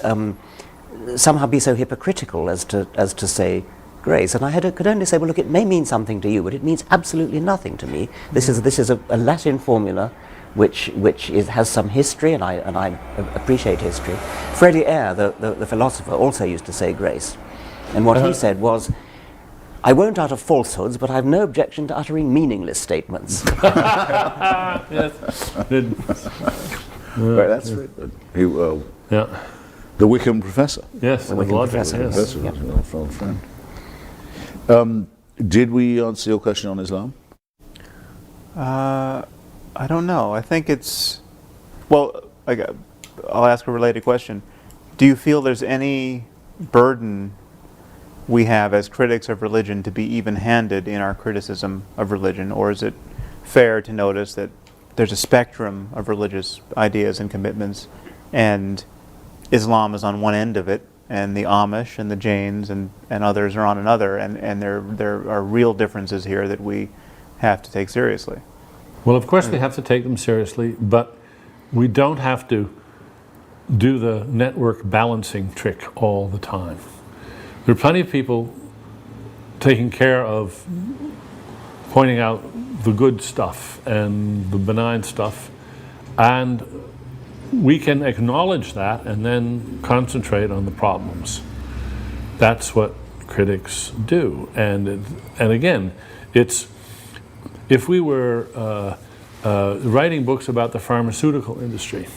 [SPEAKER 1] somehow be so hypocritical as to say grace. And I could only say, well, look, it may mean something to you, but it means absolutely nothing to me. This is a Latin formula which has some history, and I appreciate history. Freddie Eyre, the philosopher, also used to say grace. And what he said was, I won't utter falsehoods, but I've no objection to uttering meaningless statements.
[SPEAKER 2] Yes.
[SPEAKER 4] Right, that's right. He,
[SPEAKER 2] Yeah.
[SPEAKER 4] the Wickham professor.
[SPEAKER 2] Yes.
[SPEAKER 1] Wickham
[SPEAKER 2] logical,
[SPEAKER 1] professor,
[SPEAKER 2] yes.
[SPEAKER 4] Professor
[SPEAKER 1] Yeah.
[SPEAKER 4] was an old friend. Did we answer your question on Islam?
[SPEAKER 3] I don't know. I think it's... Well, I'll ask a related question. Do you feel there's any burden we have as critics of religion to be even-handed in our criticism of religion, or is it fair to notice that there's a spectrum of religious ideas and commitments, and Islam is on one end of it, and the Amish and the Jains and others are on another, and there are real differences here that we have to take seriously?
[SPEAKER 2] Well, of course we have to take them seriously, but we don't have to do the network balancing trick all the time. There are plenty of people taking care of pointing out the good stuff and the benign stuff, and we can acknowledge that and then concentrate on the problems. That's what critics do. And again, it's, if we were writing books about the pharmaceutical industry,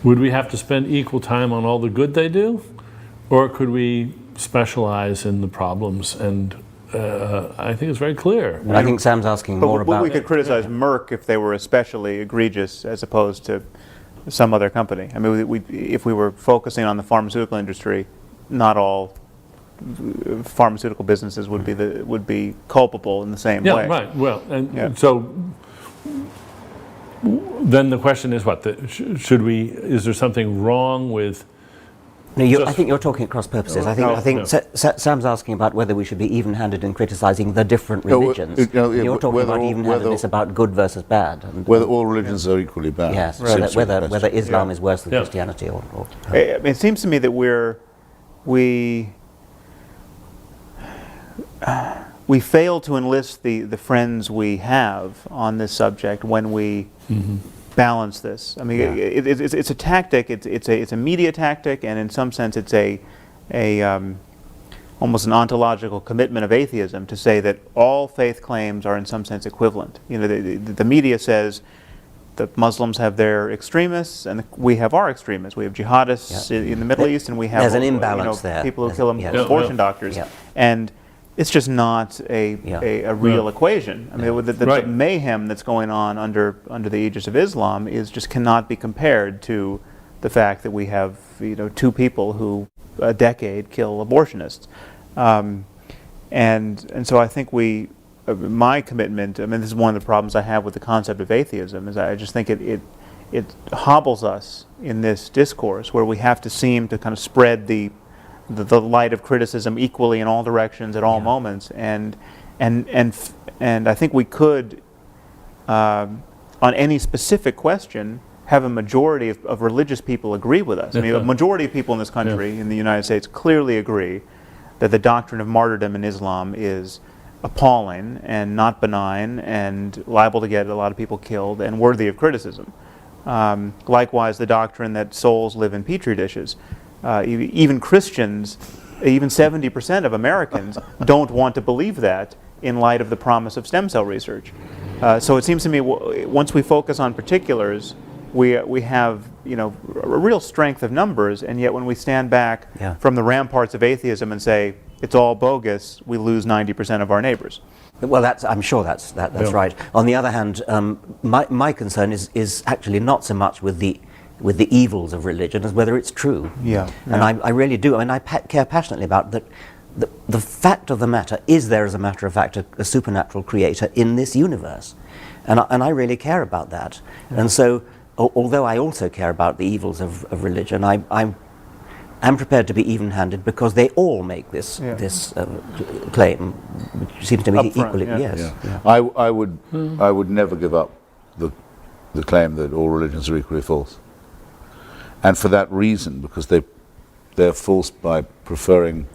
[SPEAKER 2] would we have to spend equal time on all the good they do? Or could we specialize in the problems? And I think it's very clear.
[SPEAKER 1] I think Sam's asking more
[SPEAKER 3] But
[SPEAKER 1] about...
[SPEAKER 3] we could criticize Merck if they were especially egregious as opposed to some other company. I mean, if we were focusing on the pharmaceutical industry, not all pharmaceutical businesses would be culpable in the same way.
[SPEAKER 2] Yeah, right. Well, and
[SPEAKER 3] Yeah.
[SPEAKER 2] so then the question is what? Should we? Is there something wrong with?
[SPEAKER 1] No, I think you're talking at cross purposes. I think Sam's asking about whether we should be even-handed in criticising the different religions. You're talking about even-handedness about good versus bad. And,
[SPEAKER 4] whether all religions are equally bad.
[SPEAKER 1] yes, whether Islam is worse than Christianity or
[SPEAKER 3] It seems to me that we fail to enlist the friends we have on this subject when we balance this. I mean, it's a tactic. It's a media tactic, and in some sense, it's almost an ontological commitment of atheism to say that all faith claims are in some sense equivalent. You know, the media says the Muslims have their extremists, and we have our extremists. We have jihadists in the Middle East, and we have
[SPEAKER 1] there's an imbalance there.
[SPEAKER 3] People who kill abortion doctors, and it's just not a real equation. I mean, the mayhem that's going on under the aegis of Islam just cannot be compared to the fact that we have two people who a decade kill abortionists, and so I think my commitment. I mean, this is one of the problems I have with the concept of atheism. Is I just think it hobbles us in this discourse where we have to seem to kind of spread the light of criticism equally in all directions at all moments, and I think we could, on any specific question, have a majority of religious people agree with us. I mean, a majority of people in this country, in the United States, clearly agree that the doctrine of martyrdom in Islam is appalling and not benign and liable to get a lot of people killed and worthy of criticism. Likewise, the doctrine that souls live in petri dishes. Even Christians, even 70% of Americans don't want to believe that in light of the promise of stem cell research. So it seems to me once we focus on particulars, we have a real strength of numbers, and yet when we stand back from the ramparts of atheism and say it's all bogus, we lose 90% of our neighbors.
[SPEAKER 1] Well, I'm sure that's right. On the other hand, my concern is actually not so much with the evils of religion as whether it's true. And I really do. I mean, I care passionately about that. The fact of the matter is there, as a matter of fact, a supernatural creator in this universe, and I really care about that. And so, although I also care about the evils of religion, I'm prepared to be even-handed because they all make this claim, which seems to me equally
[SPEAKER 4] I would never give up the claim that all religions are equally false. And for that reason, because they're false by preferring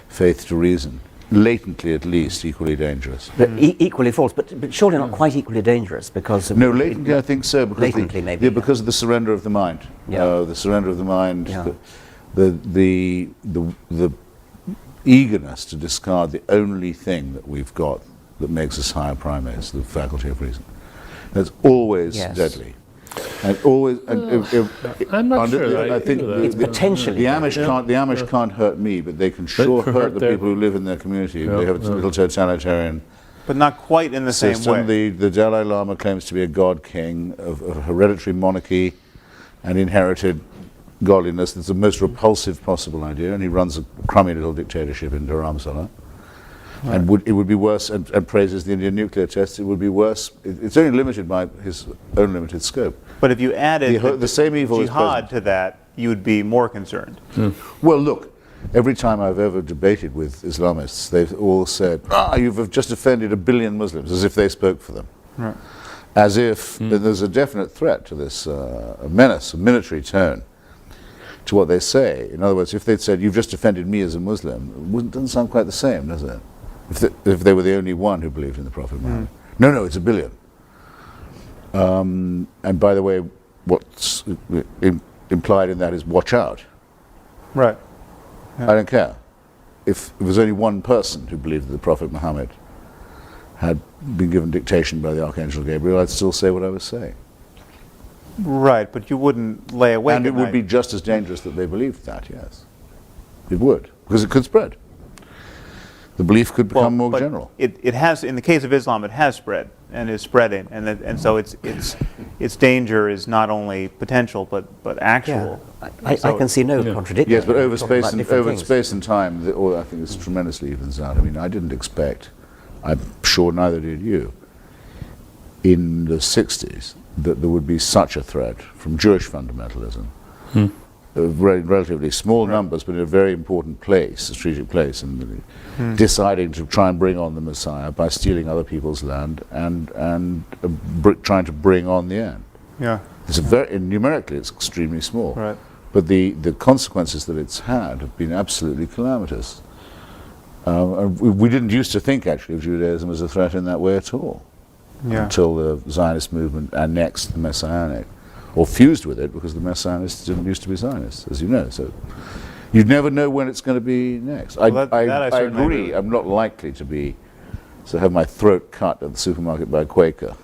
[SPEAKER 4] faith to reason, latently at least equally dangerous.
[SPEAKER 1] But equally false, but surely not quite equally dangerous because
[SPEAKER 4] no, latently I think so. Because
[SPEAKER 1] latently maybe.
[SPEAKER 4] Because of the surrender of the mind. The surrender of the mind, the eagerness to discard the only thing that we've got that makes us higher primates, the faculty of reason. That's always deadly. And always,
[SPEAKER 2] I'm not sure.
[SPEAKER 4] I think
[SPEAKER 1] it's potentially
[SPEAKER 4] the Amish can't hurt me, but they can sure hurt the people who live in their community. They have a little totalitarian.
[SPEAKER 3] But not quite in the same way.
[SPEAKER 4] The Dalai Lama claims to be a god king of a hereditary monarchy and inherited godliness. It's the most repulsive possible idea, and he runs a crummy little dictatorship in Dharamsala. Right. And it would be worse, and praises the Indian nuclear tests, it would be worse. It's only limited by his own limited scope.
[SPEAKER 3] But if you added
[SPEAKER 4] the same evil
[SPEAKER 3] jihad to that, you would be more concerned.
[SPEAKER 4] Well, look, every time I've ever debated with Islamists, they've all said, you've just offended 1 billion Muslims, as if they spoke for them.
[SPEAKER 3] Right.
[SPEAKER 4] As if there's a definite threat to this, a menace, a military tone to what they say. In other words, if they'd said, you've just offended me as a Muslim, it doesn't sound quite the same, does it? If they were the only one who believed in the Prophet Muhammad. No, it's 1 billion. And by the way, what's implied in that is watch out.
[SPEAKER 3] Right.
[SPEAKER 4] I don't care. If there was only one person who believed that the Prophet Muhammad had been given dictation by the Archangel Gabriel, I'd still say what I was saying.
[SPEAKER 3] Right, but you wouldn't lay awake
[SPEAKER 4] And it would be just as dangerous that they believed that, yes. It would, because it could spread. the belief could become more
[SPEAKER 3] but
[SPEAKER 4] general.
[SPEAKER 3] It has, in the case of Islam, it has spread and is spreading, and so its danger is not only potential but actual.
[SPEAKER 1] I can see no contradiction.
[SPEAKER 4] Yes, but over
[SPEAKER 1] Talking
[SPEAKER 4] space
[SPEAKER 1] about different things.
[SPEAKER 4] space and time, I think this tremendously evens out. I mean, I didn't expect, I'm sure neither did you, in the 60s that there would be such a threat from Jewish fundamentalism. Relatively small numbers, but in a very important place, strategic place, and deciding to try and bring on the Messiah by stealing other people's land and trying to bring on the end.
[SPEAKER 3] Yeah.
[SPEAKER 4] It's numerically, it's extremely small.
[SPEAKER 3] Right.
[SPEAKER 4] But the consequences that it's had have been absolutely calamitous. We didn't used to think, actually, of Judaism as a threat in that way at all, until the Zionist movement annexed the Messianic, or fused with it, because the Messianists didn't used to be Zionists, as you know. So you never know when it's going to be next. I agree. I'm not likely to have my throat cut at the supermarket by a Quaker.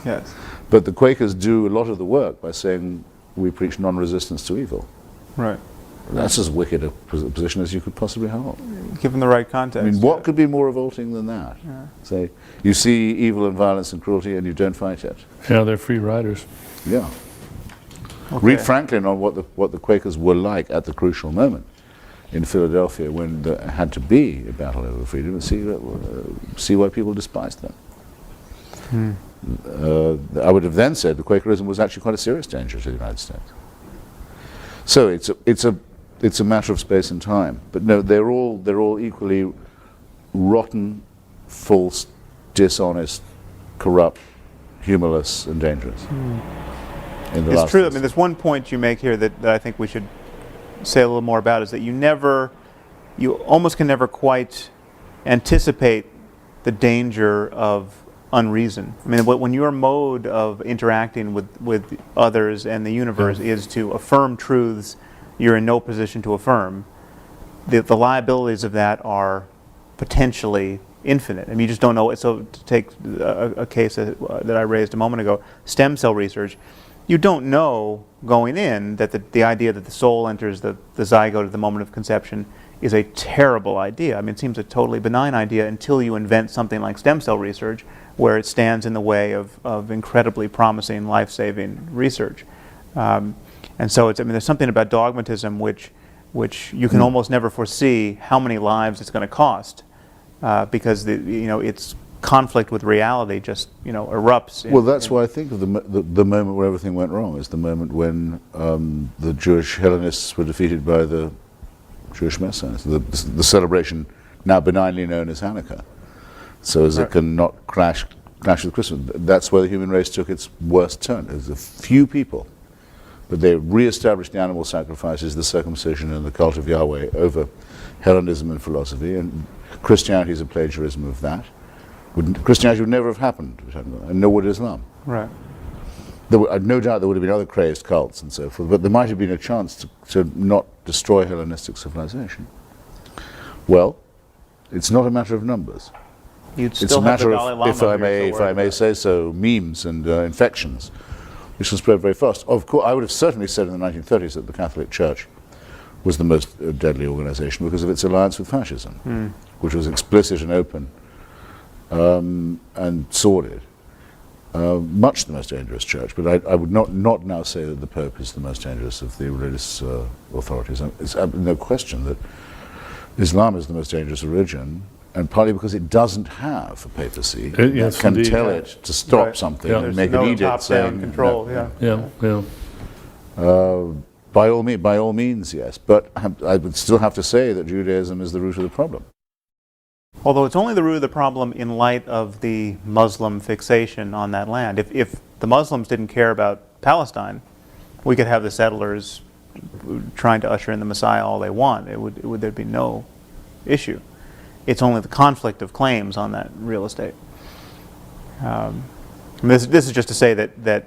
[SPEAKER 3] Yes.
[SPEAKER 4] But the Quakers do a lot of the work by saying we preach non-resistance to evil.
[SPEAKER 3] Right.
[SPEAKER 4] That's as wicked a position as you could possibly hold.
[SPEAKER 3] Given the right context.
[SPEAKER 4] I mean, what could be more revolting than that?
[SPEAKER 3] Yeah.
[SPEAKER 4] Say, you see evil and violence and cruelty and you don't fight it.
[SPEAKER 2] Yeah, they're free riders.
[SPEAKER 4] Yeah.
[SPEAKER 3] Okay.
[SPEAKER 4] Read Franklin on what the Quakers were like at the crucial moment in Philadelphia when there had to be a battle over freedom, and see why people despised them. I would have then said that Quakerism was actually quite a serious danger to the United States. So it's a matter of space and time. But no, they're all equally rotten, false, dishonest, corrupt, humorless, and dangerous.
[SPEAKER 3] It's true. I mean, there's one point you make here that I think we should say a little more about, is that you almost can never quite anticipate the danger of unreason. I mean, when your mode of interacting with others and the universe is to affirm truths you're in no position to affirm, the liabilities of that are potentially infinite. I mean, you just don't know. So to take a case that I raised a moment ago, stem cell research, you don't know going in that the idea that the soul enters the zygote at the moment of conception is a terrible idea. I mean, it seems a totally benign idea until you invent something like stem cell research, where it stands in the way of incredibly promising, life-saving research. And so there's something about dogmatism which you can almost never foresee how many lives it's going to cost, because its conflict with reality just erupts.
[SPEAKER 4] Well, that's why I think of the moment where everything went wrong is the moment when the Jewish Hellenists were defeated by the Jewish Messiahs, the celebration now benignly known as Hanukkah, so as it can not clash with Christmas. That's where the human race took its worst turn. There's a few people, but they re-established the animal sacrifices, the circumcision, and the cult of Yahweh over Hellenism and philosophy, and Christianity is a plagiarism of that. Christianity would never have happened, and nor would Islam.
[SPEAKER 3] Right.
[SPEAKER 4] No doubt there would have been other crazed cults and so forth, but there might have been a chance to not destroy Hellenistic civilization. Well, it's not a matter of numbers.
[SPEAKER 3] It's
[SPEAKER 4] a matter of, if I may say so, memes and infections, which can spread very fast. Of course, I would have certainly said in the 1930s that the Catholic Church was the most deadly organization because of its alliance with fascism, which was explicit and open and sordid. Much the most dangerous church, but I would not now say that the Pope is the most dangerous of the religious authorities. It's no question that Islam is the most dangerous religion, and partly because it doesn't have a papacy that can tell it to stop something and make an edict saying
[SPEAKER 3] control.
[SPEAKER 4] By all means, yes. But I would still have to say that Judaism is the root of the problem.
[SPEAKER 3] Although it's only the root of the problem in light of the Muslim fixation on that land. If the Muslims didn't care about Palestine, we could have the settlers trying to usher in the Messiah all they want. There'd be no issue. It's only the conflict of claims on that real estate. This is just to say that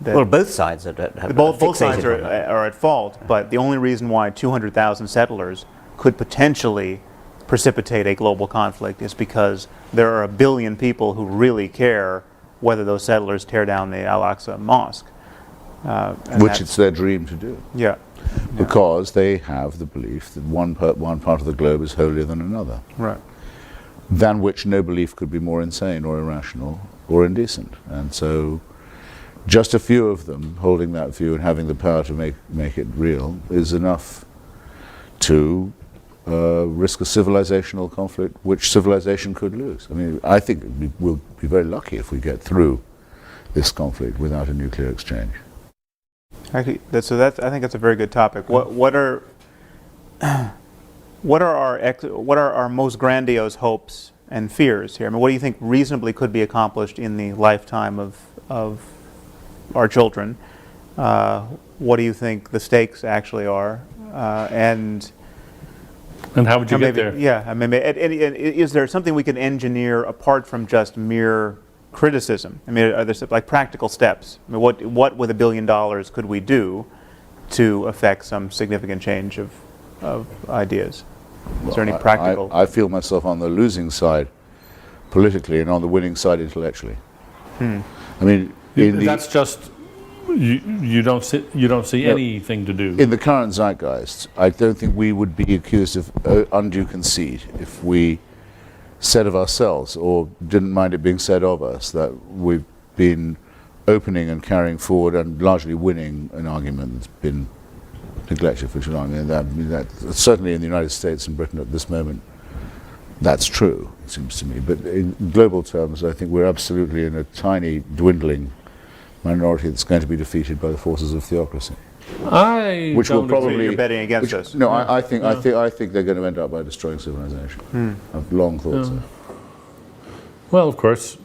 [SPEAKER 1] well, both sides are
[SPEAKER 3] both sides are at fault, but the only reason why 200,000 settlers could potentially precipitate a global conflict is because there are 1 billion people who really care whether those settlers tear down the Al-Aqsa Mosque.
[SPEAKER 4] Which it's their dream to do.
[SPEAKER 3] Yeah.
[SPEAKER 4] Because they have the belief that one part of the globe is holier than another.
[SPEAKER 3] Right.
[SPEAKER 4] than which no belief could be more insane or irrational or indecent. And so just a few of them holding that view and having the power to make it real is enough to risk a civilizational conflict which civilization could lose. I mean, I think we'll be very lucky if we get through this conflict without a nuclear exchange.
[SPEAKER 3] Actually, I think that's a very good topic. What are our most grandiose hopes and fears here? I mean, what do you think reasonably could be accomplished in the lifetime of our children? What do you think the stakes actually are? And
[SPEAKER 2] how would you get there?
[SPEAKER 3] Yeah, I mean, is there something we can engineer apart from just mere criticism? I mean, are there like practical steps? I mean, what with $1 billion could we do to affect some significant change of ideas? Is there any practical?
[SPEAKER 4] I feel myself on the losing side politically and on the winning side intellectually. I mean,
[SPEAKER 2] that's just you don't see anything to do.
[SPEAKER 4] In the current zeitgeist, I don't think we would be accused of undue conceit if we said of ourselves, or didn't mind it being said of us, that we've been opening and carrying forward and largely winning an argument that's been neglected for too long. And that certainly in the United States and Britain at this moment, that's true, it seems to me. But in global terms, I think we're absolutely in a tiny, dwindling minority that's going to be defeated by the forces of theocracy.
[SPEAKER 2] Which will probably.
[SPEAKER 3] You're betting against us.
[SPEAKER 4] No, I think they're going to end up by destroying civilization. I've long thought so.
[SPEAKER 2] Well, of course,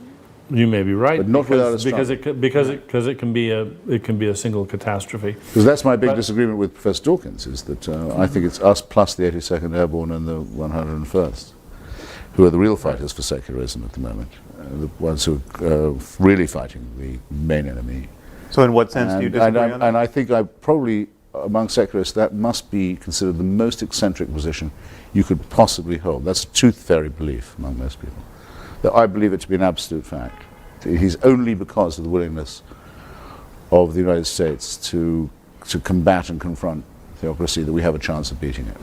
[SPEAKER 2] you may be right,
[SPEAKER 4] but not without a
[SPEAKER 2] because it can be a single catastrophe.
[SPEAKER 4] Because that's my big disagreement with Professor Dawkins, is that I think it's us plus the 82nd Airborne and the 101st who are the real fighters for secularism at the moment, the ones who are really fighting the main enemy.
[SPEAKER 3] So in what sense do you disagree on that?
[SPEAKER 4] And I think probably among secularists that must be considered the most eccentric position you could possibly hold. That's a tooth fairy belief among most people. That I believe it to be an absolute fact. It is only because of the willingness of the United States to combat and confront theocracy that we have a chance of beating it.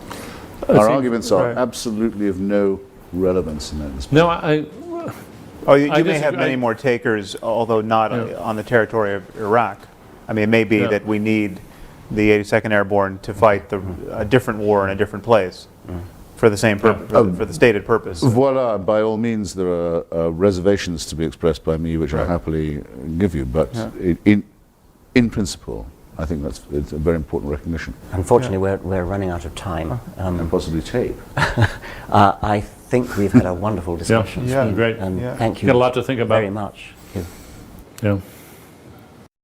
[SPEAKER 4] Our arguments are absolutely of no relevance in that respect.
[SPEAKER 2] No,
[SPEAKER 3] you may have many more takers, although not on the territory of Iraq. I mean, it may be that we need the 82nd Airborne to fight a different war in a different place for the same purpose, for the stated purpose.
[SPEAKER 4] Voila, by all means, there are reservations to be expressed by me, which I'll happily give you. But in principle, I think it's a very important recognition.
[SPEAKER 1] Unfortunately, we're running out of time.
[SPEAKER 4] And possibly tape.
[SPEAKER 1] I think we've had a wonderful discussion.
[SPEAKER 2] Yeah, great.
[SPEAKER 1] And thank you
[SPEAKER 2] Got a lot to think about.
[SPEAKER 1] very much.
[SPEAKER 2] Yeah.